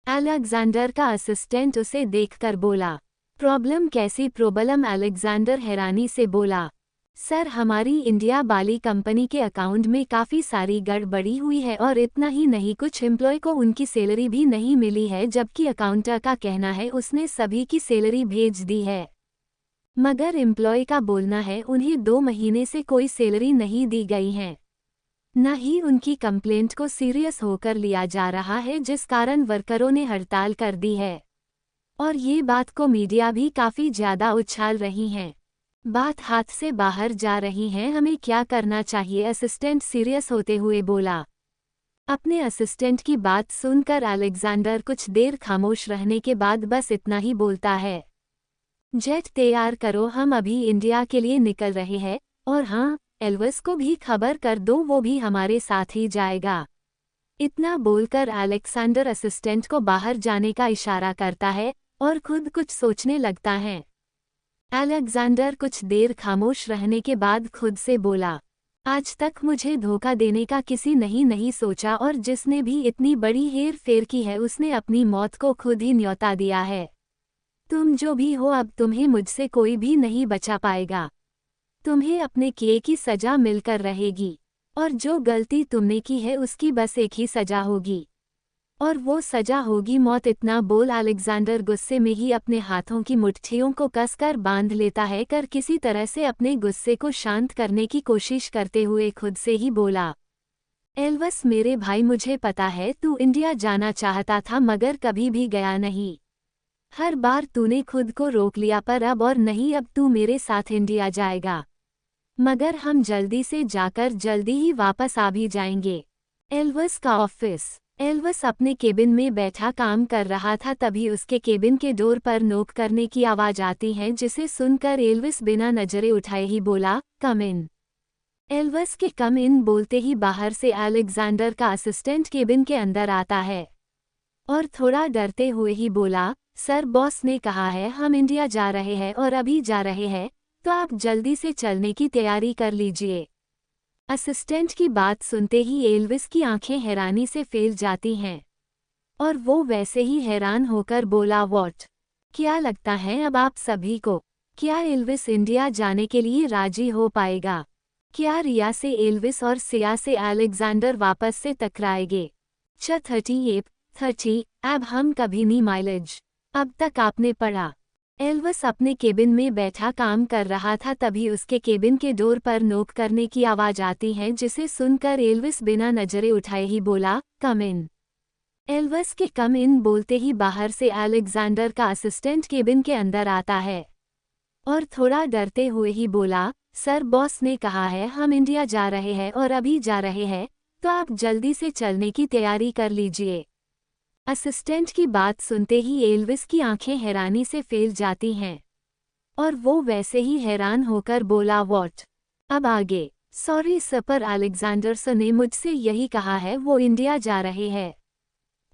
अलेक्जेंडर का असिस्टेंट उसे देखकर बोला। प्रॉब्लम कैसी प्रॉब्लम? अलेक्जेंडर हैरानी से बोला। सर, हमारी इंडिया वाली कंपनी के अकाउंट में काफ़ी सारी गड़बड़ी हुई है और इतना ही नहीं, कुछ एम्प्लॉय को उनकी सैलरी भी नहीं मिली है, जबकि अकाउंटर का कहना है उसने सभी की सैलरी भेज दी है। मगर एम्प्लॉय का बोलना है उन्हें 2 महीने से कोई सैलरी नहीं दी गई है। न ही उनकी कंप्लेंट को सीरियस होकर लिया जा रहा है, जिस कारण वर्करों ने हड़ताल कर दी है। और ये बात को मीडिया भी काफ़ी ज़्यादा उछाल रही हैं। बात हाथ से बाहर जा रही है, हमें क्या करना चाहिए? असिस्टेंट सीरियस होते हुए बोला। अपने असिस्टेंट की बात सुनकर अलेक्जेंडर कुछ देर खामोश रहने के बाद बस इतना ही बोलता है, जेट तैयार करो, हम अभी इंडिया के लिए निकल रहे हैं। और हाँ, एल्विस को भी खबर कर दो, वो भी हमारे साथ ही जाएगा। इतना बोलकर अलेक्जेंडर असिस्टेंट को बाहर जाने का इशारा करता है और खुद कुछ सोचने लगता है। अलेक्जेंडर कुछ देर खामोश रहने के बाद खुद से बोला, आज तक मुझे धोखा देने का किसी नहीं सोचा, और जिसने भी इतनी बड़ी हेर फेर की है उसने अपनी मौत को खुद ही न्योता दिया है। तुम जो भी हो, अब तुम्हें मुझसे कोई भी नहीं बचा पाएगा। तुम्हें अपने किए की सजा मिलकर रहेगी, और जो गलती तुमने की है उसकी बस एक ही सजा होगी, और वो सजा होगी मौत। इतना बोल अलेक्जेंडर गुस्से में ही अपने हाथों की मुट्ठियों को कसकर बांध लेता है, कर किसी तरह से अपने गुस्से को शांत करने की कोशिश करते हुए खुद से ही बोला, एल्विस मेरे भाई, मुझे पता है तू इंडिया जाना चाहता था मगर कभी भी गया नहीं। हर बार तूने खुद को रोक लिया, पर अब और नहीं, अब तू मेरे साथ इंडिया जाएगा। मगर हम जल्दी से जाकर जल्दी ही वापस आ भी जाएंगे। एल्विस का ऑफिस। एल्विस अपने केबिन में बैठा काम कर रहा था, तभी उसके केबिन के डोर पर नॉक करने की आवाज आती है, जिसे सुनकर एल्विस बिना नजरें उठाए ही बोला, कम इन। एल्विस के कम इन बोलते ही बाहर से अलेक्जेंडर का असिस्टेंट केबिन के अंदर आता है और थोड़ा डरते हुए ही बोला, सर, बॉस ने कहा है हम इंडिया जा रहे हैं और अभी जा रहे हैं, तो आप जल्दी से चलने की तैयारी कर लीजिए। असिस्टेंट की बात सुनते ही एल्विस की आंखें हैरानी से फैल जाती हैं और वो वैसे ही हैरान होकर बोला, व्हाट? क्या लगता है अब आप सभी को? क्या एल्विस इंडिया जाने के लिए राजी हो पाएगा? क्या रिया से एल्विस और सिया से अलेक्जेंडर वापस से टकराएंगे? 30 अब हम कभी नहीं माइलेज। अब तक आपने पढ़ा। एल्विस अपने केबिन में बैठा काम कर रहा था, तभी उसके केबिन के डोर पर नॉक करने की आवाज आती है, जिसे सुनकर एल्विस बिना नजरें उठाए ही बोला, कम इन। एल्विस के कम इन बोलते ही बाहर से अलेक्जेंडर का असिस्टेंट केबिन के अंदर आता है और थोड़ा डरते हुए ही बोला, सर, बॉस ने कहा है हम इंडिया जा रहे हैं और अभी जा रहे हैं, तो आप जल्दी से चलने की तैयारी कर लीजिए। असिस्टेंट की बात सुनते ही एल्विस की आंखें हैरानी से फैल जाती हैं और वो वैसे ही हैरान होकर बोला, व्हाट? अब आगे? सॉरी सर, पर अलेक्जेंडर सर ने मुझसे यही कहा है, वो इंडिया जा रहे हैं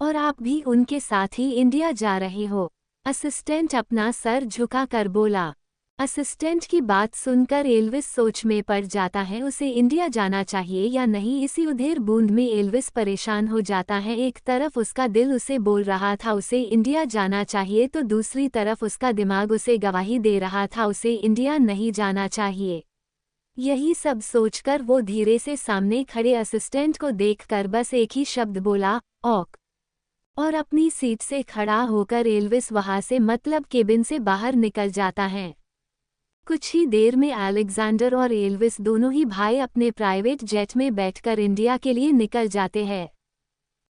और आप भी उनके साथ ही इंडिया जा रहे हो। असिस्टेंट अपना सर झुका कर बोला। असिस्टेंट की बात सुनकर एल्विस सोच में पड़ जाता है, उसे इंडिया जाना चाहिए या नहीं। इसी उधेड़ बूंद में एल्विस परेशान हो जाता है। एक तरफ उसका दिल उसे बोल रहा था उसे इंडिया जाना चाहिए, तो दूसरी तरफ उसका दिमाग उसे गवाही दे रहा था उसे इंडिया नहीं जाना चाहिए। यही सब सोचकर वो धीरे से सामने खड़े असिस्टेंट को देखकर बस एक ही शब्द बोला, ऑक। और अपनी सीट से खड़ा होकर एल्विस वहां से मतलब केबिन से बाहर निकल जाता है। कुछ ही देर में अलेक्जेंडर और एल्विस दोनों ही भाई अपने प्राइवेट जेट में बैठकर इंडिया के लिए निकल जाते हैं।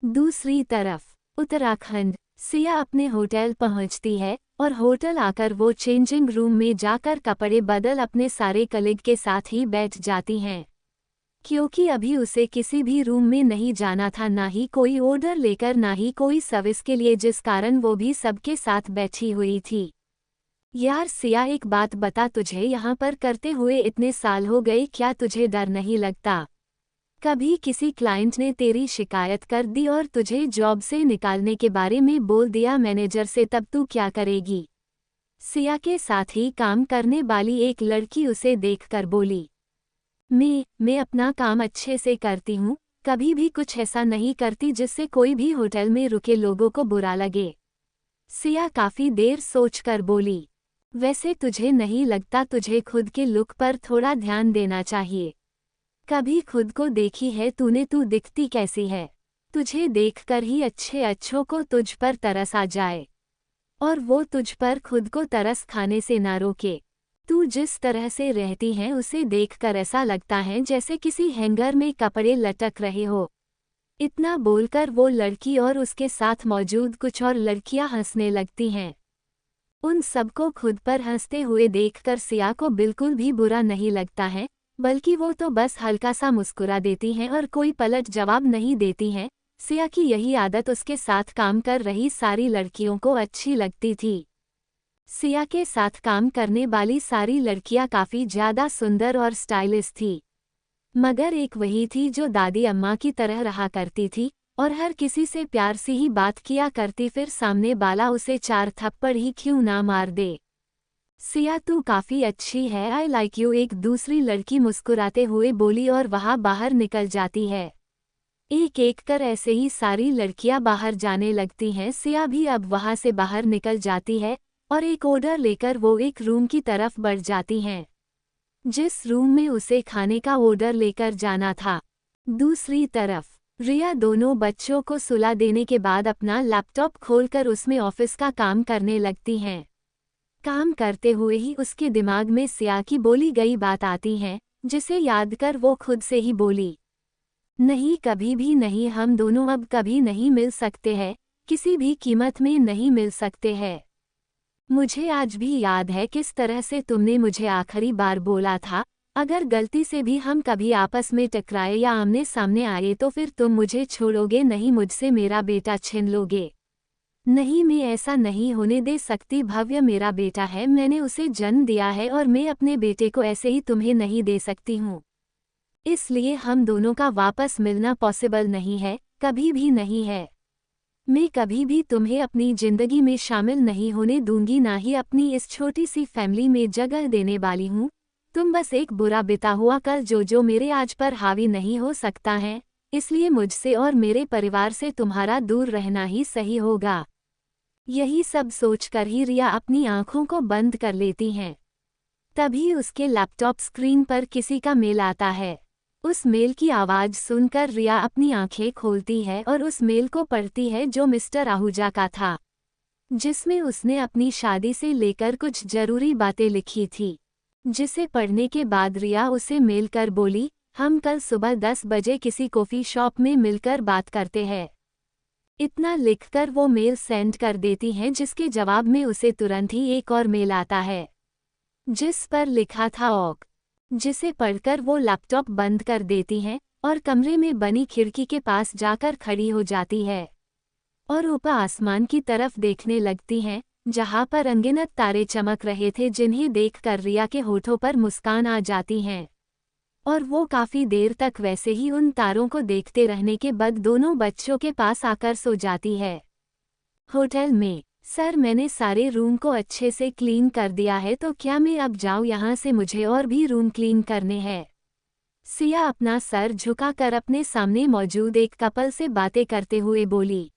दूसरी तरफ उत्तराखंड। सिया अपने होटल पहुंचती है और होटल आकर वो चेंजिंग रूम में जाकर कपड़े बदल अपने सारे कलीग के साथ ही बैठ जाती हैं, क्योंकि अभी उसे किसी भी रूम में नहीं जाना था, ना ही कोई ऑर्डर लेकर, ना ही कोई सर्विस के लिए, जिस कारण वो भी सबके साथ बैठी हुई थी। यार सिया, एक बात बता, तुझे यहाँ पर करते हुए इतने साल हो गए, क्या तुझे डर नहीं लगता? कभी किसी क्लाइंट ने तेरी शिकायत कर दी और तुझे जॉब से निकालने के बारे में बोल दिया मैनेजर से, तब तू क्या करेगी? सिया के साथ ही काम करने वाली एक लड़की उसे देखकर बोली, मैं अपना काम अच्छे से करती हूँ, कभी भी कुछ ऐसा नहीं करती जिससे कोई भी होटल में रुके लोगों को बुरा लगे। सिया काफी देर सोचकर बोली, वैसे तुझे नहीं लगता तुझे खुद के लुक पर थोड़ा ध्यान देना चाहिए? कभी खुद को देखी है तूने? तू दिखती कैसी है? तुझे देखकर ही अच्छों को तुझ पर तरस आ जाए, और वो तुझ पर खुद को तरस खाने से ना रोके। तू जिस तरह से रहती है उसे देखकर ऐसा लगता है जैसे किसी हैंगर में कपड़े लटक रहे हो। इतना बोलकर वो लड़की और उसके साथ मौजूद कुछ और लड़कियां हंसने लगती हैं। उन सबको खुद पर हंसते हुए देखकर सिया को बिल्कुल भी बुरा नहीं लगता है, बल्कि वो तो बस हल्का सा मुस्कुरा देती हैं और कोई पलट जवाब नहीं देती हैं। सिया की यही आदत उसके साथ काम कर रही सारी लड़कियों को अच्छी लगती थी। सिया के साथ काम करने वाली सारी लड़कियां काफ़ी ज़्यादा सुंदर और स्टाइलिश थी, मगर एक वही थी जो दादी अम्मा की तरह रहा करती थी और हर किसी से प्यार से ही बात किया करती, फिर सामने वाला उसे 4 थप्पड़ ही क्यों ना मार दे। सिया तू काफ़ी अच्छी है, आई लाइक यू, एक दूसरी लड़की मुस्कुराते हुए बोली और वहाँ बाहर निकल जाती है। एक एक कर ऐसे ही सारी लड़कियां बाहर जाने लगती हैं। सिया भी अब वहाँ से बाहर निकल जाती है और एक ऑर्डर लेकर वो एक रूम की तरफ बढ़ जाती हैं, जिस रूम में उसे खाने का ऑर्डर लेकर जाना था। दूसरी तरफ रिया दोनों बच्चों को सुला देने के बाद अपना लैपटॉप खोलकर उसमें ऑफिस का काम करने लगती हैं। काम करते हुए ही उसके दिमाग में सिया की बोली गई बात आती है, जिसे याद कर वो खुद से ही बोली, नहीं, कभी भी नहीं, हम दोनों अब कभी नहीं मिल सकते हैं, किसी भी कीमत में नहीं मिल सकते हैं। मुझे आज भी याद है किस तरह से तुमने मुझे आखिरी बार बोला था, अगर गलती से भी हम कभी आपस में टकराए या आमने सामने आए तो फिर तुम मुझे छोड़ोगे नहीं, मुझसे मेरा बेटा छीन लोगे। नहीं, मैं ऐसा नहीं होने दे सकती। भव्य मेरा बेटा है, मैंने उसे जन्म दिया है और मैं अपने बेटे को ऐसे ही तुम्हें नहीं दे सकती हूँ। इसलिए हम दोनों का वापस मिलना पॉसिबल नहीं है, कभी भी नहीं है। मैं कभी भी तुम्हें अपनी जिंदगी में शामिल नहीं होने दूंगी, ना ही अपनी इस छोटी सी फैमिली में जगह देने वाली हूँ। तुम बस एक बुरा बिता हुआ कल जो मेरे आज पर हावी नहीं हो सकता है, इसलिए मुझसे और मेरे परिवार से तुम्हारा दूर रहना ही सही होगा। यही सब सोचकर ही रिया अपनी आंखों को बंद कर लेती हैं। तभी उसके लैपटॉप स्क्रीन पर किसी का मेल आता है। उस मेल की आवाज़ सुनकर रिया अपनी आंखें खोलती है और उस मेल को पढ़ती है जो मिस्टर आहूजा का था, जिसमें उसने अपनी शादी से लेकर कुछ जरूरी बातें लिखी थी। जिसे पढ़ने के बाद रिया उसे मेल कर बोली, हम कल सुबह 10 बजे किसी कॉफ़ी शॉप में मिलकर बात करते हैं। इतना लिखकर वो मेल सेंड कर देती हैं, जिसके जवाब में उसे तुरंत ही एक और मेल आता है, जिस पर लिखा था ऑक, जिसे पढ़कर वो लैपटॉप बंद कर देती हैं और कमरे में बनी खिड़की के पास जाकर खड़ी हो जाती है और ऊपर आसमान की तरफ देखने लगती हैं, जहां पर अनगिनत तारे चमक रहे थे, जिन्हें देखकर रिया के होठों पर मुस्कान आ जाती हैं। और वो काफ़ी देर तक वैसे ही उन तारों को देखते रहने के बाद दोनों बच्चों के पास आकर सो जाती है। होटल में, सर मैंने सारे रूम को अच्छे से क्लीन कर दिया है, तो क्या मैं अब जाऊँ यहाँ से? मुझे और भी रूम क्लीन करने हैं। सिया अपना सर झुकाकर अपने सामने मौजूद एक कपल से बातें करते हुए बोली,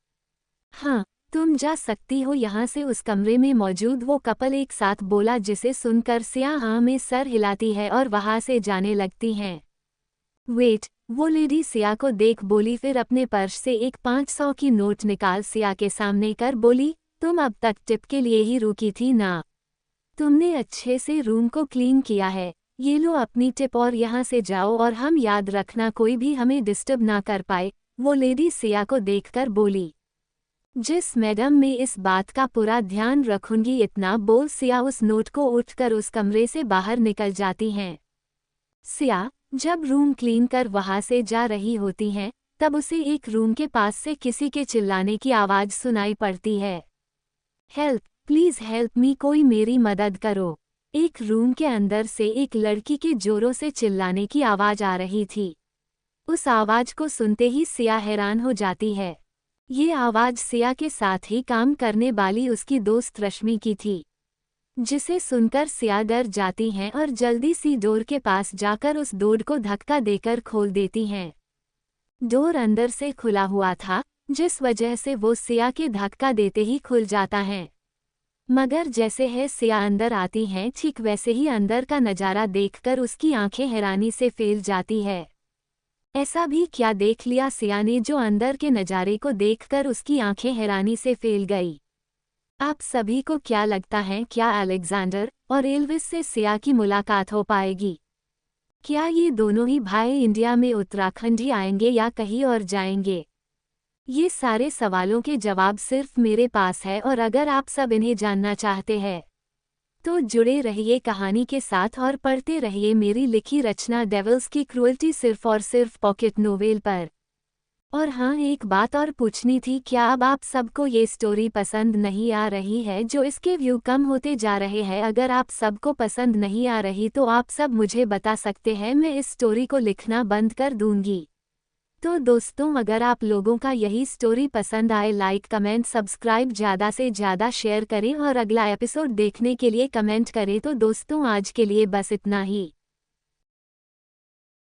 हाँ तुम जा सकती हो यहाँ से। उस कमरे में मौजूद वो कपल एक साथ बोला, जिसे सुनकर सिया हाँ में सर हिलाती है और वहाँ से जाने लगती हैं। वेट, वो लेडी सिया को देख बोली, फिर अपने पर्स से एक 500 की नोट निकाल सिया के सामने कर बोली, तुम अब तक टिप के लिए ही रुकी थी ना? तुमने अच्छे से रूम को क्लीन किया है, ये लो अपनी टिप और यहाँ से जाओ, और हम याद रखना कोई भी हमें डिस्टर्ब ना कर पाए। वो लेडी सिया को देखकर बोली, जिस मैडम मैं इस बात का पूरा ध्यान रखूंगी। इतना बोल सिया उस नोट को उठकर उस कमरे से बाहर निकल जाती हैं। सिया जब रूम क्लीन कर वहाँ से जा रही होती हैं, तब उसे एक रूम के पास से किसी के चिल्लाने की आवाज़ सुनाई पड़ती है, हेल्प, प्लीज़ हेल्प मी, कोई मेरी मदद करो। एक रूम के अंदर से एक लड़की के जोरों से चिल्लाने की आवाज़ आ रही थी। उस आवाज़ को सुनते ही सिया हैरान हो जाती है। ये आवाज़ सिया के साथ ही काम करने वाली उसकी दोस्त रश्मि की थी। जिसे सुनकर सिया डर जाती हैं और जल्दी सी डोर के पास जाकर उस डोर को धक्का देकर खोल देती हैं। डोर अंदर से खुला हुआ था, जिस वजह से वो सिया के धक्का देते ही खुल जाता है। मगर जैसे है सिया अंदर आती हैं, ठीक वैसे ही अंदर का नज़ारा देखकर उसकी आंखें हैरानी से फैल जाती है। ऐसा भी क्या देख लिया सिया ने जो अंदर के नज़ारे को देखकर उसकी आंखें हैरानी से फैल गई। आप सभी को क्या लगता है, क्या अलेक्जेंडर और एल्विस से सिया की मुलाकात हो पाएगी? क्या ये दोनों ही भाई इंडिया में उत्तराखंड ही आएंगे या कहीं और जाएंगे? ये सारे सवालों के जवाब सिर्फ मेरे पास है और अगर आप सब इन्हें जानना चाहते हैं तो जुड़े रहिए कहानी के साथ और पढ़ते रहिए मेरी लिखी रचना डेविल्स की क्रूएल्टी सिर्फ और सिर्फ पॉकेट नोवेल पर। और हाँ, एक बात और पूछनी थी, क्या अब आप सबको ये स्टोरी पसंद नहीं आ रही है जो इसके व्यू कम होते जा रहे हैं? अगर आप सबको पसंद नहीं आ रही तो आप सब मुझे बता सकते हैं, मैं इस स्टोरी को लिखना बंद कर दूंगी। तो दोस्तों, अगर आप लोगों का यही स्टोरी पसंद आए, लाइक कमेंट सब्सक्राइब ज़्यादा से ज़्यादा शेयर करें और अगला एपिसोड देखने के लिए कमेंट करें। तो दोस्तों, आज के लिए बस इतना ही।